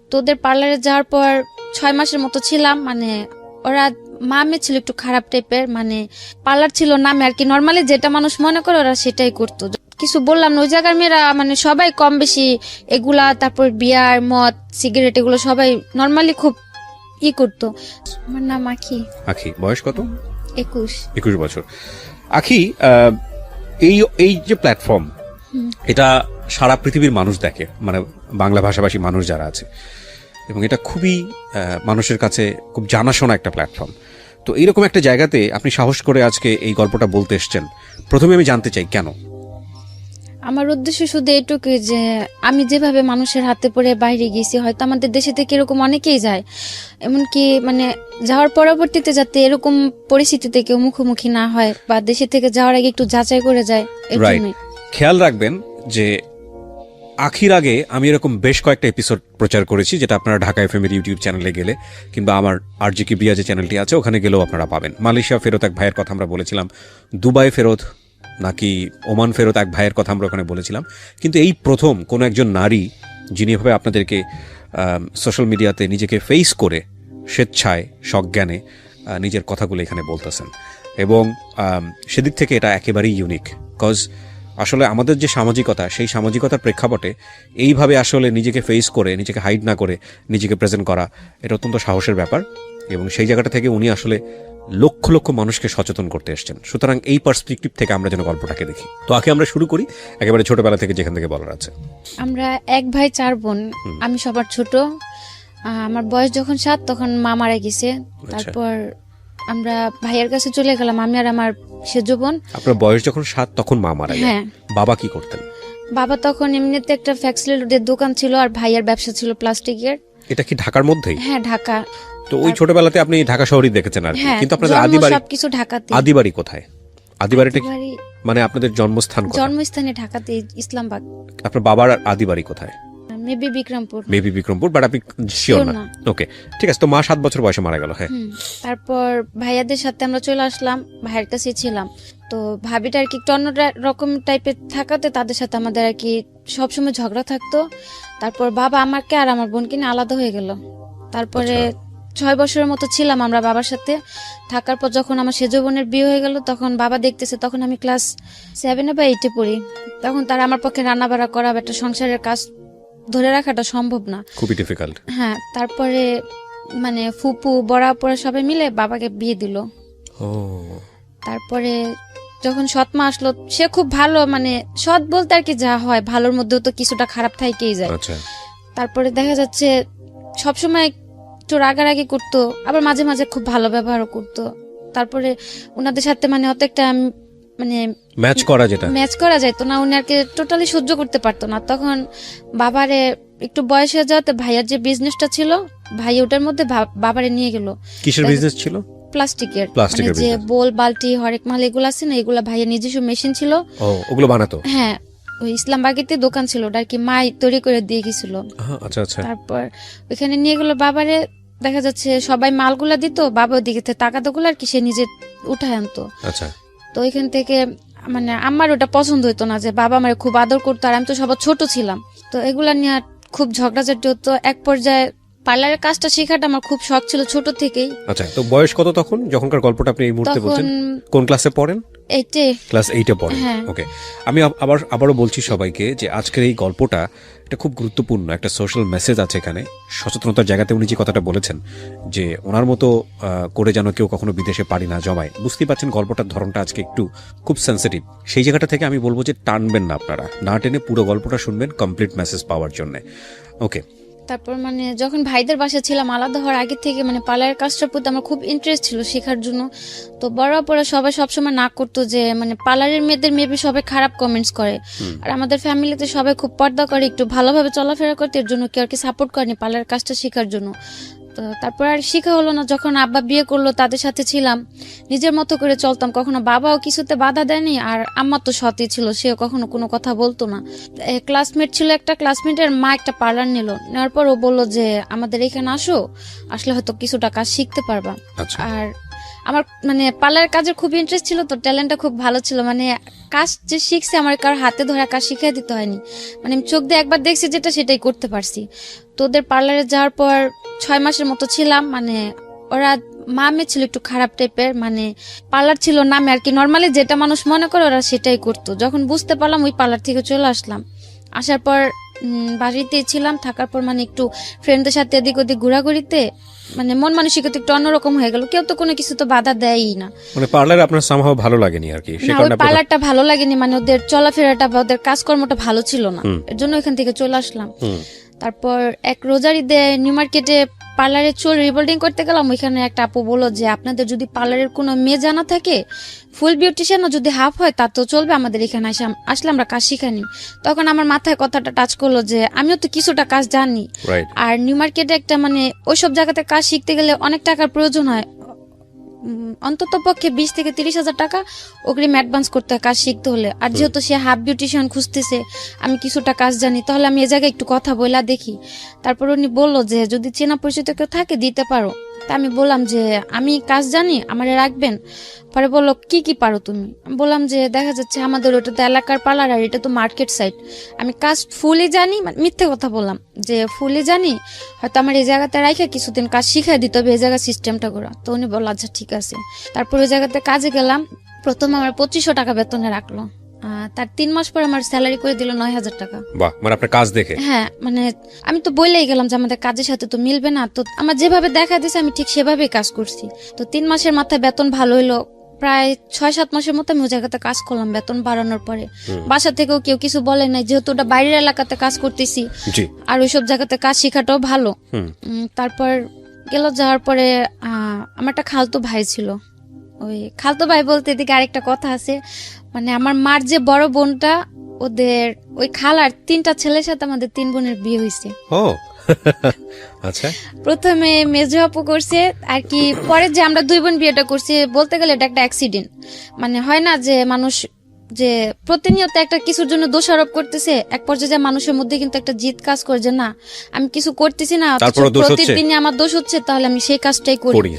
তো ওদের পার্লারে যাওয়ার পর 6 মাসের মতো ছিলাম। মানে ওরা মামে ছিল একটু খারাপ টাইপের, মানে পার্লার ছিল নামে আর কি, নর্মালি যেটা মানুষ মনে করে ওরা সেটাই করতো। কিছু বললাম না, ওই জায়গার মেয়েরা মানে সবাই কম বেশি এগুলা, তারপর বিয়ার মদ সিগারেট এগুলো সবাই নর্মালি খুব করতো। আমার নাম আখি। আখি, বয়স কত? 21 বছর। আখি, এই এই যে প্ল্যাটফর্ম, এটা সারা পৃথিবীর মানুষ দেখে, মানে বাংলা ভাষাভাষী মানুষ যারা আছে, এবং এটা খুবই মানুষের কাছে খুব জানাশোনা একটা প্ল্যাটফর্ম। তো এইরকম একটা জায়গাতে আপনি সাহস করে আজকে এই গল্পটা বলতে এসছেন, প্রথমে আমি জানতে চাই কেন? আমার উদ্দেশ্য শুধু এটুকু যে আমি যেভাবে মানুষের হাতে পড়ে বাইরে গেছি, হয়তো আমাদের দেশে থেকে এরকম অনেকেই যায়, এমনকি মানে যাওয়ার পরবর্তীতে যাতে এরকম পরিস্থিতিতে কেউ মুখোমুখি না হয়, বা দেশে থেকে যাওয়ার আগে একটু যাচাই করে যায়, এর জন্যই। খেয়াল রাখবেন যে আখির আগে আমি এরকম বেশ কয়েকটা এপিসোড প্রচার করেছি, যেটা আপনারা ঢাকা এফএম এর ইউটিউব চ্যানেলে গেলে কিংবা আমার আরজিকে বিয়া যে চ্যানেলটি আছে ওখানে গেলেও আপনারা পাবেন। মালয়েশিয়া ফেরত এক ভাইয়ের কথা আমরা বলেছিলাম, দুবাই ফেরত নাকি ওমান ফেরত এক ভাইয়ের কথা আমরা ওখানে বলেছিলাম। কিন্তু এই প্রথম কোনো একজন নারী যিনি এভাবে আপনাদেরকে সোশ্যাল মিডিয়াতে নিজেকে ফেস করে স্বেচ্ছায় সজ্ঞানে নিজের কথাগুলো এখানে বলতেছেন, এবং সেদিক থেকে এটা একেবারেই ইউনিক। কজ আসলে আমাদের যে সামাজিকতা, সেই সামাজিকতার প্রেক্ষাপটে এইভাবে আসলে নিজেকে ফেস করে, নিজেকে হাইড না করে নিজেকে প্রেজেন্ট করা, এটা অত্যন্ত সাহসের ব্যাপার, এবং সেই জায়গাটা থেকে উনি আসলে লক্ষ লক্ষ মানুষকে সচেতন করতে এসছেন। সুতরাং এই পার্সপেক্টিভ থেকে আমরা যেন গল্পটাকে দেখি। তো আগে আমরা শুরু করি একেবারে ছোটবেলা থেকে, যেখান থেকে বলার আছে। আমরা 1 ভাই 4 বোন, আমি সবার ছোট। আমার বয়স যখন 7 তখন মা মারা গেছে। তারপর আমরা ভাইয়ের কাছে চলে গেলাম, আমি আর আমার সেজো বোন। আপনার বয়স যখন 7 তখন মা মারা গেছে। বাবা কি করতেন? বাবা তখন এমনিতে একটা ফ্যাক্সিলিটির দোকান ছিল, আর ভাইয়ের ব্যবসা ছিল প্লাস্টিকের। এটা কি ঢাকার মধ্যেই? হ্যাঁ, ঢাকা। তো ওই ছোটবেলাতে আপনি ঢাকা শহরই দেখেছেন আর কি, কিন্তু আপনাদের আদিবাড়ি সবকিছু ঢাকাতে। আদিবাড়ি কোথায়? আদিবাড়িটা মানে আপনাদের জন্মস্থান কোথায়? জন্মস্থানে ঢাকাতে, ইসলামবাগ। আপনার বাবার আদিবাড়ি কোথায়? মেবি বিক্রমপুর। বাট আপনি শিওর না? ওকে, ঠিক আছে। তো মা 7 বছর বয়সে মারা গেল। হ্যাঁ, তারপর ভাইয়াদের সাথে আমরা চলে আসলাম, ভাইয়ের কাছে ছিলাম। তো ভাবিটা আর কি একটু অন্য রকম টাইপের থাকাতে তাদের সাথে আমাদের আর কি সবসময় ঝগড়া থাকতো। তারপর বাবা আমাকে আর আমার বোনকে নিয়ে আলাদা হয়ে গেল। তারপরে 6 বছরের মতো ছিলাম আমরা বাবার সাথে থাকার পর যখন আমার সেজো বোনের বিয়ে হয়ে গেল, তখন বাবা দেখতেছে, তখন আমি ক্লাস 7 বা 8 পড়ি। তখন তারা আমার পক্ষে রান্না বাড়া করা, একটা সংসারের কাজ ধরে রাখাটা সম্ভব না, খুবই ডিফিকাল্ট। হ্যাঁ, তারপরে মানে ফুপু বড়া পড়া সবাই মিলে বাবাকে বিয়ে দিল। তারপরে যখন সৎ মা আসলো, সে খুব ভালো, মানে সৎ বলতে আর কি যা হয়, ভালোর মধ্যেও তো কিছুটা খারাপ থাকেই যায়। তারপরে দেখা যাচ্ছে সবসময় একটু রাগারাগি করতো, আবার মাঝে মাঝে খুব ভালো ব্যবহারও করতো। তারপরে ওনাদের সাথে মানে অত একটা মানে ম্যাচ করা যেত না, উনি আর কি টোটালি সহ্য করতে পারতো না। তখন বাবারে একটু বয়স হয়ে যাওয়াতে ভাইয়ার যে বিজনেসটা ছিল, ভাই ওটার মধ্যে বাবারে নিয়ে গেল। কিসের বিজনেস ছিল? প্লাস্টিকের, যে বোল বালতি হরেক মাল এগুলো আছে না, এগুলা ভাইয়ের নিজস্ব মেশিন ছিল, ওগুলো বানাতো। হ্যাঁ, ওই ইসলামবাগেতে দোকান ছিল, ওটা আর কি মাই তৈরি করে দিয়ে গেছিল। তারপর ওইখানে নিয়ে গেল বাবারে। দেখা যাচ্ছে সবাই মালগুলা দিত, বাবা ওদিকে টাকাগুলো আর কি সে নিজে উঠায় আনতো। তো ওইখান থেকে মানে আমার ওটা পছন্দ হইতো না যে বাবা আমার খুব আদর করতো, আর আমি তো সবার ছোট ছিলাম। তো এগুলা নিয়ে খুব ঝগড়াঝাটি হতো। এক পর্যায়ে পার্লারের কাজটা শেখাটা আমার খুব শখ ছিল ছোট থেকেই। আচ্ছা, তো বয়স কত তখন, যখনকার গল্পটা আপনি এই মুহূর্তে বলছেন? কোন ক্লাসে পড়েন? ক্লাস 8 পড়েন। ওকে, আমি আবারও বলছি সবাইকে যে আজকের এই গল্পটা এটা খুব গুরুত্বপূর্ণ একটা সোশ্যাল মেসেজ আছে এখানে, সচেতনতার জায়গাতে উনি যে কথাটা বলেছেন যে ওনার মতো করে যেন কেউ কখনো বিদেশে পাড়ি না জমায়। বুঝতেই পারছেন গল্পটার ধরনটা আজকে একটু খুব সেন্সিটিভ। সেই জায়গাটা থেকে আমি বলবো যে টানবেন না, আপনারা না টেনে পুরো গল্পটা শুনবেন কমপ্লিট মেসেজ পাওয়ার জন্য। ওকে, তারপর মানে যখন ভাইদের বাসা ছিলাম, আলাদা হওয়ার আগে থেকে মানে পার্লারের কাজটার প্রতি আমার খুব ইন্টারেস্ট ছিল শেখার জন্য। তো বড় পরে সবাই সবসময় না করতো যে মানে পার্লারের মেয়েদের মেবি সবাই খারাপ কমেন্টস করে, আর আমাদের ফ্যামিলিতে সবাই খুব পর্দা করে, একটু ভালোভাবে চলাফেরা করতে, এর জন্য কেউ আর কি সাপোর্ট করেনি পার্লারের কাজটা শেখার জন্য। তো তারপর আর শেখা হলো না। যখন আব্বা বিয়ে করলো, তাদের সাথে ছিলাম, নিজের মতো করে চলতাম, কখনো বাবাও কিছুতে বাধা দেয়নি, আর আম্মা তো সতই ছিল, সেও কখনো কোনো কথা বলতো না। ক্লাসমেট ছিল, একটা ক্লাসমেটের মা একটা পার্লার নিল, নেওয়ার পর ও বললো যে আমাদের এখানে আসলে হয়তো কিছুটা কাজ শিখতে পারবা। আর আমার মানে পার্লার কাজের খুব ইন্টারেস্ট ছিল, তো ট্যালেন্টটা খুব ভালো ছিল। মানে কাজ যে শিখছে আমার কারোর হাতে ধরা কাজ শিখিয়ে দিতে হয়নি, মানে আমি চোখ দিয়ে একবার দেখছি যেটা সেটাই করতে পারছি। তো ওদের পার্লারে যাওয়ার পর 6 মাসের মতো ছিলাম। মানে ওরা মামে ছিল একটু খারাপ টাইপের, মানে পার্লার ছিল নামে আর কি, নর্মালি যেটা মানুষ মনে করে ওরা সেটাই করতো। যখন বুঝতে পারলাম ওই পার্লার থেকে চলে আসলাম। আসার পর বাড়িতে ছিলাম, থাকার পর মানে একটু ফ্রেন্ডদের সাথে এদিক ওদিক ঘোরাঘুরিতে মানে মন মানসিকতা একটু অন্যরকম হয়ে গেল। কেউ তো কোনো কিছু তো বাধা দেয়ই না। মানে পার্লারে আপনার সামহাও ভালো লাগেনি আর কি, সে না, ওই কারণে আপনি- পার্লারটা ভালো লাগেনি, মানে ওদের চলাফেরাটা বা ওদের কাজকর্মটা ভালো ছিল না, এর জন্য এখান থেকে চলে আসলাম। তারপর এক রোজারিতে নিউ মার্কেটে পার্লারে চুল রিবোল্ডিং করতে গেলাম। ওইখানে একটা আপু বললো যে আপনাদের যদি পার্লারের কোনো মেয়ে জানা থাকে, ফুল বিউটিশিয়ানও যদি হাফ হয় তা তো চলবে, আমাদের এখানে আসলে আমরা কাজ শিখানি। তখন আমার মাথায় কথাটা টাচ করলো যে আমিও তো কিছুটা কাজ জানি, Right. আর নিউ মার্কেটে একটা মানে ওইসব জায়গাতে কাজ শিখতে গেলে অনেক টাকার প্রয়োজন হয়। অন্তত পক্ষে 20 থেকে 30 হাজার টাকা অগ্রিম অ্যাডভান্স করতে হয় কাজ শিখতে হলে। আর যেহেতু সে হাফ বিউটিশিয়ান খুঁজতেছে, আমি কিছুটা কাজ জানি, তাহলে আমি এ জায়গায় একটু কথা বলা দেখি। তারপর উনি বললো যে যদি চেনা পরিচিত কেউ থাকে দিতে পারো। তা আমি বললাম যে আমি কাজ জানি, আমারে রাখবেন। পরে বললো কি কি পারো তুমি? আমি বললাম যে দেখা যাচ্ছে আমাদের ওটা তো এলাকার পার্লার আর এটা তো মার্কেট সাইড, আমি কাজ ফুলই জানি, মানে মিথ্যে কথা বললাম যে ফুলই জানি, হয়তো আমার এই জায়গাতে রাখে কিছুদিন কাজ শিখাই দিতে হবে, এই জায়গার সিস্টেমটা করা। তো উনি বললো আচ্ছা ঠিক আছে। তারপর ওই জায়গাতে কাজে গেলাম। প্রথম আমার 2500 টাকা বেতনে রাখলো, তার 3 মাস পর আমার স্যালারি করে দিল 9000 টাকা। বাহ, মানে আপনার কাজ দেখে? হ্যাঁ, মানে আমি তো বলেই গেলাম যে আমাদের কাজের সাথে তো মিলবে না, তো আমার যেভাবে দেখা দিয়েছে আমি ঠিক সেভাবেই কাজ করছি। তো 3 মাসের মাথায় বেতন ভালো হইলো। প্রায় 6-7 মাসের মতো আমি ওই জায়গাতে কাজ করলাম বেতন বাড়ানোর পরে। বাসা থেকেও কেউ কিছু বলে নাই, যেহেতু ওটা বাইরের এলাকাতে কাজ করতেছি আর ওইসব জায়গাতে কাজ শেখাটাও ভালো। তারপর যাওয়ার পরে আমার একটা খালতো ভাই ছিল। ওই খালতো ভাই বলতে এদিকে আরেকটা কথা আছে, মানে আমার মার যে বড় বোনটা, ওদের ওই খালার 3টা ছেলের সাথে আমাদের 3 বোনের বিয়ে হয়েছে। ও আচ্ছা। প্রথমে মেজো আপু করছে আর কি, পরে যে আমরা 2 বোন বিয়েটা করছি, বলতে গেলে এটা একটা অ্যাক্সিডেন্ট। মানে হয় না যে মানুষ যে প্রতিনিয়ত একটা কিছুর জন্য দোষারোপ করতেছে, এক পর্যায়ে যে মানুষের মধ্যে কিন্তু একটা জিদ কাজ করে যে না আমি কিছু করতেছি না, প্রতিদিনই আমার দোষ হচ্ছে, তাহলে আমি সেই কাজটাই করি।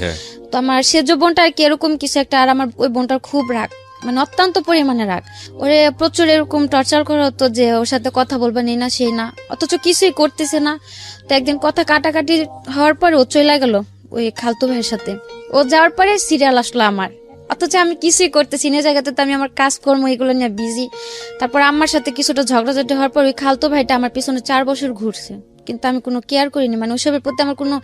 তো আমার সেজো বোনটা আর কি এরকম কিছু একটা, আর আমার ওই বোনটার খুব রাগ, মানে অত্যন্ত পরিমাণে রাগ। ওরে প্রচুর এরকম টর্চার করা হতো যে ওর সাথে কথা বলবা নেই না সেই না, অথচ কিছুই করতেছে না। তো একদিন কথা কাটাকাটি হওয়ার পরে ও চলে গেল ওই খালতো ভাইয়ের সাথে। ও যাওয়ার পরে সিরিয়াল আসলো আমার, অথচ আমি কিছুই করতেছি না জায়গাতে, তো আমি আমার কাজকর্ম এগুলো নিয়ে বিজি। তারপর আমার সাথে কিছুটা ঝগড়াঝাটি হওয়ার পর ওই খালতো ভাইটা আমার পিছনে 4 বছর ঘুরছে, কিন্তু আমি কোনো কেয়ার করিনি, মানে ওইসবের প্রতি আমার কোনো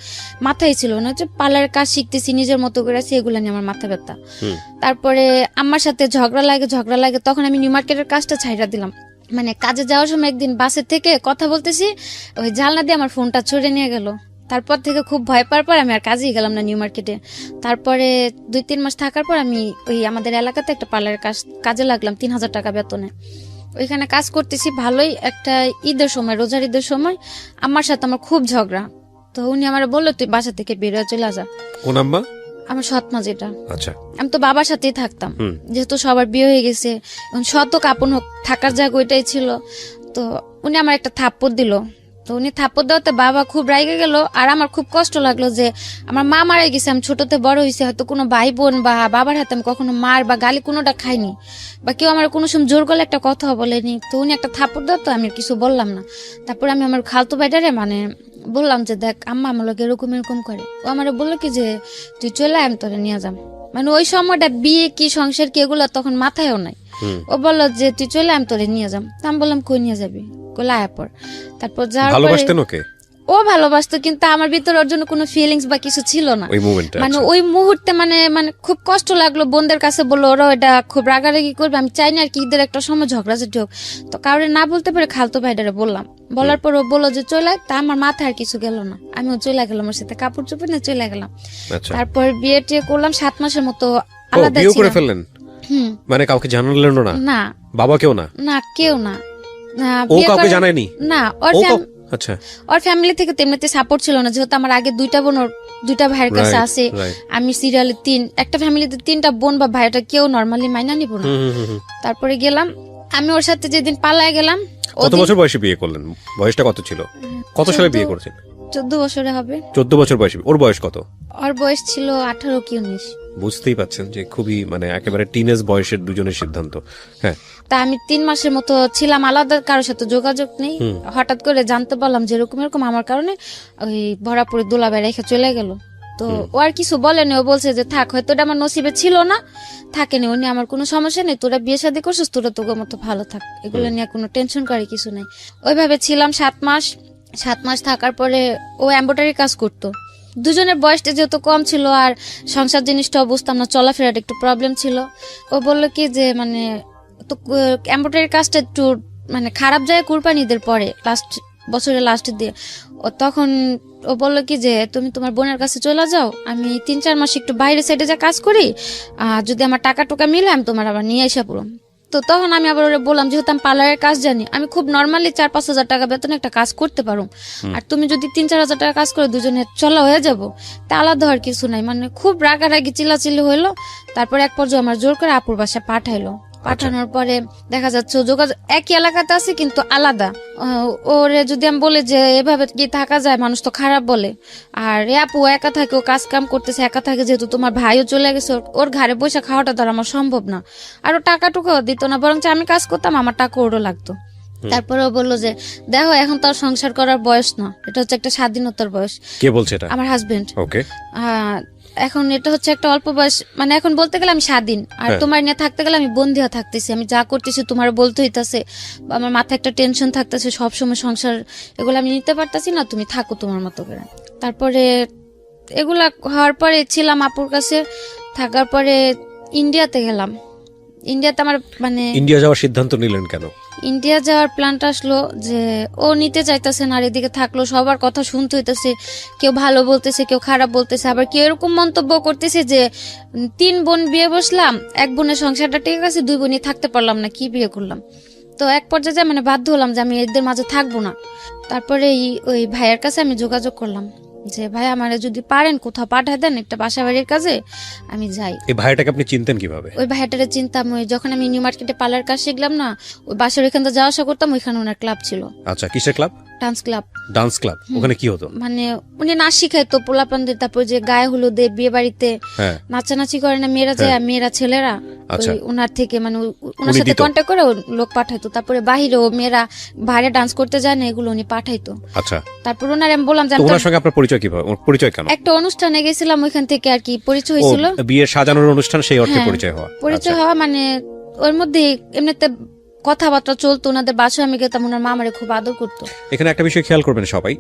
মাথাই ছিল না। যে পার্লারের কাজ শিখতেছি নিজের মতো করে আছি, এগুলো নিয়ে আমার মাথা ব্যথা। তারপরে আমার সাথে ঝগড়া লাগে, তখন আমি নিউ মার্কেটের কাজটা ছাইড়া দিলাম। মানে কাজে যাওয়ার সময় একদিন বাসের থেকে কথা বলতেছি, ওই জানলা দিয়ে আমার ফোনটা ছড়ে নিয়ে গেল। তারপর থেকে খুব ভয় পাওয়ার পর আমি আর কাজেই গেলাম না নিউ মার্কেটে। তারপরে 2-3 মাস থাকার পর আমি ওই আমাদের এলাকাতে একটা পার্লারের কাজে লাগলাম 3000 টাকা বেতনে। ওইখানে কাজ করতেছি ভালোই। একটা ঈদের সময়, রোজার ঈদের সময় আমার সাথে আমার খুব ঝগড়া। তো উনি আমার বললো তুই বাসা থেকে বের হয়ে চলে যা। কোন আম্মা? আমার সৎ মা যেটা। আচ্ছা। আমি তো বাবার সাথেই থাকতাম, যেহেতু সবার বিয়ে হয়ে গেছে, শত কাপন হোক থাকার জায়গা ওইটাই ছিল। তো উনি আমার একটা থাপ্পড় দিল। তো উনি থাপ্পড় দেওয়াতে বাবা খুব রাগে গেল, আর আমার খুব কষ্ট লাগলো যে আমার মা মারা গেছে, আমি ছোটতে বড় হয়েছে, হয়তো কোনো ভাই বোন বা বাবার হাতে আমি কখনো মার বা গালি কোনোটা খাইনি, বা কেউ আমার কোনো সময় জোর গলে একটা কথা বলেনি। তো উনি একটা থাপ্পড় দেওয়া, তো আমি কিছু বললাম না। তারপর আমি আমার খালতো ভাইটারে মানে বললাম যে দেখ আম্মা আমার লোক এরকম করে। ও আমার বললো কি যে তুই চলে আমি তোরে নিয়ে যাম। মানে ওই সময়টা বিয়ে কি সংসার কি এগুলো তখন মাথায়ও নাই। ও বললো যে তুই চলে আমি তোরে নিয়ে যাম। আমি বললাম কই নিয়ে যাবি? তারপর যাওয়ার ও ভালোবাসতো, কিন্তু আমার ভিতরে ওর জন্য কোনো ফিলিংস বা কিছু ছিল না। মানে ওই মুহূর্তে মানে খুব কষ্ট লাগলো। বোনদের কাছে বললো, ওরা এটা খুব রাগারাগি করবে, আমি চাই না আর কি ঈদের একটা সময় ঝগড়াঝাটি হোক। তো কাউরে না বলতে পারে খালতো ভাইটারে বললাম। বলার পর ও বললো যে চলে, তা আমার মাথায় আর কিছু গেল না, আমিও চলে গেলাম, ওর সাথে কাপড় চোপড় নিয়ে চলে গেলাম। তারপর বিয়ে টিয়ে করলাম, 7 মাসের মতো আলাদা ছিলাম। মানে কাউকে জানালেন না? না, বাবা কেউ না? না, কেউ না। ও কাউকে জানায়নি? না, ওর ফ্যামিলি থেকে তেমনিতে সাপোর্ট ছিল না, যেহেতু আমার আগে 2টা বোন ওর 2টা ভাইয়ের কাছে আছে, আমি সিরিয়ালে 3, একটা ফ্যামিলিতে 3টা বোন বা ভাইটা কেউ নরমালি মাইনা নিব না। তারপরে গেলাম আমি ওর সাথে, যেদিন পালায় গেলাম। কত বছর বয়সে বিয়ে করলেন? বয়সটা কত ছিল? কত সালে বিয়ে করেছেন? 14 বছরে হবে। 14 বছর বয়সে। ওর বয়স কত? ওর বয়স ছিল 18 কি 19। বুঝতেই পাচ্ছেন যে খুবই মানে একেবারে টিনেজ বয়সের দুজনের সিদ্ধান্ত। হ্যাঁ, তা আমি 3 মাসের মতো ছিলাম আলাদা, কারোর সাথে যোগাযোগ নেই। হঠাৎ করে জানতে পারলাম যে এরকম এরকম আমার কারণে ওই ভরাপুরে দুলাভাই রেখে চলে গেল। তো ও আর কিছু বলেনি, ও বলছে যে থাক, হয়তো এটা আমার নসিবে ছিল না, থাকেনি, উনি আমার কোনো সমস্যা নেই, তোরা বিয়ে শাদী করছিস, তোরা তোর মতো ভালো থাক, এগুলো নিয়ে কোনো টেনশন করে কিছু নাই। ওইভাবে ছিলাম 7 মাস। 7 মাস থাকার পরে ও এমব্রয়ডারি কাজ করতো। দুজনের বয়সটা যেহেতু কম ছিল আর সংসার জিনিসটাও বুঝতাম না, চলাফেরার একটু প্রবলেম ছিল। ও বললো কি যে মানে তো এমব্রয়ডারি কাজটা একটু মানে খারাপ যায় কুরবানিদের পরে, বছরের লাস্টের দিয়ে। ও তখন ও বললো কি যে তুমি তোমার বোনের কাছে চলে যাও, আমি 3-4 মাস একটু বাইরে সাইডে যা কাজ করি, যদি আমার টাকা টুকা মিলে আমি তোমার আবার নিয়ে এসে পড়ো। তো তখন আমি আবার ওরা বললাম, যেহেতু আমি পার্লারের কাজ জানি, আমি খুব নর্মালি 4-5 হাজার টাকা বেতনে একটা কাজ করতে পারো, আর তুমি যদি 3-4 হাজার টাকা কাজ করে দুজনে চলা হয়ে যাবো, তা আলাদা হওয়ার কিছু নাই। মানে খুব রাগারাগি চিল্লাচিল্লি হইলো। তারপরে এক পর্যায়ে আমার জোর করে আপুর বাসায় পাঠাইলো। পাঠানোর পরে দেখা যাচ্ছে যোগাযোগ একই এলাকাতে আছে কিন্তু আলাদা। ওরে যদি আমি বলি যে এভাবে কি থাকা যায়, মানুষ তো খারাপ বলে। আর এ আপু একা থাকে, ও কাজ কাম করতেছে একা থাকে, যেহেতু তোমার ভাইও চলে গেছে, ওর ঘরে বসে খাওয়াটা ধর আমার সম্ভব না। আর ও টাকা টুকাও দিত না, বরং আমি কাজ করতাম, আমার টাকা ওরও লাগতো। তারপরে ও বললো যে দেখো, এখন তো আর সংসার করার বয়স না, এটা হচ্ছে একটা স্বাধীনতার বয়স। কে বলছে এটা? আমার হাজবেন্ড। ওকে। এখন এটা হচ্ছে একটা অল্প বয়স, মানে এখন বলতে গেলে আমি স্বাধীন, আর তোমার নিয়ে থাকতে গেলে আমি বন্দী হয়ে থাকতেছি, আমি যা করতেছি তোমার বলতে হইতাছে, আমার মাথায় একটা টেনশন থাকতেছে সবসময়, সংসার এগুলো আমি নিতে পারতাছি না, তুমি থাকো তোমার মতো করে। তারপরে এগুলা হওয়ার পরে ছিলাম আপুর কাছে, থাকার পরে ইন্ডিয়াতে গেলাম। ইন্ডিয়াতে আমার মানে ইন্ডিয়া যাওয়ার সিদ্ধান্ত নিলেন কেন? ইন্ডিয়া যাওয়ার প্ল্যানটা আসলো যে ও নিতে চাইতেছে না, আর এদিকে থাকলো সবার কথা শুনতে হইতেছে, কেউ ভালো বলতেছে, কেউ খারাপ বলতেছে, আবার কেউ এরকম মন্তব্য করতেছে যে 3 বোন বিয়ে বসলাম, 1 বোনের সংসারটা ঠিক আছে, 2 বোনই থাকতে পারলাম না, কি বিয়ে করলাম। তো এক পর্যায়ে মানে বাধ্য হলাম যে আমি এদের মাঝে থাকবো না। তারপরে ওই ভাইয়ের কাছে আমি যোগাযোগ করলাম যে ভাই আমারে যদি পারেন কোথাও পাঠায় দেন একটা বাসা বাড়ির কাজে, আমি যাই। এই ভাইটাকে আপনি চিনতেন কিভাবে? ওই ভাইটারে চিনতাম, ওই যখন আমি নিউ মার্কেটে পার্লার কাজ শিখলাম না, ওই বাসার ওইখান থেকে যাওয়া আসা করতাম, ওইখানে ওনার ক্লাব ছিল। আচ্ছা, কিসের club? Dance club. Dance club, ওখানে কি হতো? মানে উনি নাচ শিখাইতো পোলাপানদের, তারপর যে গায়ে হলুদে বিয়ে বাড়িতে নাচানাচি করে না মেয়েরা যায়, মেয়েরা ছেলেরা ওনার থেকে মানে ওনার সাথে কন্ট্যাক্ট করে লোক পাঠাইতো। তারপরে বাহিরে ও মেয়েরা বাইরে ডান্স করতে যায় না, এগুলো উনি পাঠাইতো। আচ্ছা। তারপর ওনার আমি বললাম যে ওনার সঙ্গে আপনার পরিচয় কিভাবে? পরিচয় কেন? একটা অনুষ্ঠানে গেছিলাম, ওইখান থেকে আর কি পরিচয় হয়েছিল। বিয়ের সাজানোর অনুষ্ঠান, সেই অর্থে পরিচয় হওয়া। পরিচয় হওয়া মানে ওর মধ্যে এমনিতে কথাবার্তা চলতো, ওনাদের বাসায় আমি গেতাম, ওনার মা আমারে খুব আদর করতো। এখানে একটা বিষয় খেয়াল করবেন সবাই,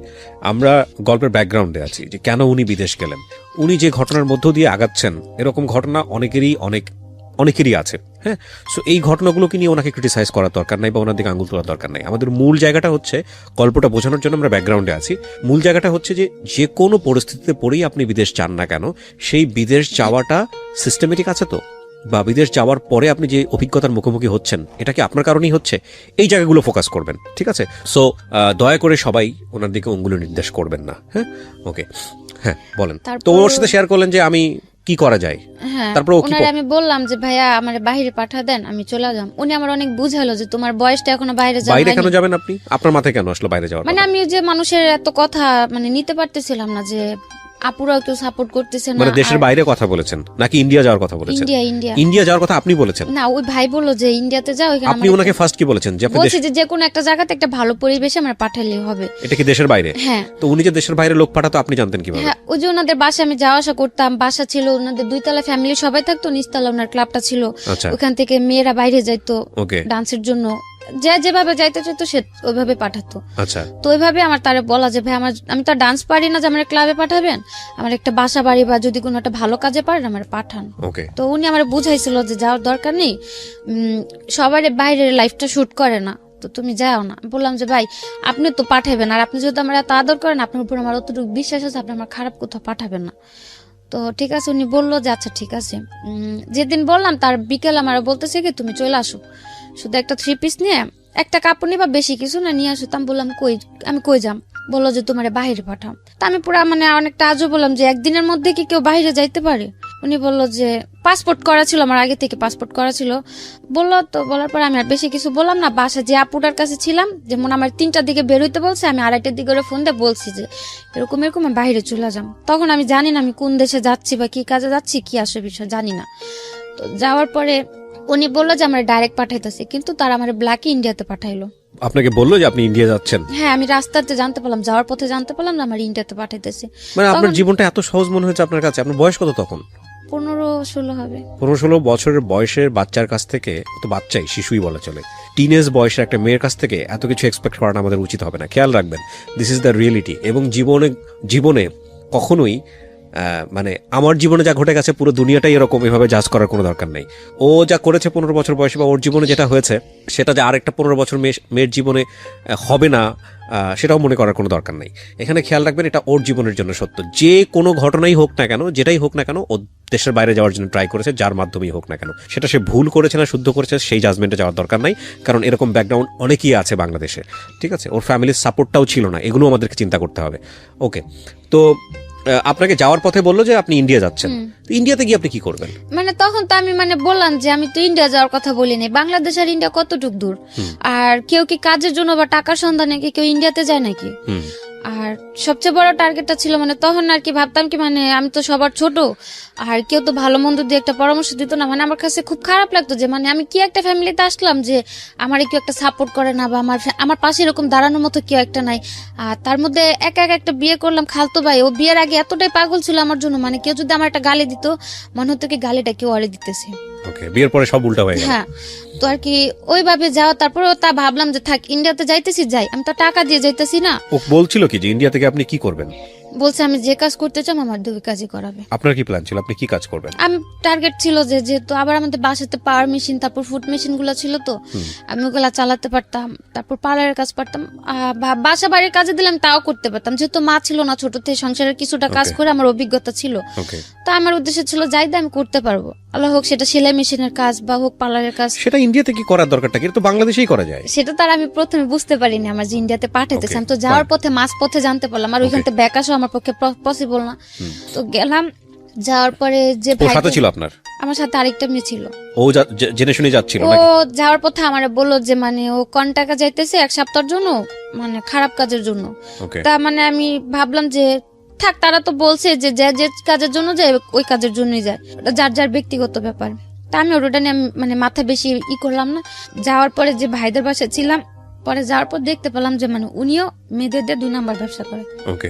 আমরা গল্পের ব্যাকগ্রাউন্ডে আছি যে কেন উনি বিদেশ গেলেন। উনি যে ঘটনার মধ্য দিয়ে আগাচ্ছেন, এরকম ঘটনা অনেকেরই আছে। হ্যাঁ, সো এই ঘটনাগুলোকে নিয়ে ওনাকে ক্রিটিসাইজ করার দরকার নাই বা ওনার দিকে আঙুল তোলার দরকার নাই। আমাদের মূল জায়গাটা হচ্ছে, গল্পটা বোঝানোর জন্য আমরা ব্যাকগ্রাউন্ডে আছি, মূল জায়গাটা হচ্ছে যে কোনো পরিস্থিতিতে পড়েই আপনি বিদেশ চান না কেন, সেই বিদেশ যাওয়াটা সিস্টেমেটিক আছে তো, বা বিদেশ যাওয়ার পরে আপনি যে অভিজ্ঞতার মুখোমুখি হচ্ছেন, এটা কি আপনার কারণেই হচ্ছে, এই জায়গাগুলো ফোকাস করবেন। ঠিক আছে? সো দয়া করে সবাই ওনার দিকে অঙ্গুলি নির্দেশ করবেন না। হ্যাঁ, ওকে। হ্যাঁ, বলেন। তো ওর সাথে শেয়ার করলেন যে আমি কি করা যায়। তারপর ওনারে আমি বললাম যে ভাইয়া আমার বাইরে পাঠা দেন, আমি চলে যাম। উনি আমার অনেক বুঝালো যে তোমার বয়সটা এখনো বাইরে যাওয়া। বাইরে কেন যাবেন আপনি? আপনার মাথায় কেন আসলো বাইরে যাওয়ার? মানে আমি যে মানুষের এত কথা মানে নিতে পারতেছিলাম না, যে আপুরাও কেউ সাপোর্ট করতেছে না। মানে দেশের বাইরে কথা বলেছেন নাকি ইন্ডিয়া যাওয়ার কথা বলেছেন? ইন্ডিয়া যাওয়ার কথা আপনি বলেছেন? না, ওই ভাই বললো যে ইন্ডিয়াতে যাও। আপনি ওনাকে ফার্স্ট কি বলেছেন? যে আপনি বলছি যে কোনো একটা জায়গাতে একটা ভালো পরিবেশে আমরা পাঠালেই হবে। এটা কি দেশের বাইরে? হ্যাঁ। তো উনি যে দেশের বাইরে লোক পাঠাতো আপনি জানতেন কিভাবে? হ্যাঁ, ওই যে ওনাদের বাসায় আমি যাওয়া আসা করতাম, বাসা ছিল ওনাদের 2 তলা, ফ্যামিলি সবাই থাকতো, নিচতলা ওনার ক্লাবটা ছিল। ওখান থেকে মেয়েরা বাইরে যাইতো ডান্সের জন্য, যে যেভাবে যাইতে চাইতো সে ওইভাবে পাঠাতো। আচ্ছা। তো ওইভাবে আমার তারে বলা যে ভাই আমি তো ডান্স পারি না যে আমার ক্লাবে পাঠাবেন, আমার একটা বাসা বাড়ি বা যদি কোনো একটা ভালো কাজে পারেন আমার পাঠান। তো উনি আমার বুঝাইছিল যে যাওয়ার দরকার নেই, সবার বাইরের লাইফটা শুট করে না, তো তুমি যাও না। বললাম যে ভাই আপনি তো পাঠাবেন, আর আপনি যদি আমার এত আদর করেন, আপনার উপর আমার অতটুকু বিশ্বাস আছে, আপনি আমার খারাপ কোথাও পাঠাবেন না। তো ঠিক আছে, উনি বললো যে আচ্ছা ঠিক আছে। যেদিন বললাম তার বিকেল আমার বলতেছে কি তুমি চলে আসো, শুধু একটা 3 পিস নিয়ে একটা কাপড় নিবা, বেশি কিছু না নিয়ে আসো। আমি বললাম আমি কই যাম? বললো যে তোমার বাইরে পাঠাম। তা আমি পুরা মানে অনেকটা আজও বললাম যে একদিনের মধ্যে কি কেউ বাইরে যাইতে পারে? উনি বললো যে পাসপোর্ট করা ছিল, আমার আগে থেকে পাসপোর্ট করা ছিল। বললো তো, বলার পরে আমি আর বেশি কিছু বললাম না। বাসা যে আপুটার কাছে ছিলাম, যেমন আমার 3টার দিকে বেরোইতে বলছে, আমি 2:30টার দিকে ওরা ফোন দিয়ে বলছি যে এরকম এরকম আমি বাইরে চলে যাম। তখন আমি জানি না আমি কোন দেশে যাচ্ছি বা কি কাজে যাচ্ছি, কি আসে বিষয় জানি না। তো যাওয়ার পরে উনি বললো যে আমার ডাইরেক্ট পাঠাইতেছে, কিন্তু তারা আমার ব্ল্যাকে ইন্ডিয়াতে পাঠাইলো। আপনাকে বললো যে আপনি ইন্ডিয়া যাচ্ছেন? হ্যাঁ, আমি রাস্তাতে জানতে পারলাম, যাওয়ার পথে জানতে পারলাম যে আমার ইন্ডিয়াতে পাঠাইতেছে। মানে আপনার জীবনটা এত সহজ মনে হয়েছে আপনার কাছে? আপনার বয়স কত তখন? 15-16 হবে। 15-16 বছরের বয়সের বাচ্চার কাছ থেকে, তো বাচ্চাই, শিশুই বলা চলে, টিনেজ বয়সের একটা মেয়ের কাছ থেকে এত কিছু এক্সপেক্ট করানো আমাদের উচিত হবে না। খেয়াল রাখবেন, দিস ইজ দ্য রিয়েলিটি। এবং জীবনে কখনোই মানে আমার জীবনে যা ঘটে গেছে পুরো দুনিয়াটাই এরকম, এভাবে জাজ করার কোনো দরকার নেই। ও যা করেছে 15 বছর বয়সে, বা ওর জীবনে যেটা হয়েছে সেটা যে আরেকটা 15 বছর মেয়ের জীবনে হবে না, সেটাও মনে করার কোনো দরকার নেই। এখানে খেয়াল রাখবেন, এটা ওর জীবনের জন্য সত্য। যে কোনো ঘটনাই হোক না কেন, যেটাই হোক না কেন, ও দেশের বাইরে যাওয়ার জন্য ট্রাই করেছে, যার মাধ্যমেই হোক না কেন। সেটা সে ভুল করেছে না শুদ্ধ করেছে, সেই জাজমেন্টে যাওয়ার দরকার নাই, কারণ এরকম ব্যাকগ্রাউন্ড অনেকেই আছে বাংলাদেশে। ঠিক আছে, ওর ফ্যামিলির সাপোর্টটাও ছিল না, এগুলো আমাদেরকে চিন্তা করতে হবে। ওকে, তো আপনাকে যাওয়ার পথে বললো যে আপনি ইন্ডিয়া যাচ্ছেন। তো ইন্ডিয়াতে গিয়ে আপনি কি করবেন? মানে তখন তো আমি বললাম যে আমি তো ইন্ডিয়া যাওয়ার কথা বলিনি। বাংলাদেশ আর ইন্ডিয়া কতটুক দূর? আর কেউ কি কাজের জন্য বা টাকার সন্ধানে কি কেউ ইন্ডিয়াতে যায় নাকি? আর সবচেয়ে বড় টার্গেটটা ছিল তখন আর কি ভাবতাম কি আমি তো সবার ছোট, আর কেউ তো ভালো মন্দ দিয়ে একটা পরামর্শ দিত না। আমার কাছে খুব খারাপ লাগতো যে আমি কি একটা ফ্যামিলিতে আসলাম যে আমার কেউ একটা সাপোর্ট করে না, বা আমার পাশে এরকম দাঁড়ানোর মতো কেউ একটা নাই। আর তার মধ্যে একা একটা বিয়ে করলাম খালতো ভাই, ও বিয়ের আগে এতটাই পাগল ছিল আমার জন্য, কেউ যদি আমার একটা গালি দিত মনে হতো কি গালিটা কেউ আরে দিতেছে। ওকে, বিয়ের পরে সব উল্টা হয়ে গেল। হ্যাঁ, তো আর কি ওইভাবে যাওয়া। তারপরে তা ভাবলাম যে থাক, ইন্ডিয়াতে যাইতেছি যাই, আমি তো টাকা দিয়ে যাইতেছি না। ও বলছিল কি যে ইন্ডিয়া থেকে আপনি কি করবেন? বলছে আমি যে কাজ করতে চাই আমার 2 কাজই করাবে। আপনার কি প্ল্যান ছিল, আপনি কি কাজ করবেন? আমি টার্গেট ছিল যে যেহেতু আবার আমাদের বাসাতে পাওয়ার মেশিন, তারপর ফুড মেশিন গুলো ছিল, তো আমি ওগুলা চালাতে পারতাম। তারপর পার্লারের কাজ পারতাম, বাসা বাড়ির কাজে দিলাম তাও করতে পারতাম, যেহেতু মা ছিল না, ছোট থেকে সংসারের কিছুটা কাজ করে আমার অভিজ্ঞতা ছিল। তো আমার উদ্দেশ্য ছিল যাই আমি করতে পারবো, আল্লাহ হোক সেটা সেলাই মেশিনের কাজ বা হোক পার্লারের কাজ। সেটা ইন্ডিয়াতে কি করার দরকারটা কি? এটা তো বাংলাদেশেই করা যায়। সেটা তার আমি প্রথমে বুঝতে পারিনি আমার যে ইন্ডিয়াতে পাঠাইতেছে। আমি তো যাওয়ার পথে মাঝ পথে জানতে পারলাম, আর ওইখান থেকে ব্যাক আসা আমার পক্ষে পসিবল না। তো গেলাম, যাওয়ার পরে যে ভাই সাথে ছিল আপনার? আমার সাথে আরেকটা মেয়ে ছিল। ও জেনে শুনে যাচ্ছিল ও নাকি? যাওয়ার পথে আমারে বললো যে ও কোন টাকা যাইতেছে 1 সপ্তাহের জন্য, খারাপ কাজের জন্য। তা আমি ভাবলাম যে থাক, তারা তো বলছে যে যে কাজের জন্য যায় ওই কাজের জন্যই যায়, যার যার ব্যক্তিগত ব্যাপার। তা আমি ওটা নিয়ে মাথা বেশি করলাম না। যাওয়ার পরে যে ভাইদের বাসায় ছিলাম, পরে যাওয়ার পর দেখতে পেলাম যে উনিও মেয়েদের 2 নাম্বার ব্যবসা করে। ওকে,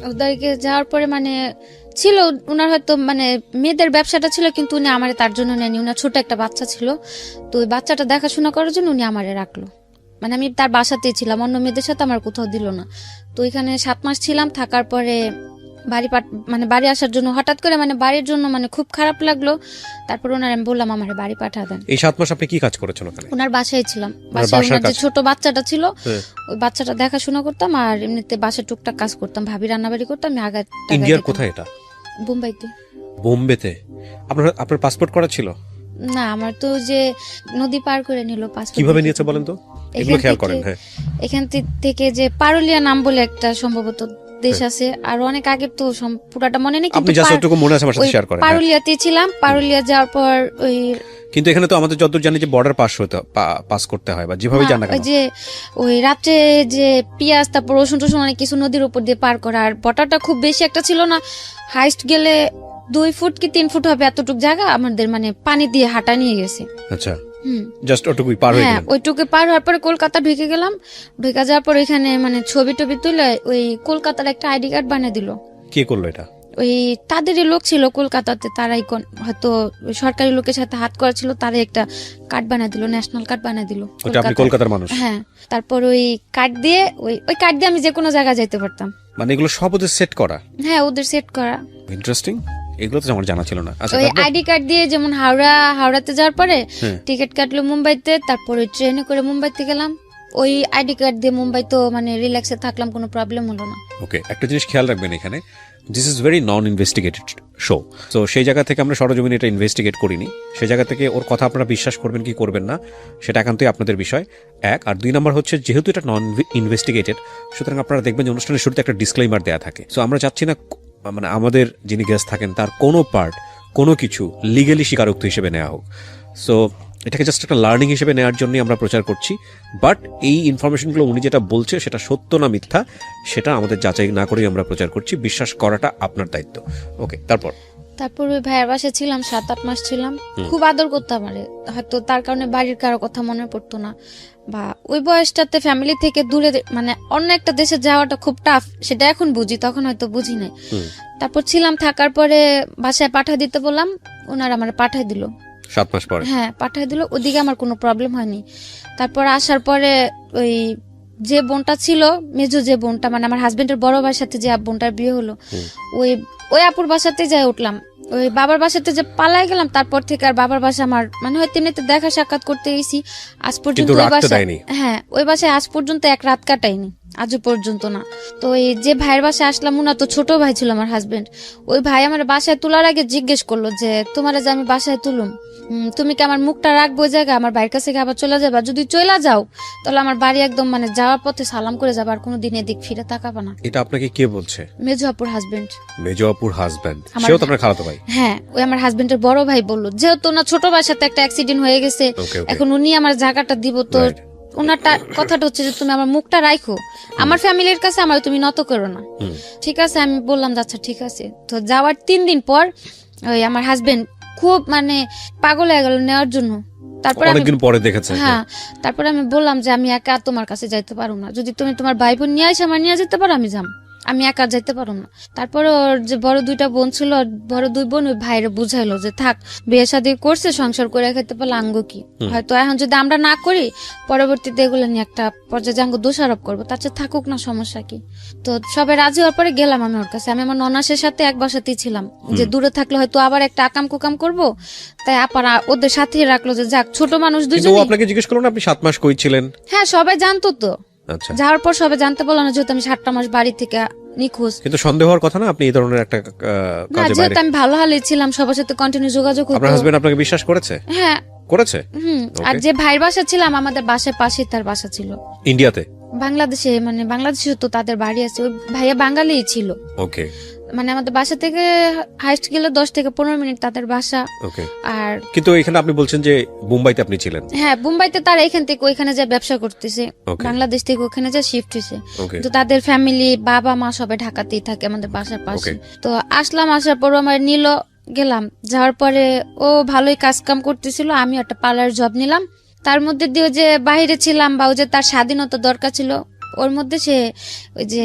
ওদেরকে যাওয়ার পরে ছিল উনার হয়তো মেয়েদের ব্যবসাটা ছিল, কিন্তু উনি আমারে তার জন্য নেয়নি। উনার ছোট একটা বাচ্চা ছিল, তো ওই বাচ্চাটা দেখাশোনা করার জন্য উনি আমারে রাখলো। আমি তার বাসাতেই ছিলাম, অন্য মেয়েদের সাথে আমার কোথাও দিল না। তো এখানে 7 মাস ছিলাম, থাকার পরে বাড়ি আসার জন্য হঠাৎ করে বাড়ির জন্য খুব খারাপ লাগলো। তারপর ওনার আমি বললাম আমার বাড়ি পাঠা দেন। এই 7 মাস আপনি কি কাজ করেছেন ওখানে? ওনার বাসায় ছিলাম, বাসায় ওনার যে ছোট বাচ্চাটা ছিল ওই বাচ্চাটা দেখাশোনা করতাম, আর এমনিতে বাসায় টুকটাক কাজ করতাম, ভাবি রান্নাবাড়ি করতাম। আমি আগে ইন্ডিয়ার কোথায় এটা? বোম্বাইতে। বোম্বেতে? আপনার পাসপোর্ট করা ছিল না? আমার তো যে নদী পার করে নিল পাসপোর্ট। কিভাবে নিয়েছে বলেন তো, এগুলো খেয়াল করেন। হ্যাঁ, এখান থেকে যে পারুলিয়া নাম বলে একটা সম্ভবত দেশ আছে, আর অনেক আগে তো পুরাটা মনে নেই, আপনি জাস্ট যতটুকু মনে আছে আমার সাথে শেয়ার করেন। পারুলিয়াতে ছিলাম, পারুলিয়া যাওয়ার পর ওই, কিন্তু এখানে তো আমাদের যতদূর জানি যে বর্ডার পাস করতে হয়, বা যেভাবে জানা গেল যে ওই রাত্রে যে পেঁয়াজ তারপর রসুন টসুন অনেক কিছু নদীর উপর দিয়ে পার করা। আর বর্ডারটা খুব বেশি একটা ছিল না, হাইস্ট গেলে 2 ফুট কি 3 ফুট হবে, এতটুকু জায়গা আমাদের পানি দিয়ে হাঁটা নিয়ে গেছে। আচ্ছা, জাস্ট ওটুকুই পার হয়ে গেলাম। ওইটুকু পার হওয়ার পরে কলকাতা ঢুকে গেলাম। ঢুকে যাওয়ার পর এখানে ছবি টবি তুলে ওই কলকাতার একটা আইডি কার্ড বানিয়ে দিল। কে করলো এটা? ওই তাদেরই লোক ছিল কলকাতাতে, তারাই হয়তো সরকারি লোকের সাথে হাত করা ছিল, তারাই একটা কার্ড বানিয়ে দিল, ন্যাশনাল কার্ড বানিয়ে দিল। আপনি কলকাতার মানুষ? হ্যাঁ। তারপর ওই কার্ড দিয়ে ওই কার্ড দিয়ে আমি যে কোনো জায়গায় যেতে পারতাম। এগুলো সব ওদের সেট করা? হ্যাঁ, ওদের সেট করা। ইন্টারেস্টিং, এগুলো তো আমার জানা ছিল না। আচ্ছা, ওই আইডি কার্ড দিয়ে যেমন হাওড়াতে যাওয়ার পরে টিকিট কাটলো মুম্বাইতে, তারপর ওই ট্রেনে করে মুম্বাইতে গেলাম। ওই আইডি কার্ড দিয়ে মুম্বাই তো রিল্যাক্সে থাকলাম, কোনো প্রবলেম হলো না। ওকে, একটা জিনিস খেয়াল রাখবেন, এখানে this is very non investigated show. তো সেই জায়গা থেকে আমরা সরজমিনে এটা ইনভেস্টিগেট করিনি। সেই জায়গা থেকে ওর কথা আপনারা বিশ্বাস করবেন কি করবেন না সেটা একান্তই আপনাদের বিষয়, 1। আর 2 নম্বর হচ্ছে, যেহেতু এটা নন ইনভেস্টিগেটেড, সুতরাং আপনারা দেখবেন যে অনুষ্ঠানের শুরুতে একটা ডিসক্লেইমার দেওয়া থাকে। সো আমরা চাচ্ছি না আমাদের যিনি গেস্ট থাকেন তার কোনো পার্ট কোনো কিছু লিগালি স্বীকারোক্তি হিসেবে নেওয়া হোক। সো এটাকে জাস্ট একটা লার্নিং হিসেবে নেওয়ার জন্যই আমরা প্রচার করছি। বাট এই ইনফরমেশনগুলো উনি যেটা বলছে সেটা সত্য না মিথ্যা সেটা আমাদের যাচাই না করেই আমরা প্রচার করছি। বিশ্বাস করাটা আপনার দায়িত্ব। ওকে, তারপর ওই ভাইয়ের বাসায় ছিলাম 7-8 মাস ছিলাম। খুব আদর করতো আমারে, হয়তো তার কারণে বাড়ির কারো কথা মনে পড়তো না, বা ওই বয়সটাতে ফ্যামিলি থেকে দূরে মানে অন্য একটা দেশে যাওয়াটা খুব টাফ, সেটা এখন বুঝি, তখন হয়তো বুঝি নাই। তারপর ছিলাম, থাকার পরে বাসায় পাঠিয়ে দিতে বললাম, ওনারা আমার পাঠিয়ে দিল 7 মাস পরে। হ্যাঁ, পাঠিয়ে দিল। ওদিকে আমার কোনো প্রবলেম হয়নি। তারপর আসার পরে ওই যে বোনটা ছিল, মেজো যে বোনটা, মানে আমার হাজবেন্ডের বড় ভাইয়ের সাথে যে বোনটার বিয়ে হলো, ওই আপুর বাসাতে যাই উঠলাম। ওই বাবার বাসাতে যে পালাই গেলাম, তারপর থেকে আর বাবার বাসা আমার মানে হয়তো এমনিতে দেখা সাক্ষাৎ করতে গেছি, আজ পর্যন্ত ওই বাসায়, হ্যাঁ ওই বাসায় আজ পর্যন্ত এক রাত কাটাইনি, আজও পর্যন্ত না। তো এই যে ভাইয়ের বাসায় আসলাম, ওনা তো ছোট ভাই ছিল আমার হাজবেন্ড, ওই ভাই আমার বাসায় তোলার আগে জিজ্ঞেস করলো যে তোমার যে আমি বাসায় তুলুম, তুমি কি আমার মুখটা রাখবো জায়গা, আমার বাড়ির কাছে আবার চলে যাবা, যদি চলে যাও তাহলে আমার বাড়ি একদম মানে যাওয়ার পথে সালাম করে যাবা, আর কোনোদিন এদিক ফিরে তাকাবা না। এটা আপনাকে কে বলছে? মেজো আপুর হাজবেন্ড। মেজো আপুর হাজবেন্ড, সেও তো আপনার খালাতো ভাই? হ্যাঁ, ওই আমার হাজবেন্ডের বড় ভাই বললো, যেহেতু না ছোট ভাইয়ের সাথে একটা অ্যাক্সিডেন্ট হয়ে গেছে, এখন উনি আমার জায়গাটা দিব, তো ওনারটা কথাটা হচ্ছে যে তুমি আমার মুখটা রাখো, আমার ফ্যামিলির কাছে আমার তুমি নত করো না। ঠিক আছে, আমি বললাম আচ্ছা ঠিক আছে। তো যাওয়ার 3 দিন পর ওই আমার হাজবেন্ড খুব মানে পাগল হয়ে গেল নেওয়ার জন্য। তারপর অনেকদিন পরে দেখেছে। হ্যাঁ, তারপর আমি বললাম যে আমি একা তোমার কাছে যাইতে পারবো না, যদি তুমি তোমার ভাই বোন নিয়ে আসে আমার নিয়ে যেতে পারো, আমি যাম, আমি একা যাইতে পারবো না। তারপরে ওর যে বড় 2টা বোন ছিল, বড় 2 বোন ওই ভাইরে বুঝাইলো যে থাক, বিয়ে শাদী করছে, সংসার করে খেতে পারলে আঙ্গ কি, হয়তো এখন যদি আমরা না করি পরবর্তীতে এগুলো নিয়ে একটা পর্যায়ে আঙ্গ দোষারোপ করবো, তার চেয়ে থাকুক না, সমস্যা কি। তো সবাই রাজি হওয়ার পরে গেলাম আমি ওর কাছে। আমি আমার ননাসের সাথে এক বাসাতেই ছিলাম, যে দূরে থাকলে হয়তো আবার একটা আকাম কুকাম করবো, তাই আপারা ওদের সাথে রাখলো যে যাক, ছোট মানুষ দুজন। আপনাকে জিজ্ঞেস করলো না আপনি 7 মাস কই ছিলেন? হ্যাঁ, সবাই জানতো তো। আচ্ছা, যাওয়ার পর সবাই জানতে পারলো না, যেহেতু আমি 7টা মাস বাড়ি থেকে নিখোঁজ। কিন্তু সন্দেহ হওয়ার কথা না, আপনি এই ধরনের একটা কাজে বাইরে। আমি ভালো হালে ছিলাম, সবার সাথে কন্টিনিউ যোগাযোগ হতো। আপনার হাজবেন্ড আপনাকে বিশ্বাস করেছে? হ্যাঁ করেছে। আর যে ভাইয়ের বাসা ছিলাম, আমাদের বাসার পাশে তার বাসা ছিল। ইন্ডিয়াতে? বাংলাদেশে, মানে বাংলাদেশে তো তাদের বাড়ি আছে। ওই ভাইয়া বাঙালিই ছিল। ওকে, মানে আমাদের বাসা থেকে হাইস্ট গেলে 10 থেকে 15 মিনিট তাদের বাসা। ওকে। আর কিন্তু এখানে আপনি বলছেন যে মুম্বাইতে আপনি ছিলেন? হ্যাঁ, মুম্বাইতে তারা এখান থেকে ওইখানে যা ব্যবসা করতেছে, বাংলাদেশ থেকে ওখানে যা শিফট হয়েছে। তো তাদের ফ্যামিলি, বাবা মা সবাই ঢাকাতেই থাকে, আমাদের বাসার পাশে। তো আসলাম, আসার পর আমার নিল, গেলাম। যাওয়ার পরে ও ভালোই কাজ কাম করতেছিল, আমি একটা পার্লার জব নিলাম। তার মধ্যে দিয়ে যে বাইরে ছিলাম, বা ওই যে তার স্বাধীনতা দরকার ছিল, ওর মধ্যে সে ওই যে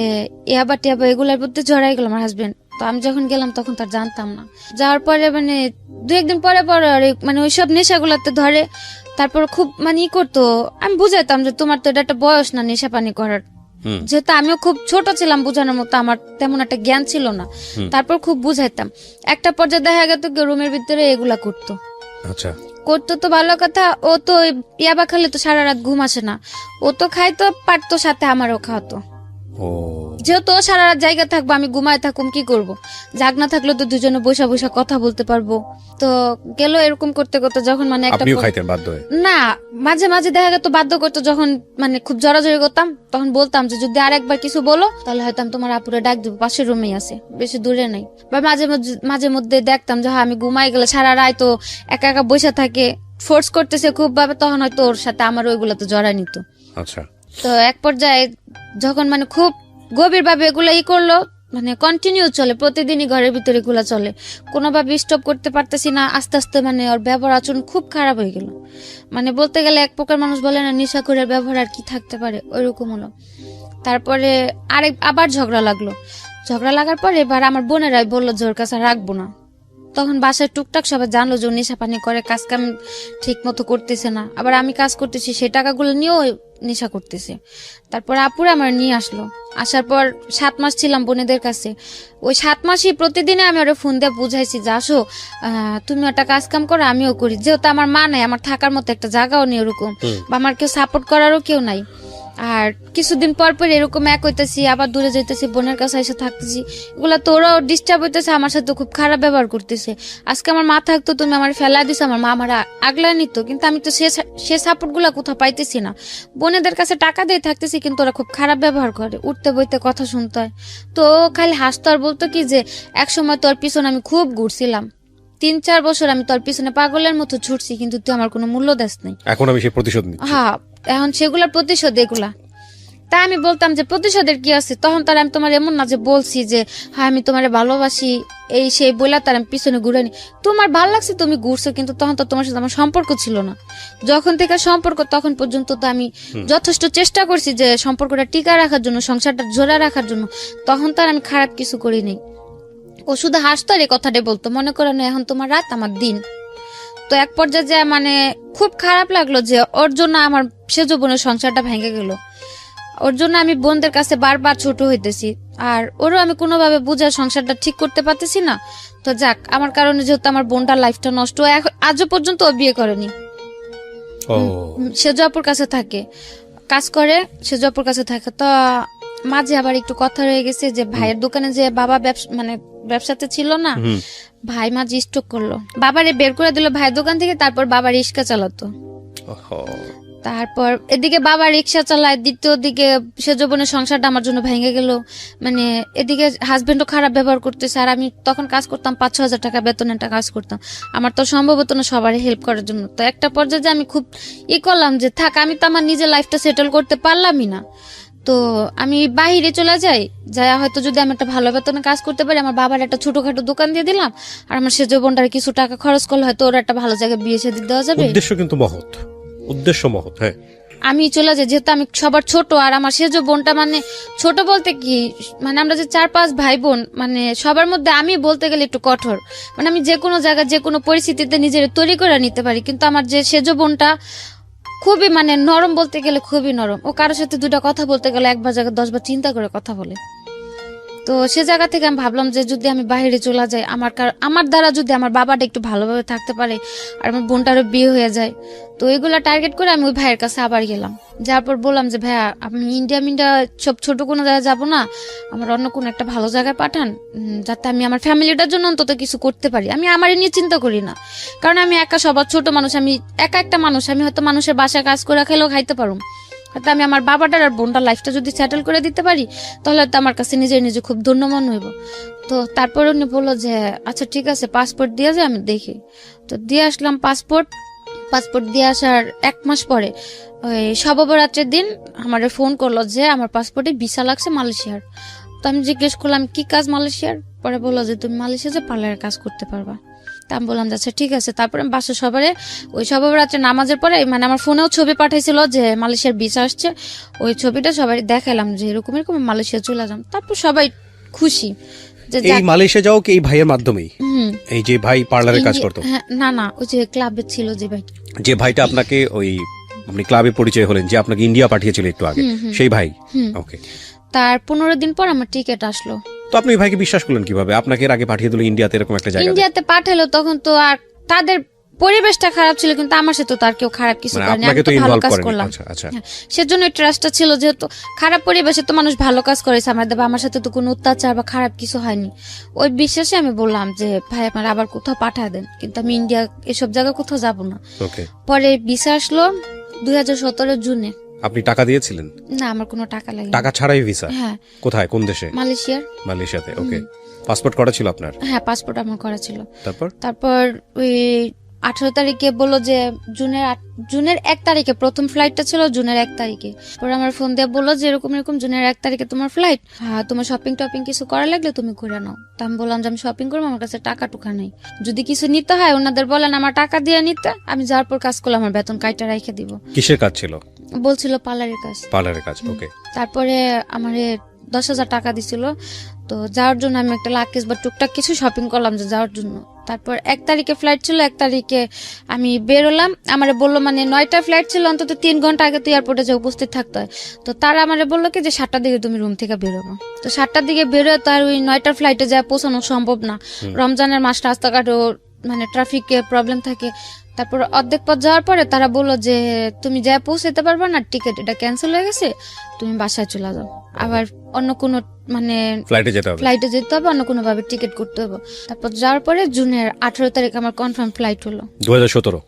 ইয়াবা টিয়াবা এগুলোর মধ্যে জড়াই গেল আমার হাজবেন্ড। তো আমি যখন গেলাম তখন তার জানতাম না। যাওয়ার পরে মানে 2-1 দিন পরে মানে ওইসব নেশাগুলাতে ধরে। তারপর খুব মানে করতো, আমি বুঝাইতাম যে তোমার তো এটা একটা বয়স না নেশা পানি করার, যেহেতু আমিও খুব ছোট ছিলাম, বোঝানোর মতো আমার তেমন একটা জ্ঞান ছিল না। তারপর খুব বুঝাইতাম। একটা পর্যায়ে দেখা গেত রুমের ভিতরে এগুলা করতো। আচ্ছা, করতো তো ভালো কথা, ও তো ইয়াবা খেলে তো সারা রাত ঘুম আসে না, ও তো খাইতো পারতো, সাথে আমারও খাওয়াতো। যেহেতু সারা রাত জায়গা থাকবো, আমি ঘুমায় থাকুম, কি করব, জাগ না থাকলে তো দুজনে বসা বসা কথা বলতে পারবো। তো গেল এরকম করতে করতে, যখন মানে একটা না মাঝে মাঝে দেখা গেত বাধ্য করতো, যখন মানে খুব জড়াজড়ি করতাম, তখন বলতাম যে যদি আর একবার কিছু বলো তাহলে হয়তো আমি তোমার আপুরে ডাক দেবো, পাশের রুমেই আছে, বেশি দূরে নাই। বা মাঝে মধ্যে দেখতাম যে আমি ঘুমাই গেলে সারা রাত তো একা একা বসে থাকে, ফোর্স করতেছে খুব ভাবে, তখন হয়তো ওর সাথে আমার ওইগুলো তো জড়াই নিত। আচ্ছা। তো এক পর্যায়ে যখন মানে খুব গভীর ভাবে এগুলো করলো, মানে কন্টিনিউ চলে, প্রতিদিনই ঘরের ভিতরে এগুলা চলে, কোনোভাবে স্টপ করতে পারতেছি না। আস্তে আস্তে মানে ওর ব্যবহার আচরণ খুব খারাপ হয়ে গেল। মানে বলতে গেলে এক প্রকার মানুষ বলে না নেশাখোরের ব্যবহার আর কি থাকতে পারে, ওইরকম হলো। তারপরে আবার ঝগড়া লাগলো। ঝগড়া লাগার পর এবার আমার বোনেরাই বললো যে ওর কাছে রাখবো না। তখন বাসায় টুকটাক সবাই জানলো যে নেশা পানি করে, কাজ কাম ঠিক মতো করতেছে না, আবার আমি কাজ করতেছি সেই টাকাগুলো নিয়েও নেশা করতেছে। তারপর আপুরা আমার নিয়ে আসলো। আসার পর 7 মাস ছিলাম বোনেদের কাছে। ওই 7 মাসই প্রতিদিনে আমি ওরা ফোন দিয়ে বুঝাইছি যে আসো, তুমি একটা কাজ কাম করো, আমিও করি। যেহেতু আমার মা নাই, আমার থাকার মতো একটা জায়গাও নেই ওরকম, বা আমার কেউ সাপোর্ট করারও কেউ নাই। আর কিছুদিন পর পর এরকম এক হইতেছি, আবার দূরে যাইতেছি, বোনের কাছে এসে থাকতেছি, এগুলা তো ওরাও ডিস্টার্ব হইতেছে, আমার সাথে খুব খারাপ ব্যবহার করতেছে। আজকে আমার মা থাকতো, তুমি আমার ফেলা দিছো, আমার মা আমার আগলা নিত, কিন্তু আমি তো সে সাপোর্ট গুলা কোথাও পাইতেছি না। বোনেদের কাছে টাকা দিয়ে থাকতেছি, কিন্তু ওরা খুব খারাপ ব্যবহার করে, উঠতে বইতে কথা শুনতে হয়। তো খালি হাসতো আর বলতো কি যে এক সময় তোর পিছনে আমি খুব ঘুরছিলাম, 3-4 বছর আমি তোর পিছনে পাগলের মতো ছুটছি, কিন্তু তুই আমার কোনো মূল্য দেস নাই। এখন আমি সেই প্রতিশোধ নিচ্ছি। হ্যাঁ, এখন সেগুলোর প্রতিশোধ এগুলা। তাই আমি বলতাম যে প্রতিশোধের কি আছে, তখন তার আমি তোমার এমন না যে বলছি যে হ্যাঁ আমি তোমার ভালোবাসি এই সেই বইলা তার আমি পিছনে ঘুরে নি। তোমার ভালো লাগছে তুমি ঘুরছো, কিন্তু তখন তো তোমার সাথে আমার সম্পর্ক ছিল না। যখন থেকে সম্পর্ক তখন পর্যন্ত তো আমি যথেষ্ট চেষ্টা করছি যে সম্পর্কটা টিকা রাখার জন্য, সংসারটা জোড়া রাখার জন্য। তখন তো আর আমি খারাপ কিছু করিনি। ও শুধু হাসতো আর এই কথাটাই বলতো, মনে করো না এখন তোমার রাত আমার দিন। তো এক পর্যায়ে যে মানে খুব খারাপ লাগলো যে ওর জন্য আমার সেজ বোনের সংসারটা ভেঙে গেল। ওর জন্য আমি বোনদের কাছে বারবার ছোট হইতেছি, আর ওরও আমি কোনোভাবে বুঝা সংসারটা ঠিক করতে পারতেছি না। তো যাক, আমার কারণে যেহেতু আমার বোনটার লাইফটা নষ্ট, আজও পর্যন্ত ও বিয়ে করেনি। সেজ আপুর কাছে থাকে, কাজ করে, সেজ আপুর কাছে থাকে। তো মাঝে আবার একটু কথা রয়ে গেছে যে ভাইয়ের দোকানে যে বাবা মানে ব্যবসাতে ছিল না, ভাই মাঝে স্ট্রোক করলো, বাবারে বের করে দিল ভাইয়ের দোকান থেকে। তারপর বাবা রিক্সা চালাতো, তারপর এদিকে বাবা রিক্সা চালায়, দ্বিতীয় দিকে সেজ বোনের সংসারটা আমার জন্য ভেঙে গেল। মানে এদিকে হাজবেন্ডও খারাপ ব্যবহার করতেছে, আর আমি তখন কাজ করতাম 5-6 হাজার টাকা বেতনের একটা কাজ করতাম, আমার তো সম্ভব হতো না সবারই হেল্প করার জন্য। তো একটা পর্যায়ে যে আমি খুব করলাম যে থাক, আমি তো আমার নিজের লাইফটা সেটেল করতে পারলামই না, তো আমি বাইরে চলে যাই, যাই হয়তো যদি আমি একটা ভালো বেতনে কাজ করতে পারি, আমার বাবার একটা ছোটখাটো দোকান দিয়ে দিলাম, আর আমার সেজ বোনটার কিছু টাকা খরচ করলে হয়তো ওর একটা ভালো জায়গায় বিয়ে শাদী দেওয়া যাবে। উদ্দেশ্য কিন্তু মহৎ, উদ্দেশ্য মহৎ। হ্যাঁ, আমি চলে যাই, যেহেতু আমি সবার ছোট, আর আমার সেজ বোনটা মানে ছোট বলতে কি, মানে আমরা যে 4-5 ভাই বোন, মানে সবার মধ্যে আমি বলতে গেলে একটু কঠোর। মানে আমি যে কোনো জায়গায় যে কোনো পরিস্থিতিতে নিজের তৈরি করে নিতে পারি, কিন্তু আমার যে সেজ বোনটা খুবই মানে নরম, বলতে গেলে খুবই নরম। ও কারোর সাথে দুটা কথা বলতে গেলে একবার জায়গায় 10 বার চিন্তা করে কথা বলে। তো সে জায়গা থেকে আমি ভাবলাম যে যদি আমি বাইরে চলে যাই, আমার দ্বারা যদি আমার বাবাটা একটু ভালোভাবে থাকতে পারে, আর আমার বোনটারও বিয়ে হয়ে যায়, তো এগুলা টার্গেট করে আমি ওই ভাইয়ের কাছে আবার গেলাম। যার পর বললাম যে ভাইয়া, আমি ইন্ডিয়া সব ছোট কোনো জায়গায় যাবো না, আমার অন্য কোনো একটা ভালো জায়গায় পাঠান, যাতে আমি আমার ফ্যামিলিটার জন্য অন্তত কিছু করতে পারি। আমি আমারই নিয়ে চিন্তা করি না, কারণ আমি একা সবার ছোট মানুষ, আমি একা একটা মানুষ, আমি হয়তো মানুষের বাসায় কাজ করে খেলেও খাইতে পারবো, হয়তো আমি আমার বাবাটার আর বোনটার লাইফটা যদি সেটেল করে দিতে পারি, তাহলে তো আমার কাছে নিজে খুব ধন্য মনে হইব। তো তারপর উনি বললো যে আচ্ছা ঠিক আছে, পাসপোর্ট দিয়ে যায়, আমি দেখি। তো দিয়ে আসলাম পাসপোর্ট দিয়ে আসার 1 মাস পরে ওই শবে-বরাতের দিন আমার ফোন করলো যে আমার পাসপোর্টে ভিসা লাগছে মালয়েশিয়ার। তো আমি জিজ্ঞেস করলাম কি কাজ মালয়েশিয়ার, পরে বললো যে তুমি মালয়েশিয়া যে পার্লারের কাজ করতে পারবা। তা আমি বললাম আচ্ছা ঠিক আছে। তারপরে বাসা সবারে ওই শবে-বরাতে নামাজের পরে, মানে আমার ফোনেও ছবি পাঠাইছিল যে মালয়েশিয়ার ভিসা আসছে, ওই ছবিটা সবাই দেখালাম যে এরকম মালয়েশিয়া চলে যাম। তারপর সবাই খুশি যে এই মালয়েশিয়া যাও কি এই ভাইয়ের মাধ্যমেই? এই যে ভাই পার্লারে কাজ করতো? না, ওই যে ক্লাবে ছিল যে ভাই, যে ভাইটা আপনাকে ওই আপনি ক্লাবে পরিচয় হলেন, যে আপনাকে ইন্ডিয়া পাঠিয়েছিল একটু আগে, সেই ভাই। ওকে। তার 15 দিন পর আমার টিকিট আসলো। তো আপনি ওই ভাইকে বিশ্বাস করলেন কিভাবে? আপনাকে এর আগে পাঠিয়ে দিল ইন্ডিয়াতে, এরকম একটা জায়গা? ইন্ডিয়াতে পাঠালো, তখন তো আর তাদের পরিবেশটা খারাপ ছিল, কিন্তু আমার সাথে তো আর কেউ খারাপ কিছু করেনি, আমি তো ভালো কাজ করলাম। সেজন্য ট্রাস্টটা ছিল, যেহেতু খারাপ পরিবেশে তো মানুষ ভালো কাজ করেছে আমার সাথে তো কোনো অত্যাচার বা খারাপ কিছু হয়নি। ওই বিশ্বাসে আমি বললাম যে ভাই আপনার আবার কোথাও পাঠায় দেন, কিন্তু আমি ইন্ডিয়া এসব জায়গায় কোথাও যাবো না। পরে ভিসা আসলো 2017 জুনে। আপনি টাকা দিয়েছিলেন? না, আমার কোনো টাকা লাগেনি। টাকা ছাড়াই ভিসা? হ্যাঁ। কোথায়, কোন দেশে? মালয়েশিয়াতে। ওকে। পাসপোর্ট করা ছিল আপনার? হ্যাঁ, পাসপোর্ট আমার করা ছিল। তারপর ওই 18 তারিখে বললো যে জুনের 1 তারিখে প্রথম ফ্লাইটটা ছিল, জুনের 1 তারিখে। পরে আমার ফোন দিয়ে বললো যে এরকম জুনের 1 তারিখে তোমার ফ্লাইট, হ্যাঁ তোমার শপিং টপিং কিছু করা লাগলে তুমি করে নাও। তা আমি বললাম যে আমি শপিং করবো, আমার কাছে টাকা টুকা নেই, যদি কিছু নিতে হয় ওনাদের বলেন আমার টাকা দিয়ে নিতে, আমি যাওয়ার পর কাজ করলে আমার বেতন কাইটা রেখে দিব। কিসের কাজ ছিল? বলছিল পার্লারের কাজ। ওকে। তারপরে আমারে 10,000 টাকা দিছিল, তো যাওয়ার জন্য আমি একটা লাকেজ বা টুকটাক কিছু শপিং করলাম যে যাওয়ার জন্য। তারপর 1 তারিখে ফ্লাইট ছিল, 1 তারিখে আমি বেরোলাম। আমারে বললো মানে 9টা ফ্লাইট ছিল, অন্তত 3 ঘন্টা আগে তো এয়ারপোর্টে যে উপস্থিত থাকতে হয়। তো তারা আমারে বললো কি যে 7টার দিকে তুমি রুম থেকে বেরোবো। তো 7টার দিকে বেরোয় তো আর ওই 9টার ফ্লাইটে যা পৌঁছানো সম্ভব না, রমজানের মাস, রাস্তাঘাটও মানে ট্রাফিকে প্রবলেম থাকে। তারপর অর্ধেক পথ যাওয়ার পরে তারা বললো যে তুমি যা পৌঁছাতে পারবে না, টিকিট এটা ক্যান্সেল হয়ে গেছে, তুমি বাসায় চলে যাও, আবার অন্য কোনো মানে ফ্লাইটে যেতে হবে, অন্য কোনো ভাবে টিকিট করতে হবে। তারপর যাওয়ার পরে জুনের 18 তারিখ আমার কনফার্ম ফ্লাইট হলো। 2017?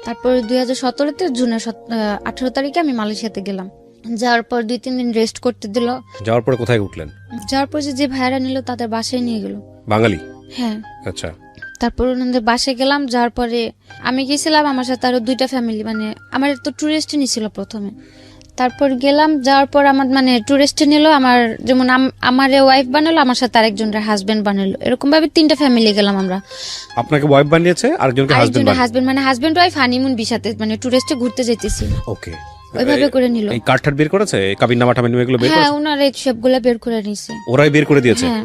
তারপর 2017-তে জুনের 18 তারিখে আমি মালয়েশিয়াতে গেলাম। যাওয়ার পর 2-3 দিন রেস্ট করতে দিল। যাওয়ার পরে কোথায় উঠলেন? যাওয়ার পর যে ভাইয়ারা নিল তাদের বাসায় নিয়ে গেল। বাঙালি? হ্যাঁ। আচ্ছা। তারপর ওনাদের বাসায় গেলাম, যাওয়ার পরে আমি গেছিলাম, আমার সাথে আরো 2টা ফ্যামিলি, মানে আমার তো ট্যুরিস্ট নিছিল প্রথমে। তারপর গেলাম, যাওয়ার পর আমার মানে ট্যুরিস্ট নিল, আমার যেমন আমার ওয়াইফ বানালো, আমার সাথে আরেকজনের হাজবেন্ড বানালো, এরকম ভাবে 3টা ফ্যামিলি গেলাম আমরা। আপনাকে ওয়াইফ বানিয়েছে, আরেকজনকে হাজবেন্ড আরেকজনের হাজবেন্ড মানে হাজবেন্ড ওয়াইফ হানিমুন ভিসাতে মানে টুরিস্টে ঘুরতে যাইতেছি, ওকে। ওইভাবে করে নিল। এই কার্ড বের করেছে, কাবিননামা টামিননামা এগুলো বের হ্যাঁ, করেছে, ওনারা এই সবগুলা বের করে নিছে, ওরাই বের করে দিয়েছে। হ্যাঁ,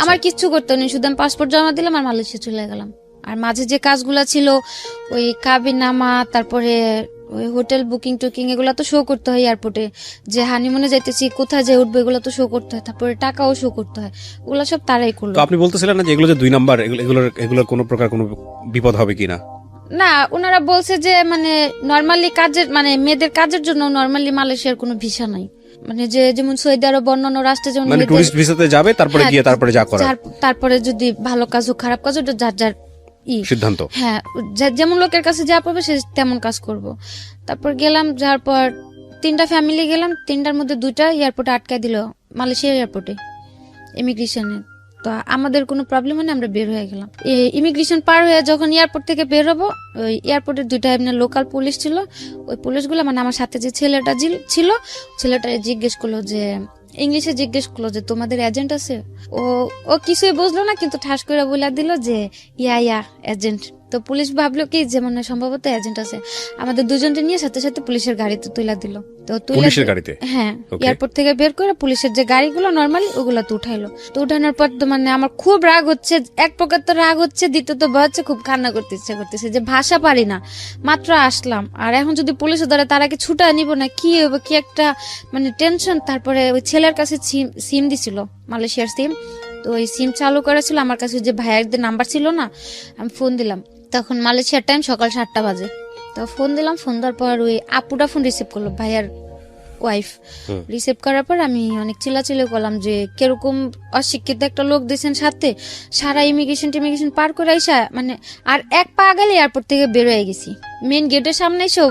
আমার কিচ্ছু করতে নেই, শুধু আমি পাসপোর্ট জমা দিলাম আর মালয়েশিয়া চলে গেলাম। আর মাঝে যে কাজগুলা ছিল ওই কাবিননামা, তারপরে ওই হোটেল বুকিং টুকিং, এগুলা তো শো করতে হয় এয়ারপোর্টে, যে হানিমুনে যাইতেছি কোথায় যে উঠবো এগুলো তো শো করতে হয়, তারপরে টাকাও শো করতে হয়, ওগুলা সব তারাই করলো। তো আপনি বলতেছিলেন না যে এগুলো যে 2 নাম্বার, এগুলোর কোনো প্রকার কোনো বিপদ হবে কিনা? না, ওনারা বলছে যে মানে নরমালি কাজের মানে মেয়েদের কাজের জন্য নরমালি মালয়েশিয়ার কোনো ভিসা নাই, মানে যে যেমন সৌদি আরব অন্যান্য রাষ্ট্রে যেমন মানে টুরিস্ট ভিসাতে যাবে, তারপরে হ্যাঁ, গিয়ে তারপরে যা করার তারপরে যদি ভালো কাজ হোক খারাপ কাজ হোক, ওটা যার যার সিদ্ধান্ত। হ্যাঁ, যেমন লোকের কাছে যা পাবে সে তেমন কাজ করব। তারপর গেলাম, যাওয়ার পর 3টা ফ্যামিলি গেলাম, 3টার মধ্যে 2টা এয়ারপোর্টে আটকায় দিল, মালয়েশিয়ার এয়ারপোর্টে ইমিগ্রেশনে। তো আমাদের কোনো প্রবলেম হয় না, আমরা বের হয়ে গেলাম। ইমিগ্রেশন পার হয়ে যখন এয়ারপোর্ট থেকে বের হবো, ওই এয়ারপোর্টের 2টা এমনি লোকাল পুলিশ ছিল, ওই পুলিশগুলো মানে আমার সাথে যে ছেলেটা ছিল, ছেলেটা জিজ্ঞেস করলো যে ইংলিশে জিজ্ঞেস করলো যে তোমাদের এজেন্ট আছে। ও কিছুই বুঝলো না, কিন্তু ঠাস করে বলে দিল যে ইয়া এজেন্ট। তো পুলিশ ভাবলো কি যে মানে সম্ভবত এজেন্ট আছে, আমাদের দুজনকে নিয়ে সাথে সাথে পুলিশের গাড়িতে তুলে দিল। তো পুলিশের গাড়িতে, হ্যাঁ, Okay. এয়ারপোর্ট থেকে বের করে পুলিশের যে গাড়িগুলো নরমালি ওগুলো তো উঠাইলো। তো উঠানোর পর তো মানে আমার খুব রাগ হচ্ছে, এক প্রকার তো রাগ হচ্ছে, দ্বিতীয়ত ভয় হচ্ছে, খুব কান্না করতে ইচ্ছা করতেছে যে ভাষা পারি না, মাত্র আসলাম, আর এখন যদি পুলিশে ধরে তারা কি ছুটা নিব না, কি হবে, কি একটা মানে টেনশন। তারপরে ওই ছেলের কাছে সিম দিছিল, মালয়েশিয়ার সিম, তো ওই সিম চালু করেছিল আমার কাছে, যে ভাইয়াদের নাম্বার ছিল না, আমি ফোন দিলাম, তখন মালয়েশিয়ার টাইম সকাল 7টা বাজে। তো ফোন দিলাম, ফোন দেওয়ার পর ওই আপুটা ফোন রিসিভ করলো, ভাইয়ার ওয়াইফ রিসিভ করার পর আমি অনেক চিল্লাচিল্লি করলাম যে কিরকম অশিক্ষিত একটা লোক দিয়েছেন সাথে, সারা ইমিগ্রেশন পার করে আইসা মানে আর এক পা গেলে এয়ারপোর্ট থেকে বের হয়ে গেছি, মেন গেটের সামনে এসে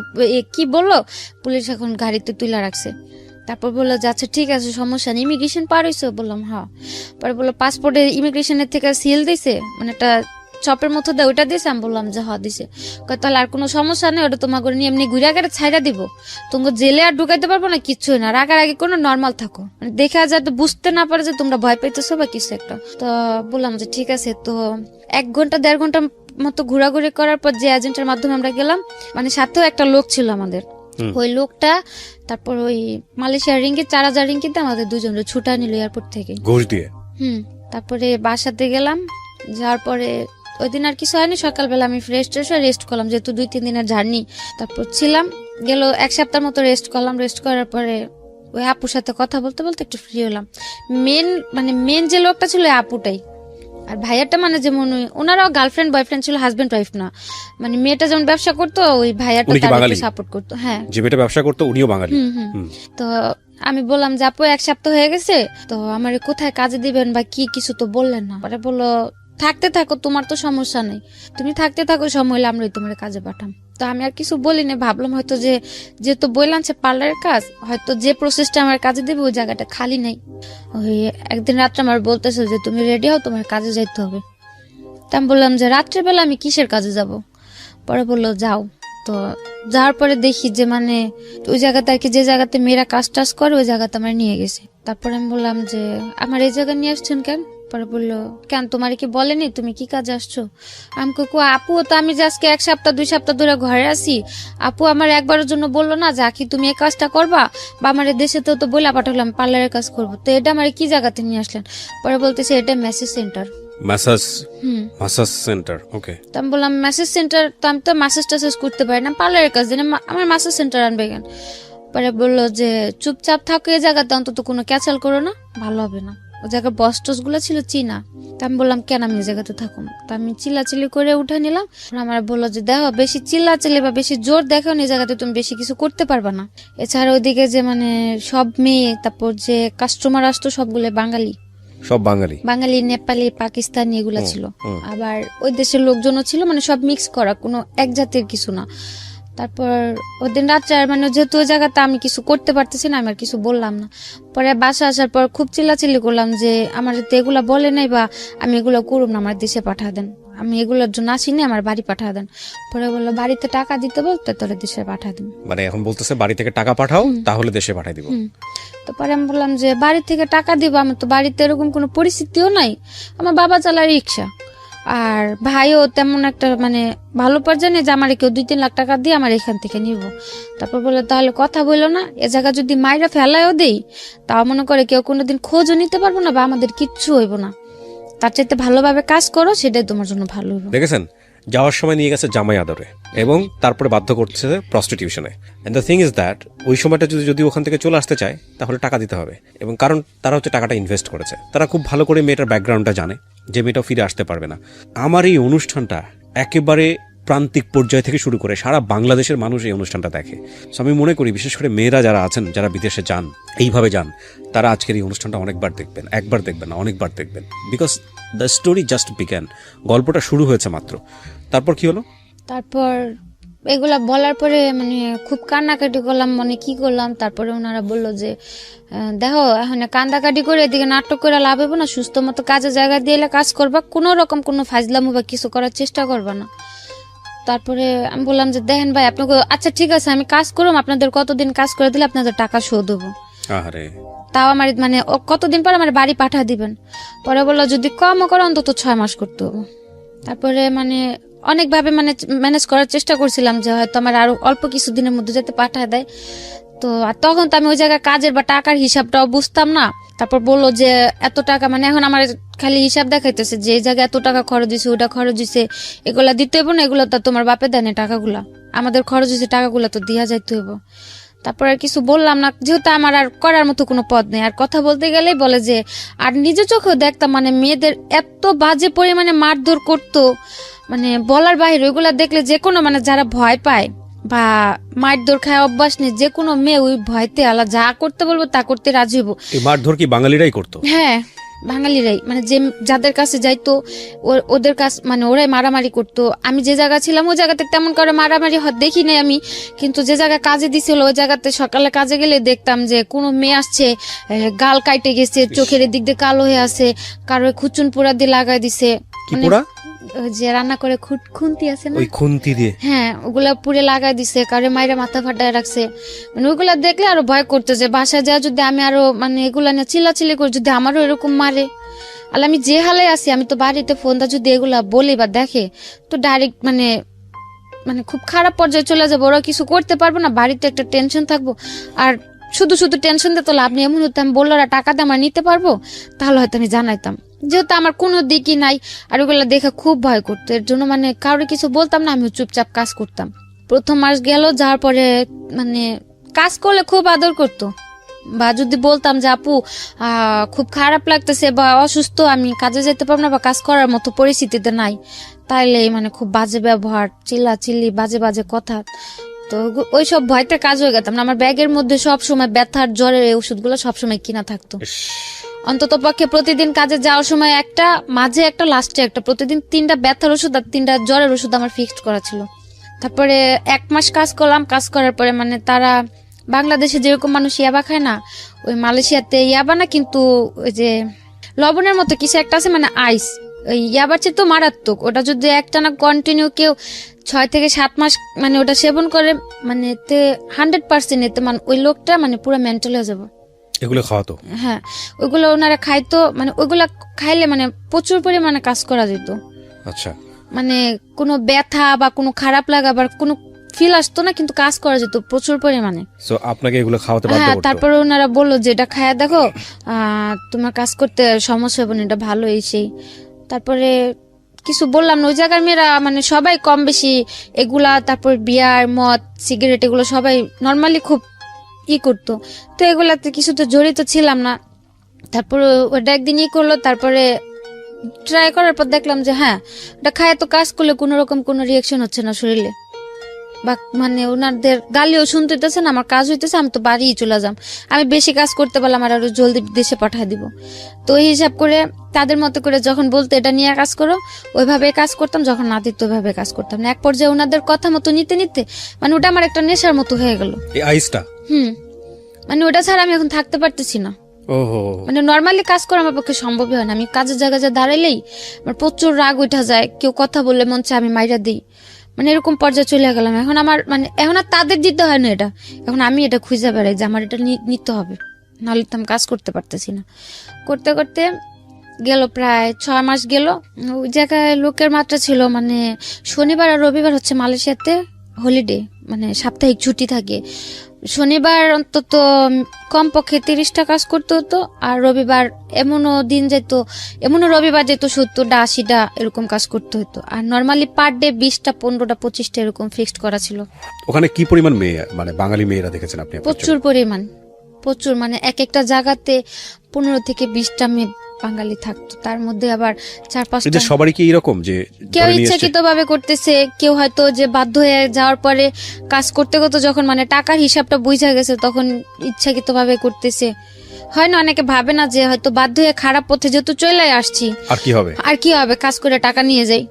কি বললো, পুলিশ এখন গাড়িতে তুলে রাখছে। তারপর বললো যে আচ্ছা ঠিক আছে সমস্যা নেই, ইমিগ্রেশন পার হয়েছে, বললাম হ্যাঁ। পরে বললো পাসপোর্টের ইমিগ্রেশনের থেকে সিল দিছে, মানে একটা চপের মতো দেয় ওইটা দিয়েছে, আমি বললাম যে হ্যাঁ দিছে। তাহলে আর কোনো সমস্যা নেই, ওটা তোমাকে নিয়ে এমনি ঘুরে আগে ছাইড়া দিব, তোমাকে জেলে আর ঢুকাইতে পারবো না, কিচ্ছুই না, রাগারাগি কোনো নর্মাল থাকো, মানে দেখা যাতে বুঝতে না পারে যে তোমরা ভয় পাইতেছো বা কিছু একটা। তো বললাম যে ঠিক আছে। তো 1 ঘন্টা 1.5 ঘন্টা মতো ঘোরাঘুরি করার পর যে এজেন্টের মাধ্যমে আমরা গেলাম, মানে সাথেও একটা লোক ছিল আমাদের, ওই লোকটা তারপর ওই মালয়েশিয়ার রিঙ্গিত 4000 রিঙ্গিতে আমাদের দুজনের ছুটা নিল এয়ারপোর্ট থেকে ঘুষ দিয়ে। তারপরে বাসাতে গেলাম, যাওয়ার পরে ওই দিন আর কিছু হয়নি, সকালবেলা আমি ফ্রেশ রেস্ট করলাম, যেহেতু 2-3 দিনের জার্নি। তারপর ছিলাম গেল 1 সপ্তাহের মতো রেস্ট করলাম। রেস্ট করার পরে ওই আপুর সাথে কথা বলতে বলতে একটু ফ্রি হলাম। মেন যে লোকটা ছিল আপুটাই, আর ভাইয়াটা মানে যেমন ওনারাও গার্লফ্রেন্ড বয়ফ্রেন্ড ছিল, হাজবেন্ড ওয়াইফ না, মানে মেয়েটা যেমন ব্যবসা করতো ওই ভাইয়াটা তাকে সাপোর্ট করতো। হ্যাঁ, যে মেয়েটা ব্যবসা করতো উনিও বাঙালি। তো আমি বললাম যে আপু 1 সপ্তাহ হয়ে গেছে, তো আমার কোথায় কাজে দিবেন বা কি কিছু তো বললেন না। পরে বললো থাকতে থাকো, তোমার তো সমস্যা নেই, তুমি থাকতে থাকো, সময় হলে আমরাই তোমার কাজে পাঠাম। তো আমি আর কিছু বলিনি, ভাবলাম হয়তো যেহেতু বললাম সে পার্লারের কাজ, হয়তো যে প্রসেসটা আমার কাজে দেবে ওই জায়গাটা খালি নাই। ওই একদিন রাত্রে আমার বলতেছে যে তুমি রেডি হও, তোমার কাজে যাইতে হবে। তা আমি বললাম যে রাত্রেবেলা আমি কিসের কাজে যাব? পরে বললো যাও। তো যাওয়ার পরে দেখি যে মানে ওই জায়গাতে আর কি, যে জায়গাতে মেয়েরা কাজ টাজ করে ওই জায়গাতে আমার নিয়ে গেছে। তারপরে আমি বললাম যে আমার এই জায়গায় নিয়ে আসছেন কেন? পরে বললো কেন তোমার কি বলেনি তুমি কি কাজে আসছো? আমি কো আপু তো আমি যে আজকে 1 সপ্তাহ 2 সপ্তাহ ধরে ঘরে আছি, আপু আমার একবারের জন্য বললো না যে আখি তুমি এই কাজটা করবা, বা আমার দেশেতেও তো বইলা পাঠালাম পার্লারের কাজ করবো, তো এটা আমার কি জায়গাতে নিয়ে আসলেন? পরে বলতেছে এটা মেসেজ সেন্টার। মাসাজ সেন্টার, ওকে। তো আমি বললাম মেসেজ সেন্টার, তো আমি তো মাসাজ টাসাজ করতে পারি না, পার্লারের কাজ দিন আমার মাসাজ সেন্টার আনবে কেন? পরে বললো যে চুপচাপ থাকো এই জায়গাতে, অন্তত কোনো ক্যাচাল করো না, ভালো হবে না। ও জায়গায় বস টস গুলো ছিল চীনা। তা আমি বললাম কেন আমি এই জায়গাতে থাকুন? তা আমি চিল্লাচিল্লি করে উঠে নিলাম। আমার বললো যে দেখো বেশি চিল্লাচিল্লি বা বেশি জোর দেখো এই জায়গাতে তুমি বেশি কিছু করতে পারবা না। এছাড়া ওইদিকে যে মানে সব মেয়ে, তারপর যে কাস্টমার আসতো সবগুলো বাঙালি, সব বাঙালি, নেপালি, পাকিস্তানি এগুলা ছিল। আবার ওই দেশের লোকজনও ছিল, মানে সব মিক্স করা, কোনো এক জাতির কিছু না। তারপর ওই দিন রাত্রে মানে যেহেতু ওই জায়গাতে আমি কিছু করতে পারতেছি না, আমি আর কিছু বললাম না। পরে বাসা আসার পর খুব চিল্লাচিল্লি করলাম যে আমার তো এগুলা বলে নাই, বা আমি এগুলো করুম না, আমার দেশে পাঠা দেন। আমি এগুলোর জন্য আসিনি, আমার বাড়ি পাঠা দেন। পরে বললো বাড়িতে টাকা দিতে বলতে তোরে দেশে পাঠা দিন। মানে এখন বলতেছে বাড়ি থেকে টাকা পাঠাও, তাহলে দেশে পাঠাই দিব। তো পরে আমি বললাম যে বাড়ি থেকে টাকা দিব, আমার তো বাড়িতে এরকম কোনো পরিস্থিতিও নাই, আমার বাবা চালায় রিক্সা, আর ভাইও তেমন একটা মানে ভালো পর্যায়ে নেই যে আমার কেউ 2-3 লাখ টাকা দিয়ে আমার এখান থেকে নিব। তারপর বললো তাহলে কথা বললো না, এ জায়গা যদি মাইরা ফেলায়ও দেই তাও মনে করে কেউ কোনোদিন খোঁজও নিতে পারবো না বা আমাদের কিচ্ছু হইব না, তার চাইতে ভালোভাবে কাজ করো, সেটাই তোমার জন্য ভালো হইব। দেখেছেন, যাওয়ার সময় নিয়ে গেছে জামাই আদরে এবং তারপরে বাধ্য করছে প্রস্টিটিউশনে। And the thing is that ওই সময়টা যদি ওখান থেকে চলে আসতে চায় তাহলে টাকা দিতে হবে, এবং কারণ তারা হচ্ছে টাকাটা ইনভেস্ট করেছে, তারা খুব ভালো করে মেয়েটার ব্যাকগ্রাউন্ডটা জানে যে মেয়েটাও ফিরে আসতে পারবে না। আমার এই অনুষ্ঠানটা একেবারে প্রান্তিক পর্যায় থেকে শুরু করে সারা বাংলাদেশের মানুষ এই অনুষ্ঠানটা দেখে। সো আমি মনে করি বিশেষ করে মেয়েরা যারা আছেন, যারা বিদেশে যান, এইভাবে যান, তারা আজকের এই অনুষ্ঠানটা অনেকবার দেখবেন, একবার দেখবেন না, অনেকবার দেখবেন, because the story just began. গল্পটা শুরু হয়েছে মাত্র। তারপর কি হলো? তারপর এগুলা বলার পরে মানে খুব কান্নাকাটি করলাম, মানে কি করলাম। তারপরে ওনারা বললো যে দেখো এখন কান্দাকাটি করে এদিকে নাটক করে লাভ হবে না, সুস্থ মতো কাজের জায়গা দিয়ে কাজ করবা, কোনো রকম কোনো ফাজলামো বা কিছু করার চেষ্টা করবা না। তারপরে আমি বললাম যে দেখেন ভাই আপনাকে, আচ্ছা ঠিক আছে আমি কাজ করবো, আপনাদের কতদিন কাজ করে দিলে আপনাদের টাকা শোধ দেবো, আরে তাও আমার মানে কতদিন পর আমার বাড়ি পাঠা দিবেন। পরে বললো যদি কমও করো অন্তত 6 মাস করতে হবে। তারপরে মানে অনেকভাবে মানে ম্যানেজ করার চেষ্টা করছিলাম যে হয়তো আমার আরো অল্প কিছু দিনের মধ্যে যাতে পাঠায় দেয়। তো আর তখন তো আমি ওই জায়গায় কাজের বা টাকার হিসাবটাও বুঝতাম না। তারপর বললো যে এত টাকা, মানে এখন আমার খালি হিসাব দেখাইতেছে যে এই জায়গায় এত টাকা খরচ দিছে, ওটা খরচ দিছে, এগুলা দিতে হইব না, এগুলো তো তোমার বাপে দেয় না টাকাগুলা, আমাদের খরচ দিছে টাকাগুলা তো দিয়া যাইতে হইব। তারপর আর কিছু বললাম না, যেহেতু আমার আর করার মতো কোনো পথ নেই। আর কথা বলতে গেলেই বলে যে, আর নিজে চোখেও দেখতাম মানে মেয়েদের এত বাজে পরিমাণে মারধর করতো, মানে বলার বাইরে। ওইগুলা দেখলে যে কোনো মানে যারা ভয় পায় বা মারধর খায় অভ্যাস নেই, যে কোনো মেয়ে ওই ভয়তে আলা যা করতে বলবো তা করতে রাজি হবো। এই মারধর কি বাঙালিরাই করতো? হ্যাঁ, বাঙালিরাই, মানে যে যাদের কাছে যাইতো ওদের কাছে মানে ওরাই মারামারি করতো। আমি যে জায়গা ছিলাম ওই জায়গাতে তেমন করে মারামারি দেখি নাই আমি, কিন্তু যে জায়গায় কাজে দিছিল ওই জায়গাতে সকালে কাজে গেলে দেখতাম যে কোনো মেয়ে আসছে গাল কাইটে গেছে, চোখের দিক দিয়ে কালো হয়ে আছে, কারো খুচুন পোড়া দিয়ে লাগাই দিছে, কি পোড়া? যে রান্না করে খুন্তি আছে না, ওই খুন্তি দিয়ে, হ্যাঁ ওগুলা পুড়ে লাগাই দিছে, কারো মাইরে মাথা ফাটায় রাখছে। মানে ওইগুলা দেখলে আরো ভয় করতো যে বাসায় যা যদি আমি আরো মানে এগুলা নিয়ে চিল্লাচিল্লি করি, যদি আমারও এরকম মারে। আর আমি যে হালে আছি, আমি তো বাড়িতে ফোনটা যদি এগুলা বলি বা দেখে তো ডাইরেক্ট মানে মানে খুব খারাপ পর্যায়ে চলে যাবো, ওরা কিছু করতে পারবো না, বাড়িতে একটা টেনশন থাকবো। আর শুধু শুধু টেনশন দিয়ে তো লাভ নেই। এমন হতো আমি বললো টাকা দিয়ে আমার নিতে পারবো, তাহলে হয়তো আমি জানাইতাম, যেহেতু আমার কোনো দিকই নাই। আর ওগুলো দেখে খুব ভয় করতো, এর জন্য মানে কাউরে কিছু বলতাম না, আমি চুপচাপ কাজ করতাম। প্রথম মাস গেল, যাওয়ার পরে মানে কাজ করলে খুব আদর করতো, বা যদি বলতাম যে আপু খুব খারাপ লাগতেছে বা অসুস্থ, আমি কাজে যেতে পারবো না বা কাজ করার মতো পরিস্থিতিতে নাই, তাইলে মানে খুব বাজে ব্যবহার, চিল্লাচিল্লি, বাজে বাজে কথা। তো ওই সব ভয়টা কাজ হয়ে গেতাম না। আমার ব্যাগের মধ্যে সব সময় ব্যথার জ্বরের ওষুধগুলো সবসময় কিনা থাকতো, অন্তত পক্ষে প্রতিদিন কাজে যাওয়ার সময় একটা, মাঝে একটা, লাস্টে একটা, প্রতিদিন 3টা ব্যথার ওষুধ আর 3টা জ্বরের ওষুধ আমার ফিক্সড করা ছিল। তারপরে 1 মাস কাজ করলাম। কাজ করার পরে মানে তারা বাংলাদেশে যেরকম মানুষ ইয়াবা খায় না, ওই মালয়েশিয়াতে ইয়াবা না, কিন্তু ওই যে লবণের মতো কিছু একটা আছে মানে আইস, ওই ইয়াবার চেয়ে তো মারাত্মক। ওটা যদি একটানা কন্টিনিউ কেউ 6 থেকে 7 মাস মানে ওটা সেবন করে, মানে এতে 100% এতে মানে ওই লোকটা মানে পুরো মেন্টাল হয়ে যাবে। এগুলো খাওয়াতো? হ্যাঁ, ওইগুলো ওনারা খাইতো, মানে ওইগুলা খাইলে মানে প্রচুর পরিমাণে কাজ করা যেত। আচ্ছা, মানে কোনো ব্যথা বা কোনো খারাপ লাগা বা কোনো ফিল আসতো না, কিন্তু কাজ করা যেত প্রচুর পরিমাণে। সো আপনাকে এগুলো খাওয়াতে বাধ্য হ্যাঁ, করতো? তারপরে ওনারা বললো যে এটা খায়া দেখো, তোমার কাজ করতে সমস্যা হবে না, এটা ভালো এই সেই। তারপরে কিছু বললাম না, ওই জায়গার মেয়েরা মানে সবাই কম বেশি এগুলা, তারপর বিয়ার, মদ, সিগারেট, এগুলো সবাই নর্মালি খুব করতো। তো এগুলাতে কিছু তো জড়িত ছিলাম না। তারপরে ওটা একদিন করলো, তারপরে ট্রাই করার পর দেখলাম যে হ্যাঁ, ওটা খায় তো কাজ করলে কোনো রকম কোনো রিয়াকশন হচ্ছে না শরীরে, বা মানে ওনাদের গালিও শুনতে হইতেছে না, আমার কাজ হইতেছে, আমি তো বাড়ি চলে যাম, আমি বেশি কাজ করতে পারলাম আর আরো জলদি দেশে পাঠিয়ে দিব। তো এই হিসাব করে তাদের মতো করে যখন বলতো এটা নিয়ে কাজ করো, ওইভাবে কাজ করতাম, যখন না দিত ওইভাবে কাজ করতাম না। এক পর্যায়ে ওনাদের কথা মতো নিতে নিতে মানে ওটা আমার একটা নেশার মতো হয়ে গেল, এই আইসটা। মানে ওটা ছাড়া আমি এখন থাকতে পারতেছি না। ওহো, মানে নর্মালি কাজ করা আমার পক্ষে সম্ভবই হয় না। আমি কাজের জায়গায় যা দাঁড়াইলেই আমার প্রচুর রাগ উঠা যায়, কেউ কথা বললে মন চায় আমি মাইরা দিই, মানে এরকম পর্যায়ে চলে গেলাম। এখন আমার মানে এখন আর তাদের দিতে হয় না এটা, এখন আমি এটা খুঁজে বেড়াই যে আমার এটা নিতে হবে, নাহলে তো আমি কাজ করতে পারতেছি না। করতে করতে গেল প্রায় 6 মাস গেল। ওই জায়গায় লোকের মাত্রা ছিল, মানে শনিবার আর রবিবার হচ্ছে মালয়েশিয়াতে হলিডে, মানে সাপ্তাহিক ছুটি থাকে। শনিবার অন্তত কমপক্ষে 30টা কাজ করতে হতো, আর রবিবার এমনও দিন যেত, এমনও রবিবার যেত 70টা 80টা এরকম কাজ করতে হতো। আর নর্মালি পার ডে 20টা 15টা 25টা এরকম ফিক্সড করা ছিল। ওখানে কি পরিমাণ মেয়ে, মানে বাঙালি মেয়েরা দেখেছেন আপনি? প্রচুর পরিমাণ, প্রচুর, মানে এক একটা জায়গাতে 15 থেকে 20টা মেয়ে বাঙালি থাকতো। তার মধ্যে আবার 4-5টা, সবারই কি এরকম যে কেউ ইচ্ছাকৃত ভাবে করতেছে, কেউ হয়তো যে বাধ্য হয়ে যাওয়ার পরে কাজ করতে করতে যখন মানে টাকার হিসাবটা বুঝা গেছে তখন ইচ্ছাকৃত ভাবে করতেছে। হয় না, অনেকে ভাবে না যে হয়তো বাধ্য হয়ে খারাপ পথে যেহেতু চলে আসছি আর কি হবে, আর কি হবে, কাজ করে টাকা নিয়ে যাই।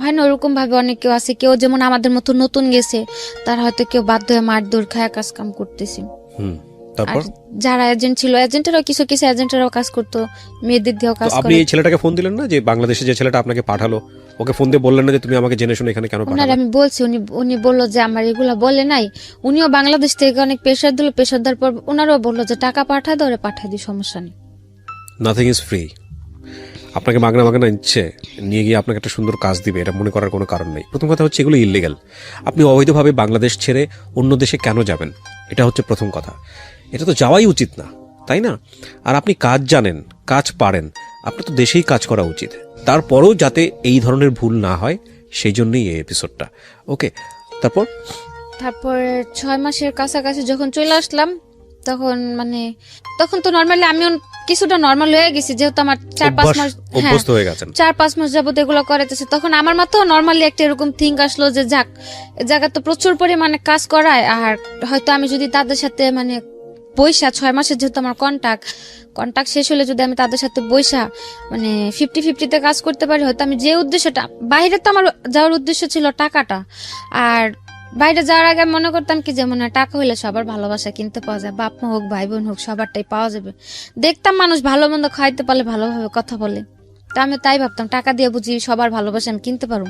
হয় না, ওরকম ভাবে অনেক কেউ আছে। কেউ যেমন আমাদের মতো নতুন গেছে, তার হয়তো কেউ বাধ্য হয়ে মারধর খায়া কাজ কাম করতেছে। তারপর যারা এজেন্ট ছিল, এজেন্টেরও কিছু কিছু এজেন্টেরাও কাজ করতো, মেয়েদের দিয়েও কাজ আপনি করে। এই ছেলেটাকে ফোন দিলেন না, যে বাংলাদেশে যে ছেলেটা আপনাকে পাঠালো, ওকে ফোন দিয়ে বললেন না যে তুমি আমাকে জেনে শুনে এখানে কেন ওনার পাঠালে? আমি বলছি, উনি বললো যে আমার এগুলা বলে নাই। উনিও বাংলাদেশ থেকে অনেক প্রেশার দিল, প্রেশার দেওয়ার পর ওনারও বললো যে টাকা পাঠায় ধরে পাঠায় দিই, সমস্যা নেই। Nothing is free. আপনাকে মাগনা মাগনা ইচ্ছে নিয়ে গিয়ে আপনাকে একটা সুন্দর কাজ দিবে, এটা মনে করার কোনো কারণ নেই। প্রথম কথা হচ্ছে এগুলো ইল্লিগাল। আপনি অবৈধভাবে বাংলাদেশ ছেড়ে অন্য দেশে কেন যাবেন, এটা হচ্ছে প্রথম কথা। এটা তো যাওয়াই উচিত না, তাই না? আর আপনি কাজ জানেন, কাজ পারেন, আপনার তো দেশেই কাজ করা উচিত। তারপরেও যাতে এই ধরনের ভুল না হয় সেই জন্যই এই এপিসোডটা। ওকে, তারপর 6 মাসের কাছাকাছি যখন চলে আসলাম, তখন মানে তখন তো নর্মালি আমিও কিছুটা নর্মাল হয়ে গেছি, যেহেতু আমার 4-5 মাস, অভ্যস্ত হয়ে গেছেন। 4-5 মাস যাবত এগুলো করাইতেছে। তখন আমার মাথাও নর্মালি একটা এরকম থিঙ্ক আসলো যে যাক, জায়গা তো প্রচুর পরিমাণে কাজ করায়, আর হয়তো আমি যদি তাদের সাথে মানে বৈশা 6 মাসের যেহেতু আমার কন্ট্যাক্ট শেষ হলে যদি আমি তাদের সাথে বৈশা মানে 50-50-তে কাজ করতে পারি, হয়তো আমি যে উদ্দেশ্যটা, বাইরে তো আমার যাওয়ার উদ্দেশ্য ছিল টাকাটা, আর বাইরে যাওয়ার আগে মনে করতাম কি যে মনে টাকা হইলে সবার ভালোবাসা কিনতে পাওয়া যায়, বাপ মা হোক ভাই বোন হোক সবারটাই পাওয়া যাবে। দেখতাম মানুষ ভালো মন্দ খাইতে পারলে ভালোভাবে কথা বলে, তা আমি তাই ভাবতাম টাকা দিয়ে বুঝি সবার ভালোবাসা আমি কিনতে পারবো।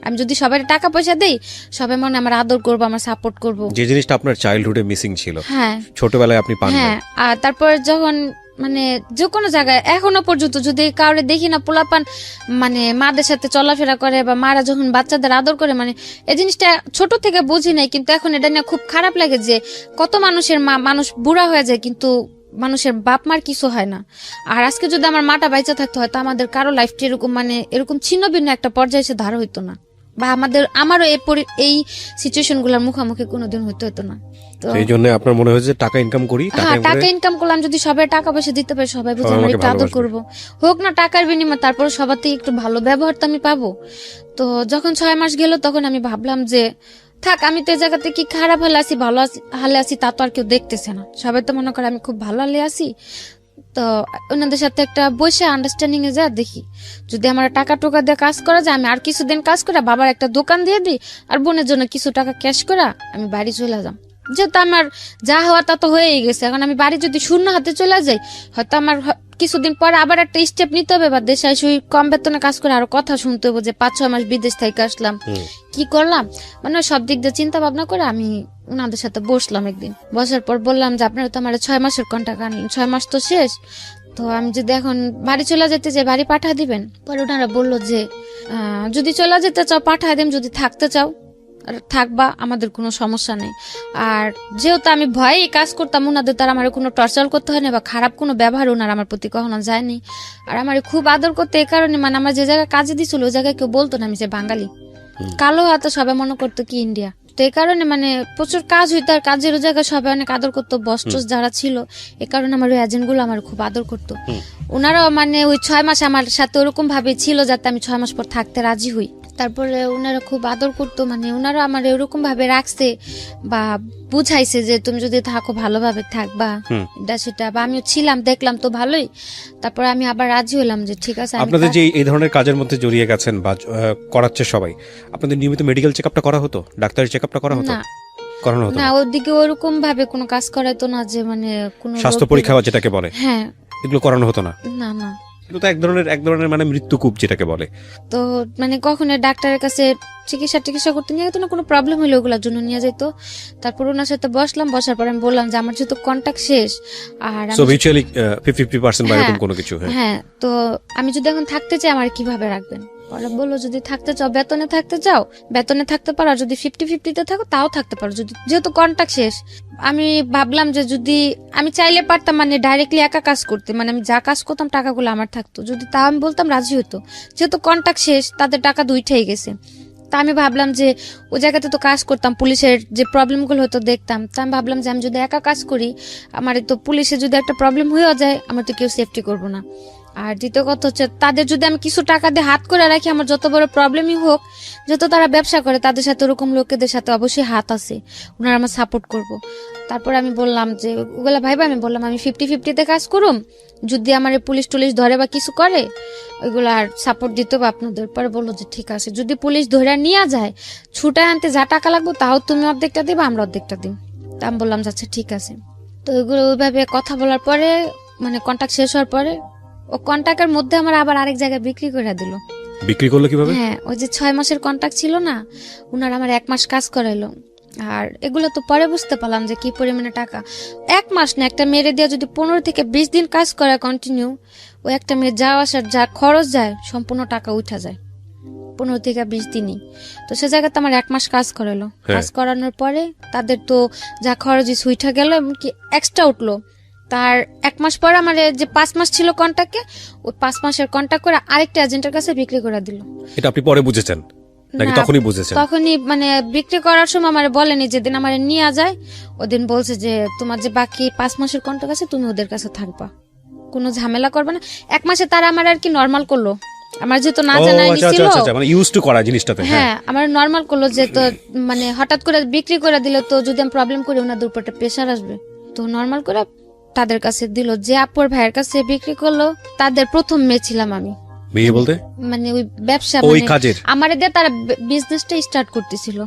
আমি যদি সবাই টাকা পয়সা দেই, সবাই মনে আমার আদর করবো, আমার সাপোর্ট করবো, যে জিনিসটা আপনার চাইল্ডহুডে মিসিং ছিল, হ্যাঁ ছোটবেলায় আপনি পান। হ্যাঁ। আর তারপর যখন মানে যে কোনো জায়গায় এখনো পর্যন্ত যদি কাউরে দেখি না পোলাপান মানে মাদের সাথে চলাফেরা করে, বা মারা যখন বাচ্চাদের আদর করে, মানে এই জিনিসটা ছোট থেকে বুঝি নাই, কিন্তু এখন এটা নিয়ে খুব খারাপ লাগে যে কত মানুষের মানুষ বুড়া হয়ে যায় কিন্তু মানুষের বাপ মার কিছু হয় না। আর আজকে যদি আমার মাটা বাইচা থাকতো, হয়তো আমাদের কারো লাইফটা এরকম মানে এরকম ছিন্ন ভিন্ন একটা পর্যায়ে এসে ধার হইতো না, বা আমারও এই সিচুয়েশন গুলার মুখোমুখি কোনোদিন হতো না। তো এই জন্য আপনার মনে হয়েছে টাকা ইনকাম করি, টাকা ইনকাম করলাম, যদি সবাই টাকা পয়সা দিতে পারে, সবাই বুঝে আমার একটু আদর করবো, হোক না টাকার বিনিময়ে, তারপর সবার থেকে একটু ভালো ব্যবহার তো আমি পাবো। তো যখন 6 মাস গেল, তখন আমি ভাবলাম যে থাক, আমি তো এই জায়গাতে কি খারাপ হালে আছি ভালো হালে আছি তা তো আর কেউ দেখতেছে না, সবাই তো মনে করে আমি খুব ভালো হালে আছি। তো ওনাদের সাথে একটা বসে আন্ডারস্ট্যান্ডিং এ যা দেখি, যদি আমার টাকা টোকা দিয়ে কাজ করা যায়, আমি আর কিছুদিন কাজ করে বাবার একটা দোকান দিয়ে দিই, আর বোনের জন্য কিছু টাকা ক্যাশ করা আমি বাড়ি চলে যাম। যেহেতু আমার যা হওয়া তা তো হয়েই গেছে, এখন আমি বাড়ি যদি শূন্য হাতে চলে যাই, হয়তো আমার কিছুদিন পরে আবার একটা স্টেপ নিতে হবে, বা দেশে এসে কম বেতনে কাজ করে আরো কথা শুনতে হবে যে 5-6 মাস বিদেশ থেকে আসলাম, কি করলাম, মানে সব দিক দিয়ে চিন্তা ভাবনা করে আমি ওনাদের সাথে বসলাম। একদিন বসার পর বললাম যে আপনারা তো আমার 6 মাসের কন্ট্রাক্ট আনলেন, 6 মাস তো শেষ, তো আমি যদি এখন বাড়ি চলে যেতে চাই বাড়ি পাঠা দিবেন? পরে ওনারা বললো যে যদি চলে যেতে চাও পাঠায় দেন, যদি থাকতে চাও থাকবা, আমাদের কোনো সমস্যা নেই। আর যেহেতু আমি ভয়ে কাজ করতাম, ওনাদের তারা আমার কোনো টর্চার করতে হয় না, বা খারাপ কোনো ব্যবহার ওনার আমার প্রতি কখনো যায়নি। আর আমার খুব আদর করতে, এই কারণে মানে আমার যে জায়গায় কাজে দিছিল ওই জায়গায় কেউ বলতো না আমি যে বাঙালি, কালো হয়তো সবাই মনে করতো কি ইন্ডিয়া। তো এই কারণে মানে প্রচুর কাজ হইতো, আর কাজের জায়গায় সবাই অনেক আদর করতো, বস যারা ছিল, এই কারণে আমার ওই এজেন্ট গুলো আমার খুব আদর করতো। ওনারাও মানে ওই 6 মাস আমার সাথে ওরকম ভাবে ছিল যাতে আমি 6 মাস পর থাকতে রাজি হই। তারপরে ওনারা খুব আদর করতো, মানে ওনারা আমার এরকম ভাবে রাখছে বা বুঝাইছে যে তুমি যদি থাকো ভালোভাবে থাকবা, এটা সেটা, বা আমিও ছিলাম, দেখলাম তো ভালোই। তারপরে আমি আবার রাজি হলাম যে ঠিক আছে। আপনাদের যে এই ধরনের কাজের মধ্যে জড়িয়ে গেছেন বা করাচ্ছে সবাই, আপনাদের নিয়মিত মেডিকেল চেকআপটা করা হতো, ডাক্তারি চেকআপটা করা হতো? না, করানো হতো না না? ওদিকে ওরকম ভাবে কোনো কাজ করাইতো না যে মানে কোনো স্বাস্থ্য রোগ পরীক্ষা যেটাকে বলে, হ্যাঁ এগুলো করানো হতো না? না না। এগুলো তো এক ধরনের মানে মৃত্যুকূপ যেটাকে বলে। তো মানে কখনো ডাক্তারের কাছে চিকিৎসা করতে নিয়ে যেত না, কোনো প্রবলেম হলে ওগুলোর জন্য নিয়ে যেত। তারপর ওনার সাথে বসার পর আমি বললাম যে আমার যেহেতু কন্টাক্ট শেষ আর সো আমি মিউচুয়ালি 50-50% বা এরকম কোনো কিছু। হ্যাঁ, হ্যাঁ তো আমি যদি এখন থাকতে চাই আমার কিভাবে রাখবেন? ওরা বললো যদি থাকতে চাও বেতনে থাকতে চাও বেতনে থাকতে পারো, আর যদি 50-50 থাকো তাও থাকতে পারো, যদি যেহেতু কন্টাক্ট শেষ। আমি ভাবলাম যে যদি আমি চাইলে পারতাম মানে ডাইরেক্টলি একা কাজ করতে, মানে আমি যা কাজ করতাম টাকাগুলো আমার থাকতো, যদি তা আমি বলতাম রাজি হতো। যেহেতু কন্টাক্ট শেষ তাদের টাকা দুইটাই গেছে। তা আমি ভাবলাম যে ওই জায়গাতে তো কাজ করতাম, পুলিশের যে প্রবলেমগুলো হতো দেখতাম। তা আমি ভাবলাম যে আমি যদি একা কাজ করি আমার তো পুলিশে যদি একটা প্রবলেম হয়েও যায় আমার তো কেউ সেফটি করবো না। আর দ্বিতীয় কথা হচ্ছে তাদের যদি আমি কিছু টাকা দিয়ে হাত করে রাখি আমার যত বড় প্রবলেমই হোক, যত তারা ব্যবসা করে তাদের সাথে ওরকম লোকেদের সাথে অবশ্যই হাত আছে, ওনারা আমার সাপোর্ট করবো। তারপর আমি বললাম যে ওগুলা ভাইবা আমি বললাম আমি 50-50 কাজ করুম, যদি আমার পুলিশ টুলিশ ধরে বা কিছু করে ওইগুলো আর সাপোর্ট দিতে হবে আপনাদের। পরে বললো যে ঠিক আছে, যদি পুলিশ ধরে নিয়ে যায় ছুটায় আনতে যা টাকা লাগবে তাও তুমি অর্ধেকটা দিবা আমরা অর্ধেকটা দিই। তা আমি বললাম আচ্ছা ঠিক আছে। তো ওইগুলো ওইভাবে কথা বলার পরে মানে কন্ট্যাক্ট শেষ হওয়ার পরে ও কন্ট্যাক্টের মধ্যে আমার আবার আরেক জায়গায় বিক্রি করে দিল। বিক্রি করলো কিভাবে? হ্যাঁ ওই যে 6 মাসের কন্ট্যাক্ট ছিল না, উনার আমার 1 মাস কাজ করাইলো। আর এগুলো তো পরে বুঝতে পারলাম যে কি পরিমাণে টাকা। 1 মাস না, একটা মেরে দিয়ে যদি 15 থেকে 20 দিন কাজ করে কন্টিনিউ, ও একটা মেয়ে যাওয়া আসার যা খরচ যায় সম্পূর্ণ টাকা উঠা যায় 15 থেকে 20 দিনই। তো সে জায়গাতে আমার 1 মাস কাজ করালো। কাজ করানোর পরে তাদের তো যা খরচ উঠা গেল, এমনকি এক্সট্রা উঠলো। তার 1 মাস পর আমার যে 5 মাস ছিল কন্ট্যাক্টে, ওই 5 মাসের কন্ট্যাক্ট করে আরেকটা এজেন্টের কাছে বিক্রি করে দিল। এটা আপনি পরে বুঝেছেন নাকি না, তখনই বুঝেছেন? তখনই মানে বিক্রি করার সময় আমার বলেনি, যেদিন আমার নিয়ে যায় ওদিন বলছে যে তোমার যে বাকি 5 মাসের কন্ট্যাক্ট আছে তুমি ওদের কাছে থাকবা, কোনো ঝামেলা করবে না। 1 মাসে তারা আমার আর কি নরমাল করলো, আমার যেহেতু না জানা ছিল মানে ইউজ টু করা জিনিসটাতে। হ্যাঁ আমার নরমাল করলো যে তো মানে হঠাৎ করে বিক্রি করে দিলে তো যদি আমি প্রবলেম করি ওনাদের উপর একটা প্রেশার আসবে, তো নরমাল করে তাদের কাছে দিল। যে আপুর ভাইয়ের কাছে বিক্রি করলো তাদের প্রথম মেয়ে ছিলাম আমি। মেয়ে বলতে মানে ওই ব্যবসা ওই মানে কাজের আমার দিয়ে তারা বিজনেসটা স্টার্ট করতেছিল।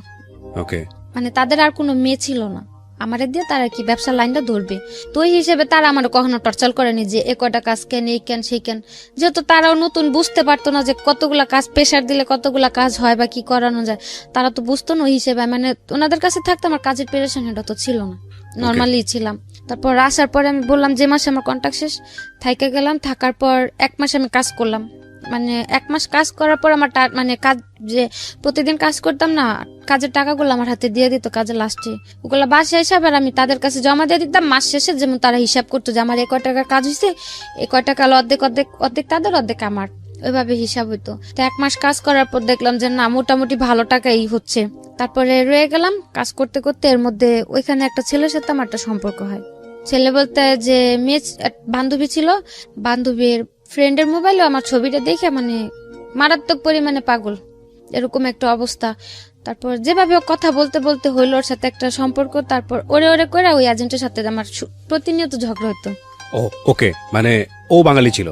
ওকে, মানে তাদের আর কোনো মেয়ে ছিল না, আমারে দিয়ে তারা কি ব্যবসার লাইনটা ধরবে। তো ওই হিসেবে তারা আমার কখনো টর্চার করেনি যে এ কয়টা কাজ কেন এই কেন সেই কেন, যেহেতু তারাও নতুন বুঝতে পারতো না যে কতগুলা কাজ প্রেশার দিলে কতগুলা কাজ হয় বা কি করানো যায়, তারা তো বুঝতো না। ওই হিসেবে মানে ওনাদের কাছে থাকতে আমার কাজের প্রেশার এটা তো ছিল না, নর্মালি ছিলাম। তারপর আসার পরে আমি বললাম যে মাসে আমার কন্ট্যাক্ট শেষ, থাইকে গেলাম। থাকার পর 1 মাস আমি কাজ করলাম। মানে 1 মাস কাজ করার পর আমার মানে কাজ যে প্রতিদিন কাজ করতাম না, কাজের টাকাগুলো আমার হাতে দিয়ে দিত কাজের লাস্টে, ওগুলো বাসা হিসাব আর আমি তাদের কাছে জমা দিয়ে দিতাম। মাস শেষে যেমন তারা হিসাব করতো যে আমার 1 টাকার কাজ হয়েছে, 1 টাকা অর্ধেক অর্ধেক অর্ধেক তাদের অর্ধেক আমার, ওইভাবে হিসাব হইতো। তো 1 মাস কাজ করার পর দেখলাম যে না মোটামুটি ভালো টাকাই হচ্ছে। তারপরে রয়ে গেলাম কাজ করতে করতে। এর মধ্যে ওইখানে একটা ছেলের সাথে আমার একটা সম্পর্ক হয়। ছেলে বলতে যে মেয়ে বান্ধবী ছিল, বান্ধবীর ফ্রেন্ডের মোবাইলে আমার ছবিটা দেখে মানে মারাত্মক পরিমাণে পাগল, এরকম একটা অবস্থা। তারপর যেভাবে ও কথা বলতে বলতে হইলো ওর সাথে একটা সম্পর্ক। তারপর ওরে করে ওই এজেন্টের সাথে আমার প্রতিনিয়ত ঝগড়া হতো। ও ওকে, মানে ও বাঙালি ছিল,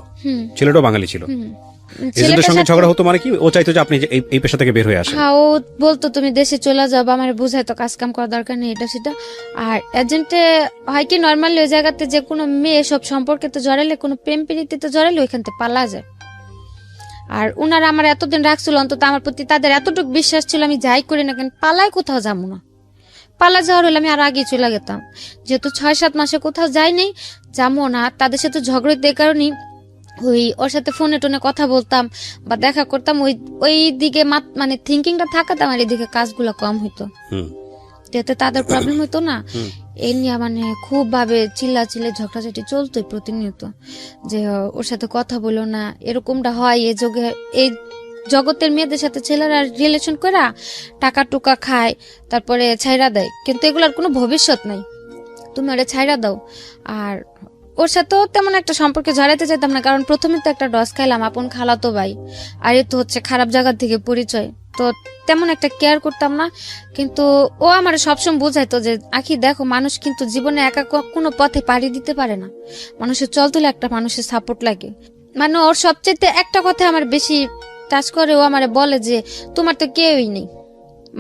ছেলেটাও বাঙালি ছিল। এজেন্টের সঙ্গে ঝগড়া হতো মানে কি ও চাইতো যে আপনি এই পেশা থেকে বের হয়ে আসেন? হ্যাঁ ও বলতো তুমি দেশে চলে যাও, আমার বুঝাইতো কাজ কাম করার দরকার নেই এটা সেটা। আর এজেন্টে হয় কি নর্মালি ওই জায়গাতে যে কোনো মেয়ে সব সম্পর্কে তো জড়াইলে, কোনো প্রেম প্রীতিতে জড়াইলে ওইখান থেকে পালা যায়। আর উনারা আমার এতদিন রাখছিল, অন্তত আমার প্রতি তাদের এতটুকু বিশ্বাস ছিল আমি যাই করি না কেন পালায় কোথাও যাবো না। পালা যাওয়ার হলে আমি আরো আগে চলে যেতাম, যেহেতু 6-7 মাসে কোথাও যাই নাই যাবো না। তাদের সাথে ঝগড়া এই কারণে ওই ওর সাথে ফোনে টোনে কথা বলতাম বা দেখা করতাম, ওই দিকে মানে থিঙ্কিংটা থাকাতে আমার এদিকে কাজগুলো কম হইতো, যাতে তাদের প্রবলেম হইতো না। এই নিয়ে মানে খুব ভাবে চিল্লে ঝগড়াঝাটি চলতোই প্রতিনিয়ত, যে ওর সাথে কথা বলো না, এরকমটা হয়। এই জগতের মেয়েদের সাথে ছেলেরা রিলেশন করা টাকা টুকা খায়, তারপরে ছাইরা দেয়, কিন্তু এগুলোর কোনো ভবিষ্যৎ নাই, তুমি ওরা ছাইরা দাও। আর ওর সাথেও তেমন একটা সম্পর্কে জড়াইতে চাইতাম না, কারণ প্রথমে তো একটা ডস খাইলাম, আপন খালাতো ভাই, আর এ তো হচ্ছে খারাপ জায়গা থেকে পরিচয়, তো তেমন একটা কেয়ার করতাম না। কিন্তু ও আমার সবসময় বোঝাইতো যে আখি দেখো মানুষ কিন্তু জীবনে একা কোনো পথে পাড়ি দিতে পারে না, মানুষের চলতে একটা মানুষের সাপোর্ট লাগে। মানে ওর সবচেয়ে একটা কথা আমার বেশি টাচ করে, ও আমার বলে যে তোমার তো কেউই নেই,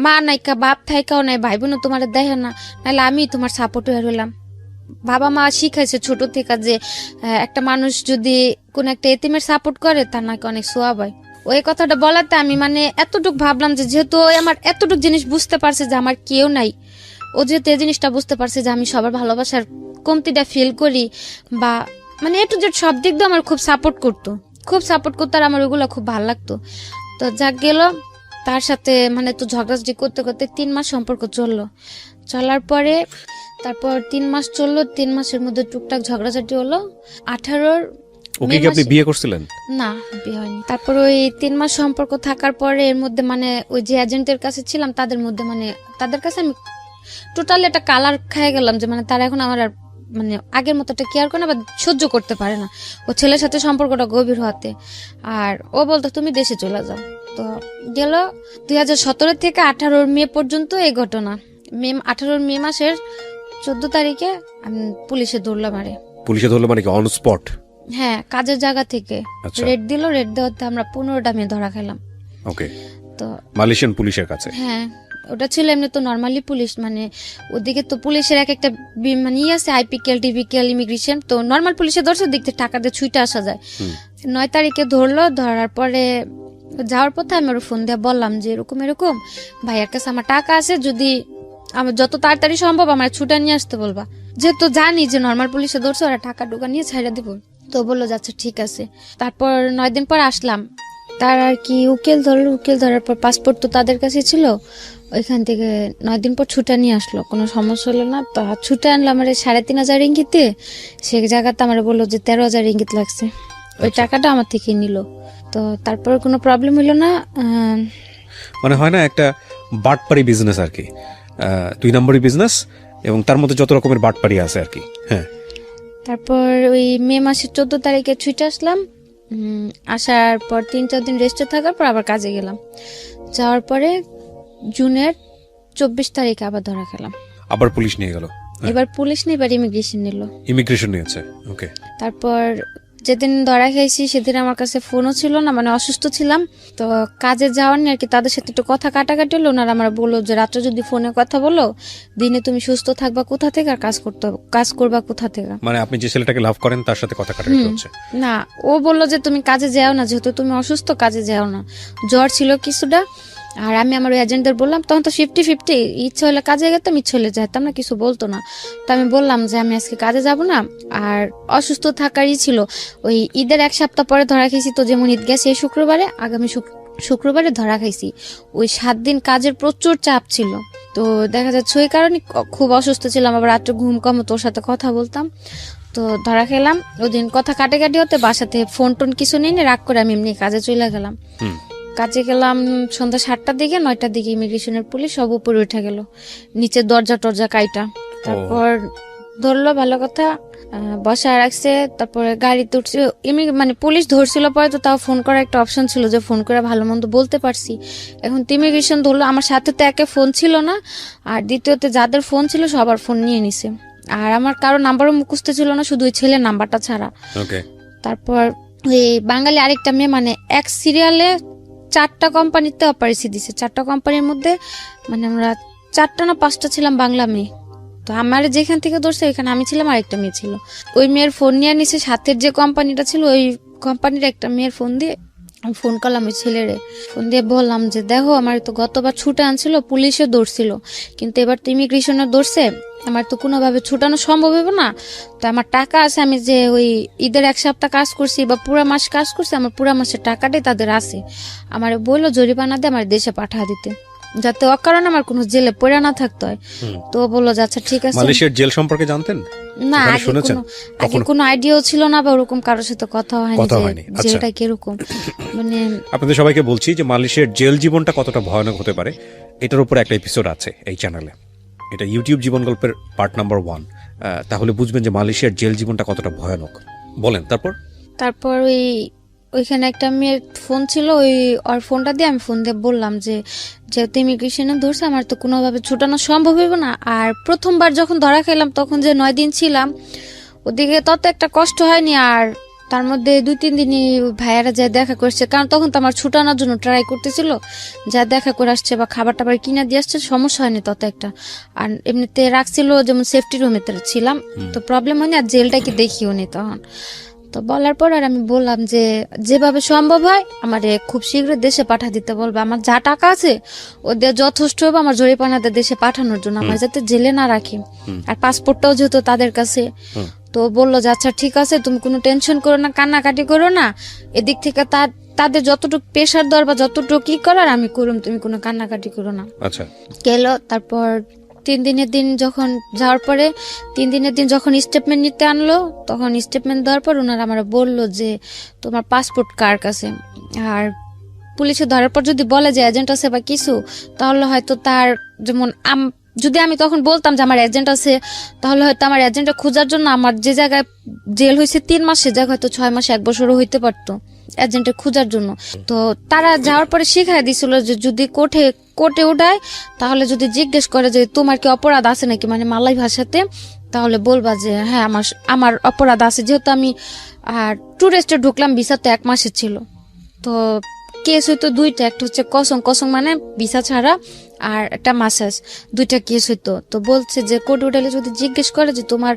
মা নাইকা বাপ থাইকাও নাই, ভাই বোনও তোমার দেখে না, নাহলে আমি তোমার সাপোর্ট হয়ে রইলাম। বাবা মা শিখাইছে ছোট থেকে যে একটা মানুষ যদি কোন একটা এতিমের সাপোর্ট করে তার নাকি অনেক সোয়াব হয়। ওই কথাটা বলাতে আমি মানে এতটুক ভাবলাম যে যেহেতু ও আমার এতটুক জিনিস বুঝতে পারছে যে আমার কেউ নাই, ও যেহেতু এই জিনিসটা বুঝতে পারছে যে আমি সবার ভালোবাসার কমতিটা ফিল করি, বা মানে একটু যে সব দিক দিয়ে আমার খুব সাপোর্ট করতো আর আমার ওগুলো খুব ভালো লাগতো। তো যাক গেল, তার সাথে মানে তো ঝগড়াঝাটি করতে করতে 3 মাস সম্পর্ক চলার পরে তারপর 3 মাস চললো। 3 মাসের মধ্যে টুকটাক ঝগড়াঝাটি হলো। 18 ওকে কি আপনি বিয়ে করছিলেন? না, বিয়ে হয়নি। তারপর ওই 3 মাস সম্পর্ক থাকার পরে এর মধ্যে মানে ওই যে এজেন্টের কাছে ছিলাম তাদের মধ্যে মানে তাদের কাছে আমি টোটালি একটা কালার খেয়ে গেলাম যে মানে তারা এখন আমার আর মানে আগের মতো একটা কেয়ার করে না বা সহ্য করতে পারে না ও ছেলের সাথে সম্পর্কটা গভীর হতে। আর ও বলতো তুমি দেশে চলে যাও। তো গেল 2017 থেকে 18 মে পর্যন্ত এই ঘটনা। 18 মে মাসের 14 তারিখে আমি পুলিশে ধরলাম। পুলিশে ধরলো মানে কি অন স্পট? হ্যাঁ, কাজের জায়গা থেকে আচ্ছা। রেড দেওয়াতে আমরা 15টা মেয়ে ধরা খেলাম। ওকে, তো মালয়েশিয়ান পুলিশের কাছে? হ্যাঁ, ওটা ছিল এমনি তো নর্মালি পুলিশ, মানে ওদিকে তো পুলিশের এক একটা মানে আছে আইপিকেল টিপিকেল ইমিগ্রেশন, তো নর্মাল পুলিশে ধরছে দিক থেকে টাকা দিয়ে ছুটে আসা যায়। 9 তারিখে ধরলো। ধরার পরে যাওয়ার পথে আমি ওর ফোন দিয়ে বললাম যে এরকম ভাইয়ার কাছে আমার টাকা আছে, যদি আমার যত তাড়াতাড়ি সম্ভব আমার ছুটে নিয়ে আসতে বলবা, যেহেতু জানি যে নর্মাল পুলিশে ধরছে ওরা টাকা টুকা নিয়ে ছাইড়া দিব। তো বললো যাচ্ছে ঠিক আছে। তারপর 9 দিন পর আসলাম। তার আর কি উকিল ধরার পর পাসপোর্ট তো তাদের কাছে ছিল, ওইখান থেকে 9 দিন পর ছুটে নিয়ে আসলো, কোনো সমস্যা হলো না। তো ছুটে আনলো আমার 3,500 রিঙ্গিতে, সে জায়গাতে আমার বললো যে 13,000 রিঙ্গিত লাগছে, ওই টাকাটা আমার থেকে নিল। তো তারপর কোনো প্রবলেম হলো না। মানে হয় না একটা বাটপারি বিজনেস আর কি, 2 নম্বরই বিজনেস এবং তার মধ্যে যত রকমের বাটপারি আছে আর কি। হ্যাঁ, তারপর ওই মে মাসের 14 তারিখে ছুটে আসলাম। আসার পর 3-4 দিন রেস্টে থাকার পর আবার কাজে গেলাম। যাওয়ার পরে জুনের 24 তারিখে আবার ধরা খেলাম। আবার পুলিশ নিয়ে গেল? এবার পুলিশ নেই, এবার ইমিগ্রেশন নিল। ইমিগ্রেশন নিয়েছে? ওকে। তারপর যেদিন ধরা খাইছি সেদিন আমার কাছে ফোনও ছিল না, মানে অসুস্থ ছিলাম। তো কাজে যাওয়ার নিয়ে আর কি তাদের সাথে একটু কথা কাটাকাটি হলো। ওনারা আমার বললো যে রাত্রে যদি ফোনে কথা বলো, দিনে তুমি সুস্থ থাকবা কোথা থেকে আর কাজ করবা কোথা থেকে। মানে আপনি যে ছেলেটাকে লাভ করেন তার সাথে কথা কাটাকাটি হচ্ছে? না, ও বললো যে তুমি কাজে যাও না, যেহেতু তুমি অসুস্থ কাজে যাও না। জ্বর ছিল কিছুটা। আর আমি আমার এজেন্টদের বললাম, তখন তো 50-50, ইচ্ছা হলে কাজে যেতাম, ইচ্ছা হলে যেতাম না, কিছু বলতো না। তো আমি বললাম যে আমি আজকে কাজে যাব না, আর অসুস্থ থাকারই ছিল। ওই ঈদের 1 সপ্তাহ পরে ধরা খেয়েছি, তো যেমন ঈদ গেছে এই শুক্রবারে, আগামী শুক্রবারে ধরা খাইছি। ওই 7 দিন কাজের প্রচুর চাপ ছিল। তো দেখা যাচ্ছে ওই কারণে খুব অসুস্থ ছিলাম, আবার রাত্রে ঘুম কম, তোর সাথে কথা বলতাম। তো ধরা খেলাম। ওই দিন কথা কাটাকাটি হতে বাসাতে ফোন টোন কিছু নেই, রাগ করে আমি এমনি কাজে চলে গেলাম। কাজে গেলাম সন্ধ্যা 7টার দিকে, 9টার দিকে ইমিগ্রেশনের পুলিশ সব উপরে উঠে গেল, নিচে দরজা টরজা কাইটা। তারপর ধরলো, ভালো কথা, বসা রাখছে। তারপরে গাড়িতে উঠছে, মানে পুলিশ ধরছিল পরে তো তাও ফোন করার একটা অপশন ছিল, যে ফোন করে ভালো মন্দ বলতে পারছি। এখন তো ইমিগ্রেশন ধরলো, আমার সাথে তো একে ফোন ছিল না, আর দ্বিতীয়তে যাদের ফোন ছিল সবার ফোন নিয়ে নিছে। আর আমার কারো নাম্বারও মুখস্থ ছিল না, শুধু ওই ছেলের নাম্বারটা ছাড়া। তারপর ওই বাঙালি আরেকটা মেয়ে, মানে এক সিরিয়ালে 4টা কোম্পানিতে অপারেশন দিছে। 4টা কোম্পানির মধ্যে মানে আমরা 4টা না 5টা ছিলাম বাংলা মেয়ে। তো আমার যেখান থেকে ধরছে ওইখানে আমি ছিলাম, আরেকটা মেয়ে ছিল। ওই মেয়ের ফোন নিয়ে নিছে, সাথের যে কোম্পানিটা ছিল ওই কোম্পানির একটা মেয়ের ফোন দিয়ে আমি ফোন করলাম ওই ছেলেরে। ফোন দিয়ে বললাম যে দেখো, আমার তো গতবার ছুটে আনছিল, পুলিশে ধরছিল, কিন্তু এবার তো ইমিগ্রেশনে ধরছে, আমার তো কোনোভাবে ছুটানো সম্ভব হবে না। তো আমার টাকা আছে, আমি যে ওই ঈদের 1 সপ্তাহ কাজ করছি বা পুরা মাস কাজ করছি, আমার পুরা মাসের টাকাটাই তাদের আছে। আমার বললো জরিমানা দিয়ে আমার দেশে পাঠা দিতে, যাতে অকারণে আমার কোনো জেলে পড়ে না থাকতে হয়। তো বললো আচ্ছা ঠিক আছে। মালয়েশিয়ার জেল সম্পর্কে জানতেন না? আগে কোনো আইডিয়াও ছিল না, বা ওরকম কারোর সাথে কথা হয়নি যে এটা কিরকম। মানে আপনাদের সবাইকে বলছি যে মালয়েশিয়ার জেল জীবনটা কতটা ভয়ানক হতে পারে, এটার উপর একটা এপিসোড আছে এই চ্যানেলে। এটা ইউটিউব জীবন গল্পের পার্ট নাম্বার 1। তাহলে বুঝবেন যে মালয়েশিয়ার জেল জীবনটা কতটা ভয়ানক। বলেন তারপর ওইখানে একটা মেয়ের ফোন ছিল, ওর ফোনটা দিয়ে আমি ফোন দিয়ে বললাম যে যেহেতু ইমিগ্রেশনে ধরছে, আমার তো কোনোভাবে ছুটানো সম্ভব হবে না। আর প্রথমবার যখন ধরা খেলাম তখন যে 9 দিন ছিলাম, ওদিকে তত একটা কষ্ট হয়নি। আর তার মধ্যে 2-3 দিনই ভাইয়ারা যা দেখা করছে, কারণ তখন তো আমার ছুটানোর জন্য ট্রাই করতেছিল, যা দেখা করে আসছে বা খাবার টাবার কিনে দিয়ে আসছে, সমস্যা হয়নি তত একটা। আর এমনিতে রাখছিল যেমন সেফটি রুমে ছিলাম, তো প্রবলেম হয়নি। আর জেলটাকে দেখিও নি তখন। তো বলার পর আর আমি বললাম যে যেভাবে সম্ভব হয় আমার খুব শীঘ্র দেশে পাঠা দিতে বলবে, আমার যা টাকা আছে ওদের যথেষ্ট হবে আমার জরিপানাতে দেশে পাঠানোর জন্য, আমার যাতে জেলে না রাখি। আর পাসপোর্টটাও যেহেতু তাদের কাছে, তো বললো যে আচ্ছা ঠিক আছে, তুমি কোনো টেনশন করো না, কান্নাকাটি করো না, এদিক থেকে তাদের যতটুকু প্রেশার দেওয়ার বা যতটুকু কি করার আমি করুম, তুমি কোনো কান্নাকাটি করো না। আচ্ছা, গেল। তারপর 3 দিনের দিন যখন যাওয়ার পরে 3 দিনের দিন যখন স্টেটমেন্ট নিতে আনলো, তখন স্টেটমেন্ট দেওয়ার পর ওনারা আমার বললো যে তোমার পাসপোর্ট কার কাছে। আর পুলিশে ধরার পর যদি বলে যে এজেন্ট আছে বা কিছু, তাহলে হয়তো তার যেমন যদি আমি তখন বলতাম যে আমার এজেন্ট আছে, তাহলে হয়তো আমার এজেন্টটা খোঁজার জন্য আমার যে জায়গায় জেল হয়েছে 3 মাস, সে জায়গায় হয়তো 6 মাস 1 বছরও হইতে পারতো এজেন্টের খোঁজার জন্য। তো তারা যাওয়ার পরে শিখাই দিছিল যে যদি কোর্টে উঠায়, তাহলে যদি জিজ্ঞেস করে যে তোমার কি অপরাধ আছে নাকি, মানে মালয় ভাষাতে, তাহলে বলবা যে হ্যাঁ আমার অপরাধ আছে। যেহেতু আমি টুরিস্টে ঢুকলাম, ভিসা তো 1 মাসের ছিল। তো কেস হইতো 2টা, একটা হচ্ছে কসং মানে ভিসা ছাড়া, আর একটা মাসাজ, 2টা কেস হইতো। তো বলছে যে কোর্ট উঠালে যদি জিজ্ঞেস করে যে তোমার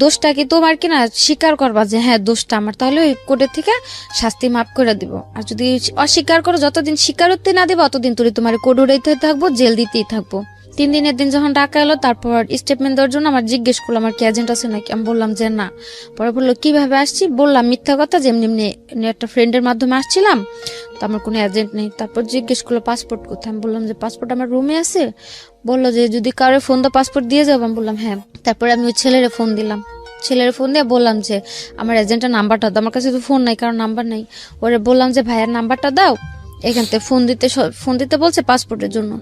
দোষটা কি তোমার কিনা, স্বীকার করবা যে হ্যাঁ দোষটা আমার, তাহলে ওই কোর্টের থেকে শাস্তি মাফ করে দিব। আর যদি অস্বীকার করো, যতদিন স্বীকারোক্তি না দিবা অতদিন তুই তোমার কোর্ট উঠাইতে থাকবো, জেল দিতেই থাকবো। 3 দিনের দিন যখন ডাকা এলো, তারপর স্টেটমেন্ট দেওয়ার জন্য আমার জিজ্ঞেস করলো আমার কি এজেন্ট আছে নাকি, আমি বললাম যে না। পরে বললো কিভাবে আসছি, বললাম মিথ্যা কথা, যে এমনি একটা ফ্রেন্ডের মাধ্যমে আসছিলাম, তো আমার কোনো এজেন্ট নেই। তারপর জিজ্ঞেস করলো পাসপোর্ট কোথায়, আমি বললাম যে পাসপোর্ট আমার রুমে আছে। বললো যে যদি কারো ফোন দাও পাসপোর্ট দিয়ে যাবো, আমি বললাম হ্যাঁ। তারপরে আমি ওই ছেলের ফোন দিলাম, ছেলের ফোন দিয়ে বললাম যে আমার এজেন্টের নাম্বারটা দাও, আমার কাছে তো ফোন নাই, কারণ নাম্বার নাই। ওরে বললাম যে ভাইয়ের নাম্বারটা দাও, এখান থেকে ফোন দিতে বলছে পাসপোর্টের জন্য।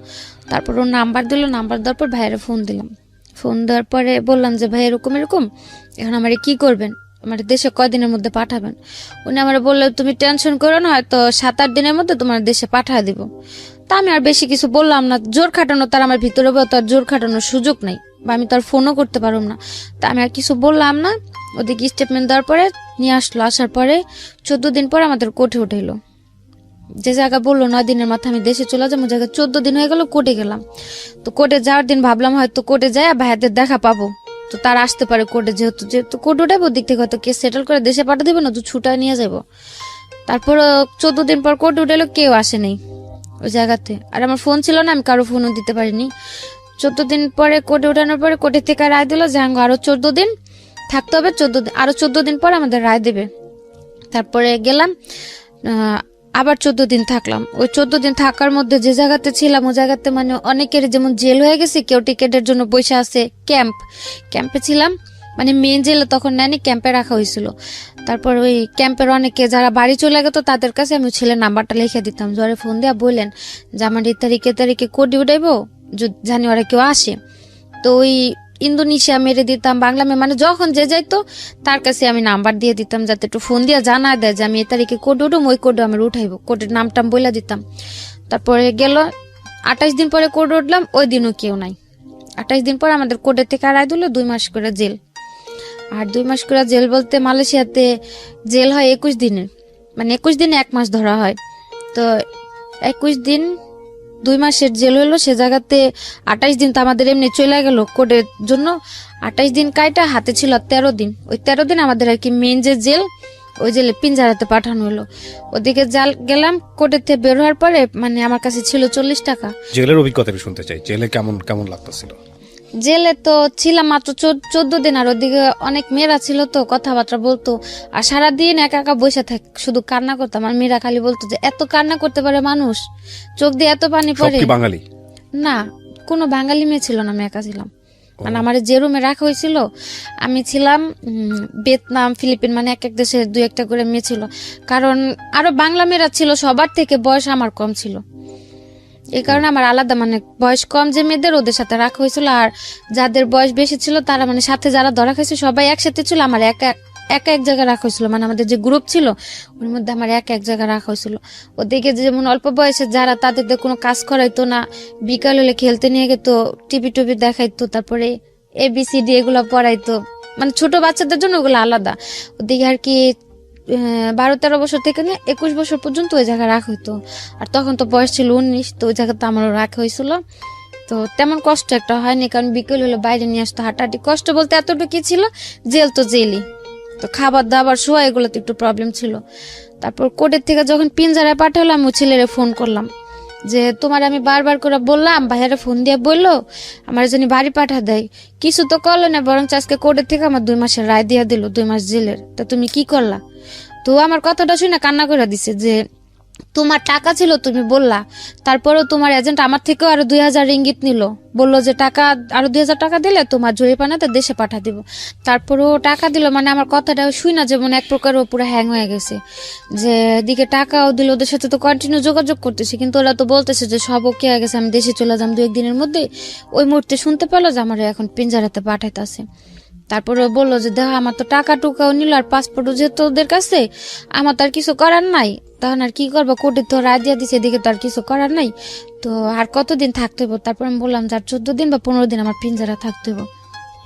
তারপর ওর নাম্বার দিল, নাম্বার দেওয়ার পর ভাইয়ের ফোন দিলাম। ফোন দেওয়ার পরে বললাম যে ভাই এরকম এখন আমার কি করবেন, আমার দেশে কয়দিনের মধ্যে পাঠাবেন। উনি আমার বললো তুমি টেনশন করো না, হয়তো 7-8 দিনের মধ্যে তোমার দেশে পাঠিয়ে দিব। তা আমি আর বেশি কিছু বললাম না, জোর খাটানো তার আমার ভিতরে তার জোর খাটানোর সুযোগ নেই, বা আমি তার ফোনও করতে পারলাম না। তা আমি আর কিছু বললাম না। ওদিকে স্টেটমেন্ট দেওয়ার পরে নিয়ে আসলো, আসার পরে 14 দিন পর আমাদের কোর্টে উঠাইলো। যে জায়গা বললো 9 দিনের মাথায় আমি দেশে চলে যাবো, জায়গায় 14 দিন হয়ে গেল, কোর্টে গেলাম। তো কোর্টে যাওয়ার দিন ভাবলাম হয়তো কোর্টে যায় ভাইয়াদের দেখা পাবো, তো তারা আসতে পারে কোর্টে, যেহেতু কোর্ট উঠাবো, দিক থেকে হয়তো কেস সেটেল করে দেশে পাঠিয়ে দেবে, না তো ছুটায় নিয়ে যাবো। তারপর 14 দিন পর কোর্ট উঠালো, কেউ আসে নেই ওই জায়গাতে। আর আমার ফোন ছিল না, আমি কারো ফোনও দিতে পারিনি। 14 দিন পরে কোর্টে উঠানোর পরে কোর্টের থেকে রায় দিল যে আরো 14 দিন থাকতে হবে, আরো 14 দিন পর আমাদের রায় দেবে। তারপরে গেলাম, আবার 14 দিন থাকলাম। ওই 14 দিন থাকার মধ্যে যে জায়গাতে ছিলাম, ওই জায়গাতে মানে অনেকের যেমন জেল হয়ে গেছে, কেউ টিকেটের জন্য বসে আছে, ক্যাম্পে ছিলাম, মানে মেন জেলে তখন নেয়নি, ক্যাম্পে রাখা হয়েছিল। তারপর ওই ক্যাম্পের অনেকে যারা বাড়ি চলে গেত তাদের কাছে আমি ছেলের নাম্বারটা লিখে দিতাম, জোরে ফোন দিয়ে বললেন যে আমার এই তারিখে কোর্টে উঠাইবো, জানি ওরা কেউ আসে। তো ওই ইন্দোনেশিয়া মেরে দিতাম, বাংলা মানে যখন যে যাইতো তার কাছে আমি নাম্বার দিয়ে দিতাম, যাতে একটু ফোন দিয়ে জানা দেয় যে আমি এই তারিখে কোর্টে উঠুম, ওই কোর্টে আমি উঠাইবো, কোর্টের নামটাম বলে দিতাম। তারপরে গেল 28 দিন পরে কোর্টে উঠলাম, ওই দিনও কেউ নাই। 28 দিন পর আমাদের কোর্টের থেকে রায় দিল 2 মাস করে জেল। আর 2 মাস করে জেল বলতে মালয়েশিয়াতে জেল হয় 21 দিনের, মানে 21 দিনে 1 মাস ধরা হয়। তো 21 দিন 2 মাসের জেল হলো, সে জায়গাতে 28 দিন তো আমাদের এমনি চলে গেল কোর্টের জন্য। 28 দিন কাইটা হাতে ছিল 13 দিন। ওই 13 দিন আমাদের আর কি মেন যে জেল, ওই জেলে পিঞ্জারাতে পাঠানো হলো। ওদিকে গেলাম, কোর্টের থেকে বের হওয়ার পরে মানে আমার কাছে ছিল 40 টাকা। জেলের অভিজ্ঞতা আমি শুনতে চাই, জেলে কেমন লাগতেছিল? জেলে তো ছিলাম মাত্র 14 দিন, আর ওদিকে অনেক মেয়েরা ছিল, তো কথাবার্তা বলতো, আর সারাদিন একা একা বসে থাক, শুধু কান্না করতাম। আর মেয়েরা খালি বলতো যে এত কান্না করতে পারে মানুষ, চোখ দিয়ে এত পানি পড়ে। বাঙালি না, কোনো বাঙালি মেয়ে ছিল না, আমি একা ছিলাম। মানে আমার যে রুমে রাখা হয়েছিল, আমি ছিলাম ভিয়েতনাম, ফিলিপিন, মানে এক দেশে 2-1টা করে মেয়ে ছিল। কারণ আরো বাংলা মেয়েরা ছিল, সবার থেকে বয়স আমার কম ছিল, এই কারণে আমার আলাদা মানে বয়স কম যে মেয়েদের ওদের সাথে রাখা হয়েছিল। আর যাদের বয়স বেশি ছিল তারা মানে সাথে যারা ধরা খাইছে সবাই একসাথে ছিল, আমার একা এক জায়গায় রাখা হয়েছিল। মানে আমাদের যে গ্রুপ ছিল ওর মধ্যে আমার এক জায়গায় রাখা হয়েছিল। ওদিকে যেমন অল্প বয়সে যারা, তাদের কোনো কাজ করাইতো না, বিকাল হলে খেলতে নিয়ে গেতো, টিভি দেখাইতো, তারপরে ABCD এগুলো পড়াইতো, মানে ছোট বাচ্চাদের জন্য ওগুলো আলাদা। ওদিকে আর কি 12-13 বছর থেকে নিয়ে 21 বছর পর্যন্ত ওই জায়গায় রাখা হইতো। আর তখন তো বয়স ছিল 19, তো ওই জায়গাতে আমারও রাখা হয়েছিল। তো তেমন কষ্ট একটা হয়নি, কারণ বিকেল হলে বাইরে নিয়ে আসতো, হাঁটাহাঁটি। কষ্ট বলতে এতটুকু ছিল, জেল তো জেলই, তো খাবার দাবার শোয়া এগুলোতে একটু প্রবলেম ছিল। তারপর কোর্টের থেকে যখন পিঞ্জারায় পাঠালো, আমি ছেলেরে ফোন করলাম যে তোমার আমি বারবার করে বললাম, ভাইয়ারে ফোন দিয়ে বললো আমার জন্য বাড়ি পাঠা দেয়, কিছু তো করলো না, বরং আজকে কোর্টের থেকে আমার 2 মাসের রায় দিয়ে দিল, 2 মাস জেলের। তা তুমি কি করলা? তো আমার কথাটা শুনে কান্না করে দিছে যে তোমার টাকা ছিল, তুমি বললা, তারপরেও তোমার এজেন্ট আমার থেকেও আরো 2000 রিঙ্গিত নিল, বললো যে টাকা আরো 2000 টাকা দিলে তোমার জরিপানাতে দেশে পাঠা দিব। তারপরেও টাকা দিল, মানে আমার কথাটা শুই না, যেমন এক প্রকার ও পুরো হ্যাং হয়ে গেছে, যে এদিকে টাকাও দিল, ওদের সাথে তো কন্টিনিউ যোগাযোগ করতেছি, কিন্তু ওরা তো বলতেছে যে সব ওকে হয়ে গেছে, আমি দেশে চলে যাম 2-1 দিনের মধ্যে। ওই মুহূর্তে শুনতে পেলো যে আমার এখন পিঞ্জারাতে পাঠাইতেছে। তারপরে বললো যে দেখো আমার তো টাকা টুকাও নিল, আর পাসপোর্টও যেহেতু ওদের কাছে, আমার তো আর কিছু করার নাই, তখন আর কি করবো, কোর্টে তো রায় দিয়ে দিছে, এদিকে তো আর কিছু করার নাই, তো আর কতদিন থাকতে হইব? তারপর আমি বললাম যে আর 14 দিন বা 15 দিন আমার পিঞ্জারা থাকতে হইব।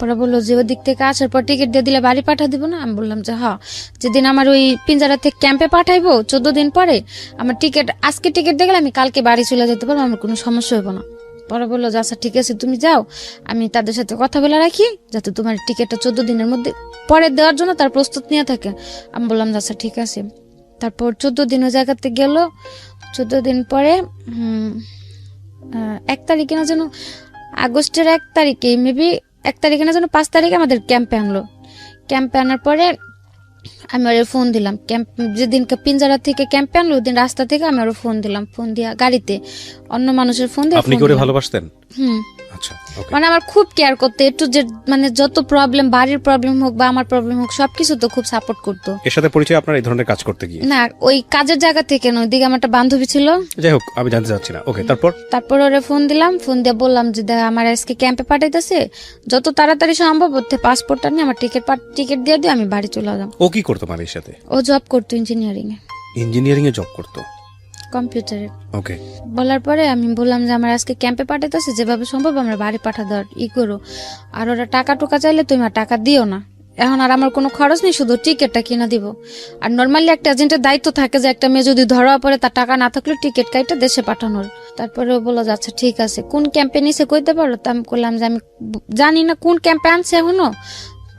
পরে বললো যে ওদিক থেকে আসার পর টিকিট দিয়ে দিলে বাড়ি পাঠা দিব না? আমি বললাম যে হ্যাঁ, যেদিন আমার ওই পিঞ্জারা থেকে ক্যাম্পে পাঠাইবো 14 দিন পরে, আমার টিকিট আজকে টিকিট দিয়ে গেলে আমি কালকে বাড়ি চলে যেতে পারবো, আমার কোনো সমস্যা হইব না। পরে বললো যে আচ্ছা ঠিক আছে, তুমি যাও, আমি তাদের সাথে কথা বলে রাখি যাতে তোমার টিকিটটা 14 দিনের মধ্যে পরে দেওয়ার জন্য তার প্রস্তুত নিয়ে থাকে। আমি বললাম যে আচ্ছা ঠিক আছে। তারপর 14 দিন ওই জায়গাতে গেল। 14 দিন পরে 1 তারিখে না যেন, আগস্টের 1 তারিখে, মেবি 1 তারিখে না যেন 5 তারিখে আমাদের ক্যাম্পে আনলো। ক্যাম্পে আনার পরে আমি ওর ফোন দিলাম, ক্যাম্প যেদিন পিঞ্জারা থেকে ক্যাম্পে আনলো ওই দিন রাস্তা থেকে আমি ওর ফোন দিলাম, ফোন দিয়া গাড়িতে অন্য মানুষের ফোন দিয়ে। আপনি কি ওরে ভালোবাসতেন? আচ্ছা, ওকে। মানে আমার খুব কেয়ার করতো, একটু যে মানে যত প্রবলেম, বাড়ির প্রবলেম হোক বা আমার প্রবলেম হোক, সবকিছু তো খুব সাপোর্ট করতো। এর সাথে পরিচয় আপনার এই ধরনের কাজ করতে গিয়ে? না, ওই কাজের জায়গা থেকে নয়, ওইদিকে আমার একটা বান্ধবী ছিল। যাই হোক, আমি জানতে চাচ্ছি না। ওকে, তারপর ওরে ফোন দিলাম, ফোন দিয়ে বললাম যে দেখ আমার আজকে ক্যাম্পে পাঠাইতেছে, যত তাড়াতাড়ি সম্ভব ওতে পাসপোর্টটা নিয়ে আমার টিকিট দিয়ে দিয়ে আমি বাড়ি চলে যাম। ও কি করতো মালয়েশিয়াতে? ও জব করতো ইঞ্জিনিয়ারিং এ। ইঞ্জিনিয়ারিং এ জব করতো? কম্পিউটারে। ওকে। বলার পরে আমি বললাম যে আমার আজকে ক্যাম্পে পাঠাইতেছে, যেভাবে সম্ভব আমরা বাড়ি পাঠা দেওয়ার করো, আর ওরা টাকা টুকা চাইলে তুমি আর টাকা দিও না, এখন আর আমার কোনো খরচ নেই, শুধু টিকিটটা কিনা দিব। আর নর্মালি একটা এজেন্টের দায়িত্ব থাকে যে একটা মেয়ে যদি ধরা পড়ে তার টাকা না থাকলে টিকিট কাইটা দেশে পাঠানোর। তারপরে ও বললো যে আচ্ছা ঠিক আছে, কোন ক্যাম্পে নিছে কইতে পারো? তো আমি বললাম যে আমি জানি না কোন ক্যাম্পে আনছে এখনো,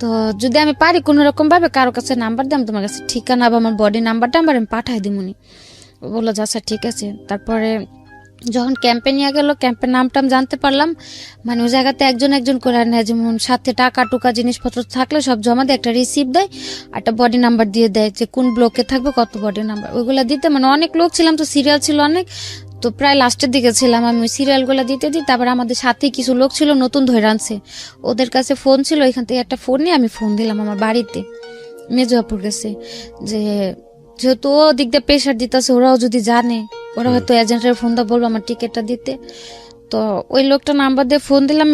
তো যদি আমি পারি কোন রকম ভাবে কারো কাছে নাম্বার দিলাম, তোমার কাছে ঠিকানা বা আমার বডি নাম্বারটা আমি পাঠাই দিমুনি। বললো যে আচ্ছা ঠিক আছে। তারপরে যখন ক্যাম্পে নিয়ে গেল, ক্যাম্পের নামটা আমি জানতে পারলাম, মানে ওই জায়গাতে একজন করে নেয়, যেমন সাথে টাকা টুকা জিনিসপত্র থাকলে সব জমা দিয়ে একটা রিসিপ্ট দেয়, একটা বডি নাম্বার দিয়ে দেয় যে কোন ব্লকে থাকবে, কত বডি নাম্বার, ওইগুলা দিতে। মানে অনেক লোক ছিলাম তো, সিরিয়াল ছিল অনেক, তো প্রায় লাস্টের দিকে ছিলাম আমি, ওই সিরিয়ালগুলো দিতে দিই। তারপর আমাদের সাথে কিছু লোক ছিল নতুন ধরে আনছে, ওদের কাছে ফোন ছিল, এখান থেকে একটা ফোন নিয়ে আমি ফোন দিলাম আমার বাড়িতে মেজুয়াপুর কাছে, যে যেহেতু ও দিক দিয়ে প্রেশার দিতেছে, ওরাও যদি জানে, ওরা হয়তো এজেন্টের ফোনটা বলবো আমার টিকিটটা দিতে। তো ওই লোকটা নাম্বার দিয়ে ফোন দিলাম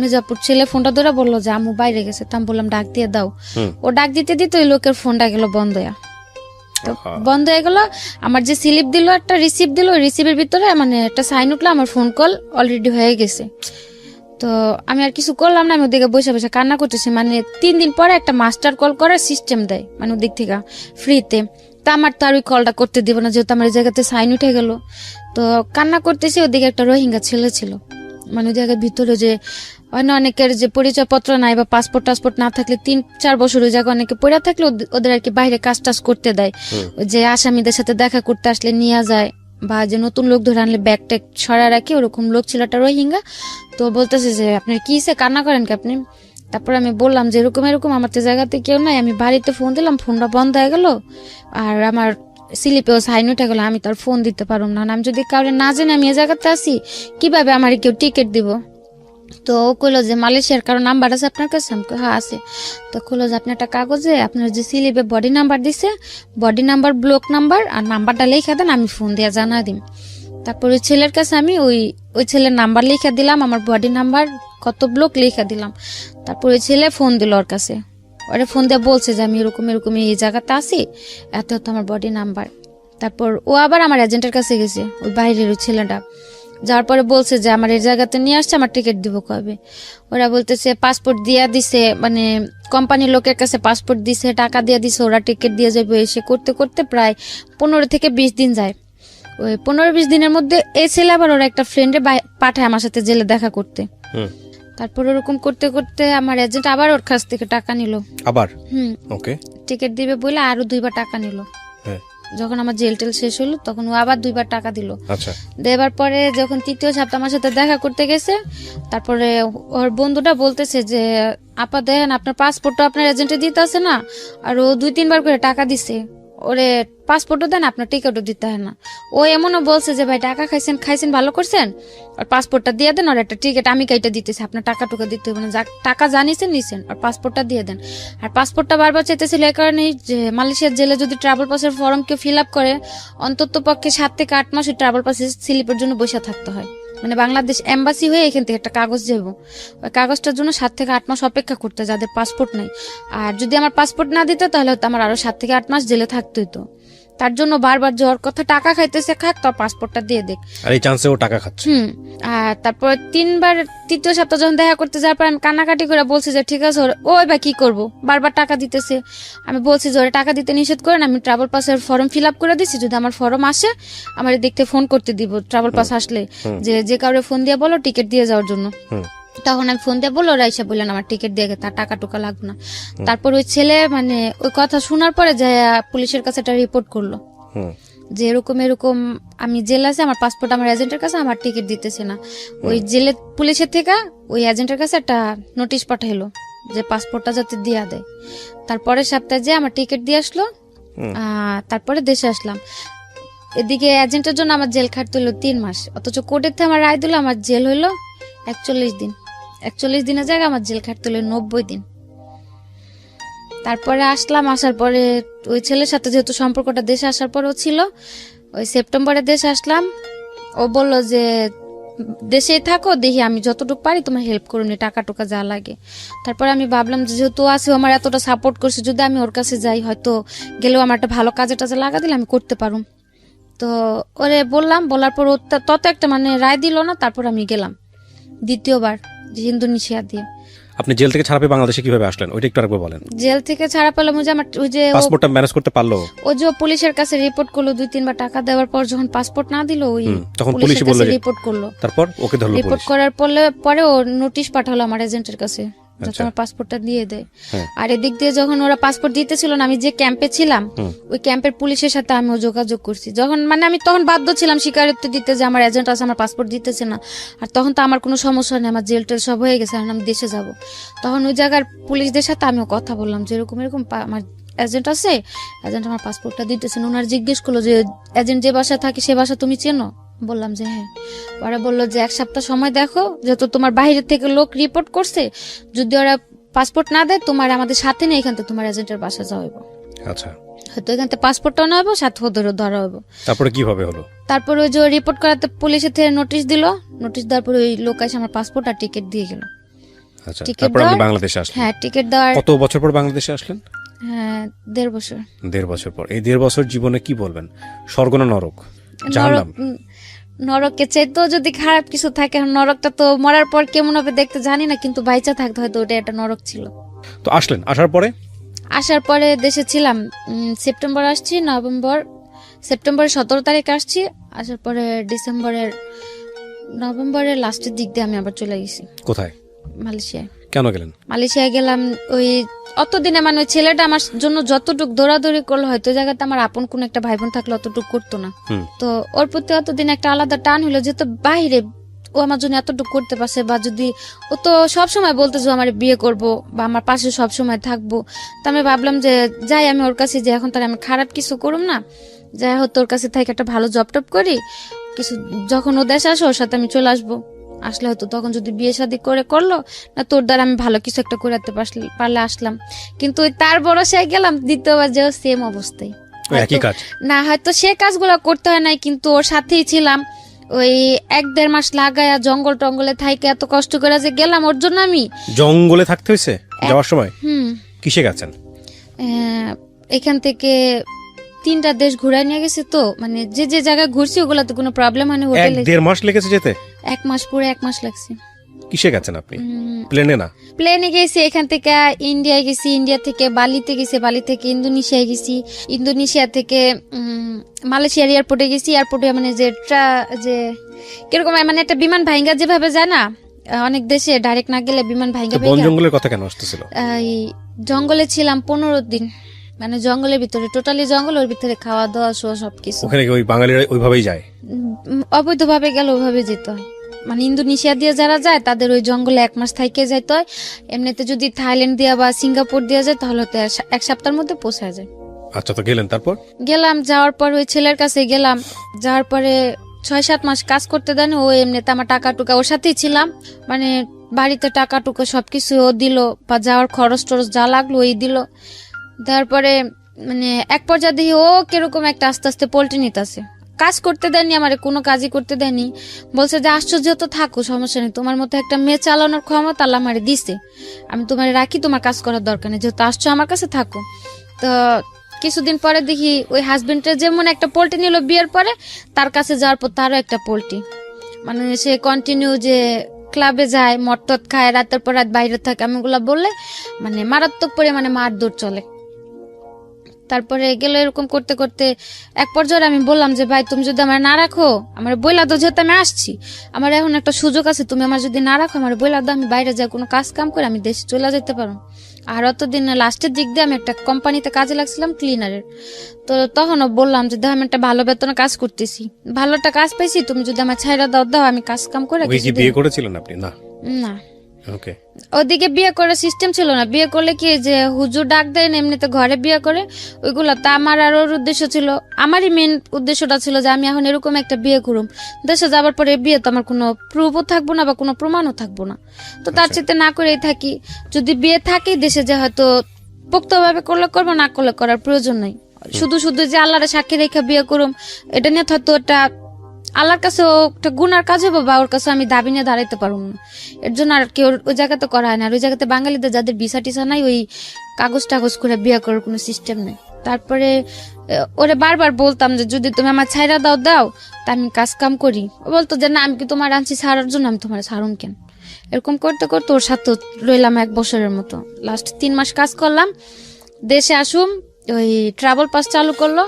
মেজাপুর ছেলে ফোনটা ধরে বললো যে আমু বাইরে গেছে, তো আমি বললাম ডাক দিয়ে দাও। ও ডাক দিতে দিতে ওই লোকের ফোনটা গেল বন্ধ হয়ে, তো বন্ধ হয়ে গেল। আমার যে স্লিপ দিল, একটা রিসিপ্ট দিল, ওই রিসিপ্টের ভিতরে মানে একটা সাইন উঠলো, আমার ফোন কল অলরেডি হয়ে গেছে। তো আমি আর কিছু করলাম না, আমি ওদিকে বসে বসে কান্না করতেছি। মানে 3 দিন পরে একটা মাস্টার কল করার সিস্টেম দেয়, মানে ওদিক থেকে ফ্রিতে। তা আমার তো আর ওই কলটা করতে দিব না, যেহেতু আমার এই জায়গাতে সাইন উঠে গেল। তো কান্না করতেছি, ওদিকে একটা রোহিঙ্গা ছেলে ছিল, মানে ওই জায়গার ভিতরে যে অনেকের যে পরিচয়পত্র নাই বা পাসপোর্ট টাসপোর্ট না থাকলে 3-4 বছর ওই জায়গায় অনেকে পড়ে থাকলে ওদের আর কি বাইরে কাজ টাজ করতে দেয়, যে আসামিদের সাথে দেখা করতে আসলে নিয়ে যায়, বা যে নতুন লোক ধরে আনলে ব্যাগ ট্যাগ সরা রাখে, ওরকম লোক ছিল একটা রোহিঙ্গা। তো বলতেছে যে আপনার কি সে কান্না করেন কি আপনি? তারপর আমি বললাম যে এরকম আমার তো জায়গাতে কেউ নাই, আমি বাড়িতে ফোন দিলাম, ফোনটা বন্ধ হয়ে গেল, আর আমার স্লিপেও সাইন উঠে গেল, আমি তার ফোন দিতে পারবো না, আমি যদি কাউরে না জানি আমি এই জায়গাতে আসি, কিভাবে আমার কেউ টিকিট দিব? তো ও কইলো যে মালয়েশিয়ার কারো নাম্বার আছে আপনার কাছে? আমি হ্যাঁ আছে। তো কইলো যে আপনি একটা কাগজে আপনার যে স্লিপে বডি নাম্বার দিছে, বডি নাম্বার, ব্লক নাম্বার আর নাম্বারটা লিখে দেন, আমি ফোন দিয়ে জানা দিম। তারপর ওই ছেলের কাছে আমি ওই ছেলের নাম্বার লিখে দিলাম, আমার বডি নাম্বার, কত ব্লক লিখে দিলাম। তারপর ওই ছেলে ফোন দিল ওর কাছে, ওরে ফোন দিয়ে বলছে যে আমি এরকম এই জায়গাতে আছি, এত আমার বডি নাম্বার। তারপর ও আবার আমার এজেন্টের কাছে গেছে, ওই বাইরের ওই ছেলেটা, যাওয়ার পরে বলছে যে আমার এই জায়গাতে নিয়ে আসছে, আমার টিকিট দিব কবে। ওরা বলতেছে পাসপোর্ট দিয়া দিছে, মানে কোম্পানির লোকের কাছে পাসপোর্ট দিছে, টাকা দিয়ে দিছে, ওরা টিকিট দিয়ে যাবে। এসে করতে করতে প্রায় 15 থেকে 20 দিন যায়। ওই 15-20 দিনের মধ্যে এই ছেলে আবার ওরা একটা ফ্রেন্ডে পাঠায় আমার সাথে জেলে দেখা করতে। তারপর ওরকম করতে করতে আমার এজেন্ট আবার ওর কাছ থেকে টাকা নিল। আবার হুম, ওকে, টিকিট দিবে বলে আরো 2বার টাকা নিল। যখন আমার জেল টেল শেষ হলো তখন ও আবার 2বার টাকা দিল। আচ্ছা, দেবার পরে যখন 3য় সপ্তাহ আমার সাথে দেখা করতে গেছে, তারপরে ওর বন্ধুটা বলতেছে যে আপা দেখেন আপনার পাসপোর্টটা আপনার এজেন্টে দিতে আছে না, আর ও 2-3বার করে টাকা দিছে, ওরে পাসপোর্টও দেন, আপনার টিকিটও দিতে হয় না। ও এমনও বলছে যে ভাই টাকা খাইছেন ভালো করছেন, আর পাসপোর্টটা দিয়ে দেন, আর একটা টিকিট আমি কাইটা দিতেছি, আপনার টাকা টুকা দিতে হবে না, টাকা জানিছেন নিছেন, আর পাসপোর্টটা দিয়ে দেন। আর পাসপোর্টটা বারবার চাইতেছিল এই কারণেই যে মালয়েশিয়ার জেলে যদি ট্রাভেল পাসের ফর্ম কেউ ফিল আপ করে, অন্তত পক্ষে 7 থেকে 8 মাস ওই ট্রাভেল পাসের স্লিপের জন্য বসে থাকতে হয়। মানে বাংলাদেশ এম্বাসি হয়ে এখান থেকে একটা কাগজ যাব, ওই কাগজটার জন্য 7 থেকে 8 মাস অপেক্ষা করতে, যাদের পাসপোর্ট নাই। আর যদি আমার পাসপোর্ট না দিত তাহলে হয়তো আমার আরো 7 থেকে 8 মাস জেলে থাকতে হতো। তার জন্য বারবার যাওয়ার কথা, টাকা খাইতেছে খাক, তো পাসপোর্টটা দিয়ে দেখ। আর এই চান্সে ও টাকা খাচ্ছে। আর তারপর 3বার 3য় সপ্তাহ যখন দেখা করতে যাওয়ার পর আমি কান্নাকাটি করে বলছি যে ঠিক আছে ও এবার কি করবো, বারবার টাকা দিতেছে। আমি বলছি যে ওরা টাকা দিতে নিষেধ করেন, আমি ট্রাভেল পাসের ফর্ম ফিল আপ করে দিচ্ছি, যদি আমার ফর্ম আসে আমার দেখতে ফোন করতে দিব, ট্রাভেল পাস আসলে যে কাউরে ফোন দিয়ে বলো টিকিট দিয়ে যাওয়ার জন্য। তখন আমি ফোন দিয়ে বললো, ওরা এসে বললেন আমার টিকিট দিয়ে তার টাকা টুকা লাগবে না। তারপর ওই ছেলে মানে ওই কথা শোনার পরে যে পুলিশের কাছে একটা রিপোর্ট করলো যে এরকম এরকম আমি জেল আছে, আমার পাসপোর্ট আমার এজেন্টের কাছে, আমার টিকিট দিতেছে না। ওই জেলে পুলিশের থেকে ওই এজেন্টের কাছে একটা নোটিশ পাঠাইলো যে পাসপোর্টটা যাতে দিয়া দেয়। তারপরে সপ্তাহে যে আমার টিকিট দিয়ে আসলো, তারপরে দেশে আসলাম। এদিকে এজেন্টের জন্য আমার জেল খাটতে হলো 3 মাস, অথচ কোর্টের থেকে আমার রায় দিল আমার জেল হইলো 41 দিন। 41 দিনের জায়গায় আমার জেল খাটতে হলো 90 দিন। তারপরে আসলাম, আসার পরে ওই ছেলের সাথে যেহেতু সম্পর্কটা দেশে আসার পরেও ছিল, ওই সেপ্টেম্বরে দেশে আসলাম। ও বলল যে দেশেই থাকো, দেখি আমি যতটুকু পারি তোমার হেল্প করুন, টাকা টুকা যা লাগে। তারপরে আমি ভাবলাম যে যেহেতু আছে আমার এতটা সাপোর্ট করছে, যদি আমি ওর কাছে যাই হয়তো গেলেও আমার একটা ভালো কাজে টাজে লাগা দিলে আমি করতে পারুম। তো ওরে বললাম, বলার পর তত একটা মানে রায় দিল না। তারপর আমি গেলাম 2য়বার যে ইন্দোনেশিয়া দিয়ে। আপনি জেল থেকে ছাড়া পেয়ে বাংলাদেশে কিভাবে আসলেন ওইটা একটু আরেকবার বলেন। জেল থেকে ছাড়া পেলাম ওই যে আমার ওই যে পাসপোর্টটা ম্যানেজ করতে পারলো? ও যে পুলিশের কাছে রিপোর্ট করলো, 2-3বার টাকা দেওয়ার পর যখন পাসপোর্ট না দিল, ওই তখন পুলিশ পুলিশের বলল কাছে যে রিপোর্ট করলো। তারপর ওকে ধরলো রিপোর্ট পুলিশ। করার পরে ও নোটিশ পাঠালো আমার এজেন্টের কাছে যাতে আমার পাসপোর্টটা দিয়ে দেয়। আর এদিক দিয়ে যখন ওরা পাসপোর্ট দিতেছিল না, আমি যে ক্যাম্পে ছিলাম ওই ক্যাম্পের পুলিশের সাথে আমিও যোগাযোগ করছি। যখন মানে আমি তখন বাধ্য ছিলাম স্বীকারোক্তি দিতে যে আমার এজেন্ট আছে, আমার পাসপোর্ট দিতেছে না। আর তখন তো আমার কোনো সমস্যা নেই, আমার জেল টেল সব হয়ে গেছে, আর আমি দেশে যাব। তখন ওই জায়গার পুলিশদের সাথে আমিও কথা বললাম যে এরকম এরকম আমার এজেন্ট আছে, এজেন্ট আমার পাসপোর্টটা দিতেছে না। ওনার জিজ্ঞেস করলো যে এজেন্ট যে বাসায় থাকে সে বাসা তুমি চেনো? বললাম যে হ্যাঁ। পরে বললো যে 1 সপ্তাহ সময় দেখো, যেহেতু তোমার বাইরে থেকে লোক রিপোর্ট করছে, যদি ওরা পাসপোর্ট না দেয় তোমার আমাদের সাথে নিয়ে এখান থেকে তোমার এজেন্টের বাসা যাওয়া হইব। আচ্ছা, হয়তো এখান থেকে পাসপোর্টটাও না হইব, সাথে ধরা হইব। তারপরে কিভাবে হলো? তারপর ওই যে রিপোর্ট করাতে পুলিশের থেকে নোটিশ দিল, নোটিশ দেওয়ার পর ওই লোক এসে আমার পাসপোর্ট আর টিকিট দিয়ে গেল। আচ্ছা, টিকিট তারপর আপনি দেওয়ার- বাংলাদেশে আসলেন? হ্যাঁ, টিকিট দেওয়ার কত বছর পর বাংলাদেশে আসলেন? 1.5 বছর। 1.5 বছর পর। এই 1.5 বছর জীবনে কি বলবেন? স্বর্গ না নরক? জানলাম নরকের চাইতেও যদি খারাপ কিছু থাকে, নরকটা তো মরার পর কেমন হবে দেখতে জানি না, কিন্তু বাইচা থাকতে হয়তো ওটা একটা নরক ছিল। তো আসলেন, আসার পরে আসার পরে দেশে ছিলাম, সেপ্টেম্বর আসছি, সেপ্টেম্বরের 17 তারিখ আসছি। আসার পরে নভেম্বরের লাস্টের দিক দিয়ে আমি আবার চলে গেছি। কোথায়? মালয়েশিয়ায়। কেন গেলেন? মালয়েশিয়ায় গেলাম ওই অতদিনে মানে ওই ছেলেটা আমার জন্য যতটুকু দৌড়াদৌড়ি করলো, হয়তো জায়গাতে আমার আপন কোন একটা ভাই বোন থাকলে অতটুকু করতো না। তো ওর প্রতি অতদিন একটা আলাদা টান হলো, যেহেতু বাইরে ও আমার জন্য এতটুকু করতে পারছে, বা যদি ও তো সবসময় বলতো যে আমার বিয়ে করব বা আমার পাশে সবসময় থাকবো। তো আমি ভাবলাম যে যাই আমি ওর কাছে, যে এখন তার আমি খারাপ কিছু করুম না, যাই হোক তোর কাছে থেকে একটা ভালো জব টপ করি, কিছু যখন ও দেশে আসো ওর সাথে আমি চলে আসবো। আসলে হয়তো তখন যদি বিয়ে শাদী করলো না, তোর দ্বারা আমি ভালো কিছু একটা করাতে পারলে আসলাম। কিন্তু ওই তার ভরসায় গেলাম, 2য়বার যে সেম অবস্থায়। একই কাজ না, হয়তো সে কাজগুলো করতে হয় নাই, কিন্তু ওর সাথেই ছিলাম। ওই 1-1.5 মাস লাগায়া জঙ্গল টঙ্গলে থাইকে এত কষ্ট করে যে গেলাম ওর জন্য। আমি জঙ্গলে থাকতে হয়েছে যাওয়ার সময়? হুম কিসে গেছেন? এখান থেকে 3টা দেশ ঘুরাই নিয়ে গেছে, তো মানে যে যে জায়গায় ঘুরছি ওগুলাতে কোনো প্রবলেম হয়নি। হোটেলে 1-1.5 মাস লেগেছে যেতে? 1 মাস, পুরো 1 মাস লাগছে। কিসে গেছেন আপনি? প্লেনে না? প্লেনে গেছি, এখান থেকে ইন্ডিয়ায় গেছি, ইন্ডিয়া থেকে বালিতে গেছি, বালি থেকে ইন্দোনেশিয়ায় গেছি, ইন্দোনেশিয়া থেকে মালয়েশিয়ার এয়ারপোর্টে গেছি। এয়ারপোর্টে মানে যে কিরকম মানে একটা বিমান ভাইঙ্গা যেভাবে যায় না, অনেক দেশে ডাইরেক্ট না গেলে বিমান ভাইঙ্গা বন জঙ্গলের কথা কেন আসতেছিল? এই জঙ্গলে ছিলাম 15 দিন, মানে জঙ্গলের ভিতরে, টোটালি জঙ্গল, ওর ভিতরে খাওয়া দাওয়া সহ সবকিছু। ওখানে কি ওই বাঙালিরা ওইভাবেই যায়? অবৈধভাবে গেলে ওইভাবে যেতে হয়। মানে ইন্দোনেশিয়া দিয়ে যারা যায় তাদের ওই জঙ্গলে 1 মাস থাইকে যাইতে হয়। এমনিতে যদি থাইল্যান্ড দিয়া বা সিঙ্গাপুর দিয়ে যায় তাহলে তো 1 সপ্তাহের মধ্যে পৌঁছা যায়। আচ্ছা, তো গেলেন, তারপর? গেলাম, যাওয়ার পর ওই ছেলের কাছে গেলাম, যাওয়ার পরে 6-7 মাস কাজ করতে দেন। ও এমনিতে আমার টাকা টুকা, ওর সাথেই ছিলাম, মানে বাড়িতে টাকা টুকা সবকিছু ও দিল, বা যাওয়ার খরচ টরচ যা লাগলো ওই দিল। তারপরে মানে এক পর্যায়ে দেখি ও কিরকম একটা আস্তে আস্তে পোল্ট্রি নিতেছে। কাজ করতে দেয়নি, আমার কোনো কাজই করতে দেয়নি। বলছে যে আশ্চর্য, তো থাকো, সমস্যা নেই, তোমার মতো একটা মেয়ে চালানোর ক্ষমতা আল্লাহ আমারে দিছে, আমি তোমার রাখি, তোমার কাজ করার দরকার নেই, যেহেতু আসছো আমার কাছে থাকো। তো কিছুদিন পরে দেখি ওই হাজবেন্ডের যেমন একটা পোল্ট্রি নিল বিয়ের পরে, তার কাছে যাওয়ার পর তারও একটা পোল্ট্রি। মানে সে কন্টিনিউ যে ক্লাবে যায়, মটট খায়, রাতের পর রাত বাইরে থাকে, আমি ওগুলা বললে মানে মারাত্মক পরিমাণে মারধর চলে। তারপরে গেল এরকম করতে করতে এক পর্যায়ে আমি বললাম যে ভাই, তুমি যদি আমার না রাখো, আমার বইলা দাও, যেহেতু আমি আসছি, আমার এখন একটা সুযোগ আছে, তুমি আমার যদি না রাখো, আমার বইলা দাও, আমি বাইরে যাই কোনো কাজ কাম করে আমি দেশে চলে যেতে পারো। আর অতদিন লাস্টের দিক দিয়ে আমি একটা কোম্পানিতে কাজে লাগছিলাম ক্লিনারের। তো তখনও বললাম যে দেখো, আমি একটা ভালো বেতনে কাজ করতেছি, ভালো একটা কাজ পাইছি, তুমি যদি আমার ছাইরা দাও, আমি কাজ কাম করে। ওই কি বিয়ে করেছিলেন আপনি? না না, ওকে। ওদিকে বিয়ে করার সিস্টেম ছিল না। বিয়ে করলে কি যে হুজুর ডাক দেন, এমনিতে ঘরে বিয়ে করে ওইগুলো। তা আমার আর ওর উদ্দেশ্য ছিল, আমারই মেন উদ্দেশ্যটা ছিল যে আমি এখন এরকম একটা বিয়ে করুম, দেশে যাবার পরে বিয়ে তো আমার কোনো প্রুফও থাকবো না বা কোনো প্রমাণও থাকবো না, তো তার চেয়ে না করেই থাকি। যদি বিয়ে থাকে দেশে যে হয়তো পোক্তভাবে করলে করবো, না করলে করার প্রয়োজন নাই। শুধু শুধু যে আল্লাহরে সাক্ষী রেখে বিয়ে করুম, এটা নিয়ে হয়তো এটা আল্লাহর কাছে একটা গুনার কাজ হবে, বা ওর কাছে আমি দাবি নিয়ে দাঁড়াইতে পারবো না। এর জন্য আর কেউ ওই জায়গাতে করা হয় না। আর ওই জায়গাতে বাঙালিদের যাদের ভিসা টিসা নাই, ওই কাগজ টাগজ করে বিয়ে করার কোনো সিস্টেম নেই। তারপরে ওরে বারবার বলতাম যে যদি তুমি আমার ছাইরা দাও তা আমি কাজ কাম করি। ও বলতো যে না, আমি কি তোমার আনছি ছাড়ার জন্য, আমি তোমার ছাড়ুন কেন। এরকম করতে করতে ওর সাথে রইলাম 1 বছরের মতো। লাস্ট 3 মাস কাজ করলাম, দেশে আসুম ওই ট্রাভেল পাস চালু করলো,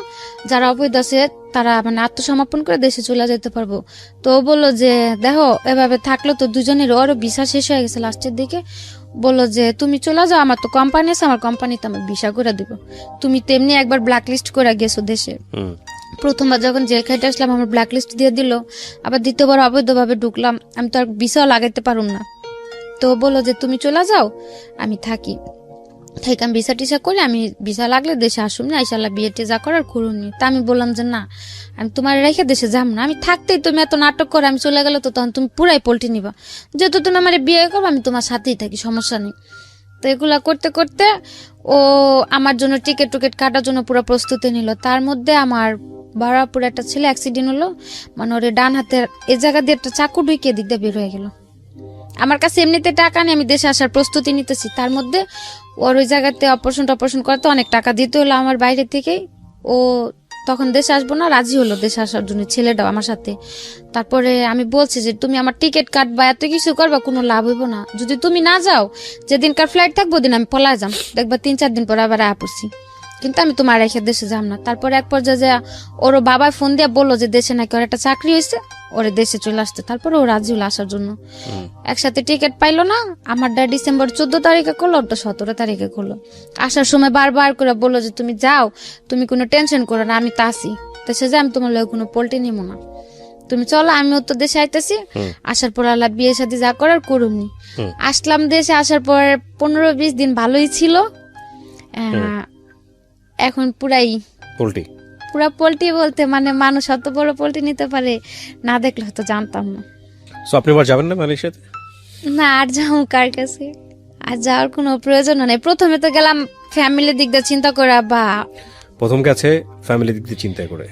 যারা অবৈধ আছে তারা মানে আত্মসমর্পণ করে দেশে চলে যেতে পারবো। তো ও বললো যে দেখো, এভাবে থাকলো তো দুজনের, ওরও ভিসা শেষ হয়ে গেছে লাস্টের দিকে। বললো যে তুমি চলে যাও, আমার তো কোম্পানি আছে, আমার কোম্পানিতে আমার ভিসা করে দিব। তুমি তেমনি একবার ব্ল্যাক লিস্ট করে গেছো দেশে, প্রথমবার যখন জেল খাইতে আসলাম আমার ব্ল্যাক লিস্ট দিয়ে দিল, আবার দ্বিতীয়বার অবৈধভাবে ঢুকলাম, আমি তো আর ভিসাও লাগাইতে পারুম না। তো বললো যে তুমি চলে যাও, আমি থাকি, আমি ভিসা টিসা করে আমি ভিসা লাগলে দেশে আসুন না, ইনশাল্লাহ বিয়ে যা করার করুন। তা আমি বললাম যে না, আমি তোমার রেখে দেশে যাম না, আমি থাকতেই তুমি এত নাটক করে আমি চলে গেলে তো তখন তুমি পুরাই পল্টি নিবা, যেহেতু তুমি আমার বিয়ে করবো আমি তোমার সাথেই থাকি, সমস্যা নেই। তো এগুলা করতে করতে ও আমার জন্য টিকিট টুকেট কাটার জন্য পুরো প্রস্তুতি নিল। তার মধ্যে আমার বারাপুর একটা ছেলে অ্যাক্সিডেন্ট হলো, মানে ওর ডান হাতের এ জায়গা দিয়ে একটা চাকু ঢুকিয়ে দিক দিয়ে বের হয়ে গেল। আমার কাছে এমনিতে টাকা নেই, আমি দেশে আসার প্রস্তুতি নিতেছি, তার মধ্যে ওর ওই জায়গাতে অপারেশন করতে অনেক টাকা দিতে হলো আমার বাইরে থেকেই। ও তখন দেশে আসবো না, রাজি হলো দেশে আসার জন্য ছেলেটাও আমার সাথে। তারপরে আমি বলছি যে তুমি আমার টিকিট কাটবা, এত কিছু করবা, কোনো লাভ হইব না, যদি তুমি না যাও, যেদিনকার ফ্লাইট থাকবো দিন আমি পলা যাম, দেখবা 3-4 দিন পর আবার আয়া পড়ছি, কিন্তু আমি তোমার রেখে দেশে যাম না। তারপরে এক পর্যায়ে ওর বাবা ফোন দিয়ে বললো যে দেশে নাকি ওর একটা চাকরি হয়েছে, ওরে দেশে চলে আসতে। তারপরে ও রাজি হলো আসার জন্য। একসাথে টিকিট পাইলো না, আমারটা ডিসেম্বর 14 তারিখে করলো, ওটা 17 তারিখে করলো। আসার সময় বারবার করে বললো যে তুমি যাও, তুমি কোনো টেনশন করো না, আমি তা আসি, দেশে যাই, আমি তোমার লোক কোনো পোল্ট্রি নিব না, তুমি চলো, আমিও তো দেশে আইতেছি। আসার পর আল্লাহ বিয়ে শাদী যা করার করুমনি। আসলাম দেশে, আসার পর 15-20 দিন ভালোই ছিল, এখন পুরাই পোল্ট্রি। পুরা পোল্ট্রি বলতে মানে মানুষ অত বড় পোল্ট্রি নিতে পারে না দেখলে হয়তো জানতাম না। সো আপনি আবার যাবেন না মালয়েশিয়াতে? না, আর যাও কার কাছে, আর যাওয়ার কোনো প্রয়োজন নেই। প্রথমে তো গেলাম ফ্যামিলির দিক দিয়ে চিন্তা করে, বা প্রথম গেছে ফ্যামিলির দিক দিয়ে চিন্তা করে,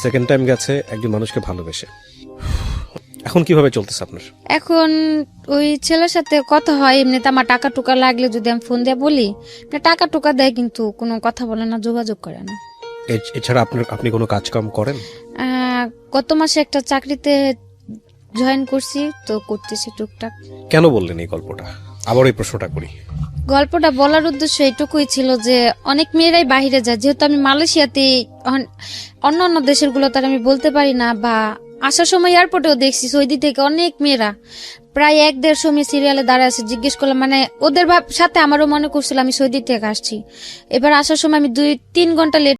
সেকেন্ড টাইম গেছে একজন মানুষকে ভালোবেসে। এখন কিভাবে চলতেছে আপনার? এখন ওই ছেলের সাথে কথা হয়, এমনিতে আমার টাকা টুকা লাগলে যদি আমি ফোন দিয়ে বলি, টাকা টুকা দেয়, কিন্তু কোনো কথা বলে না, যোগাযোগ করে না। এছাড়া আপনি কোনো কাজকাম করেন? গত মাসে একটা চাকরিতে জয়েন করছি, তো করতেছি টুকটাক। কেন বললেন এই গল্পটা? আবার এই প্রশ্নটা করি। গল্পটা বলার উদ্দেশ্য এটুকুই ছিল যে অনেক মেয়েরাই বাইরে যায়, যেহেতু আমি মালয়েশিয়াতে অন্য অন্য দেশের গুলো তার আমি বলতে পারি না, বা আসার সময় এয়ারপোর্টেও দেখছি সৌদি থেকে অনেক মেয়েরা প্রায় 1-150 মেয়ে সিরিয়ালে দাঁড়ায় আছে। জিজ্ঞেস করলাম, মানে ওদের সাথে আমারও মনে করছিল আমি সৌদি থেকে আসছি। এবার আসার সময় আমি 2-3 ঘন্টা লেট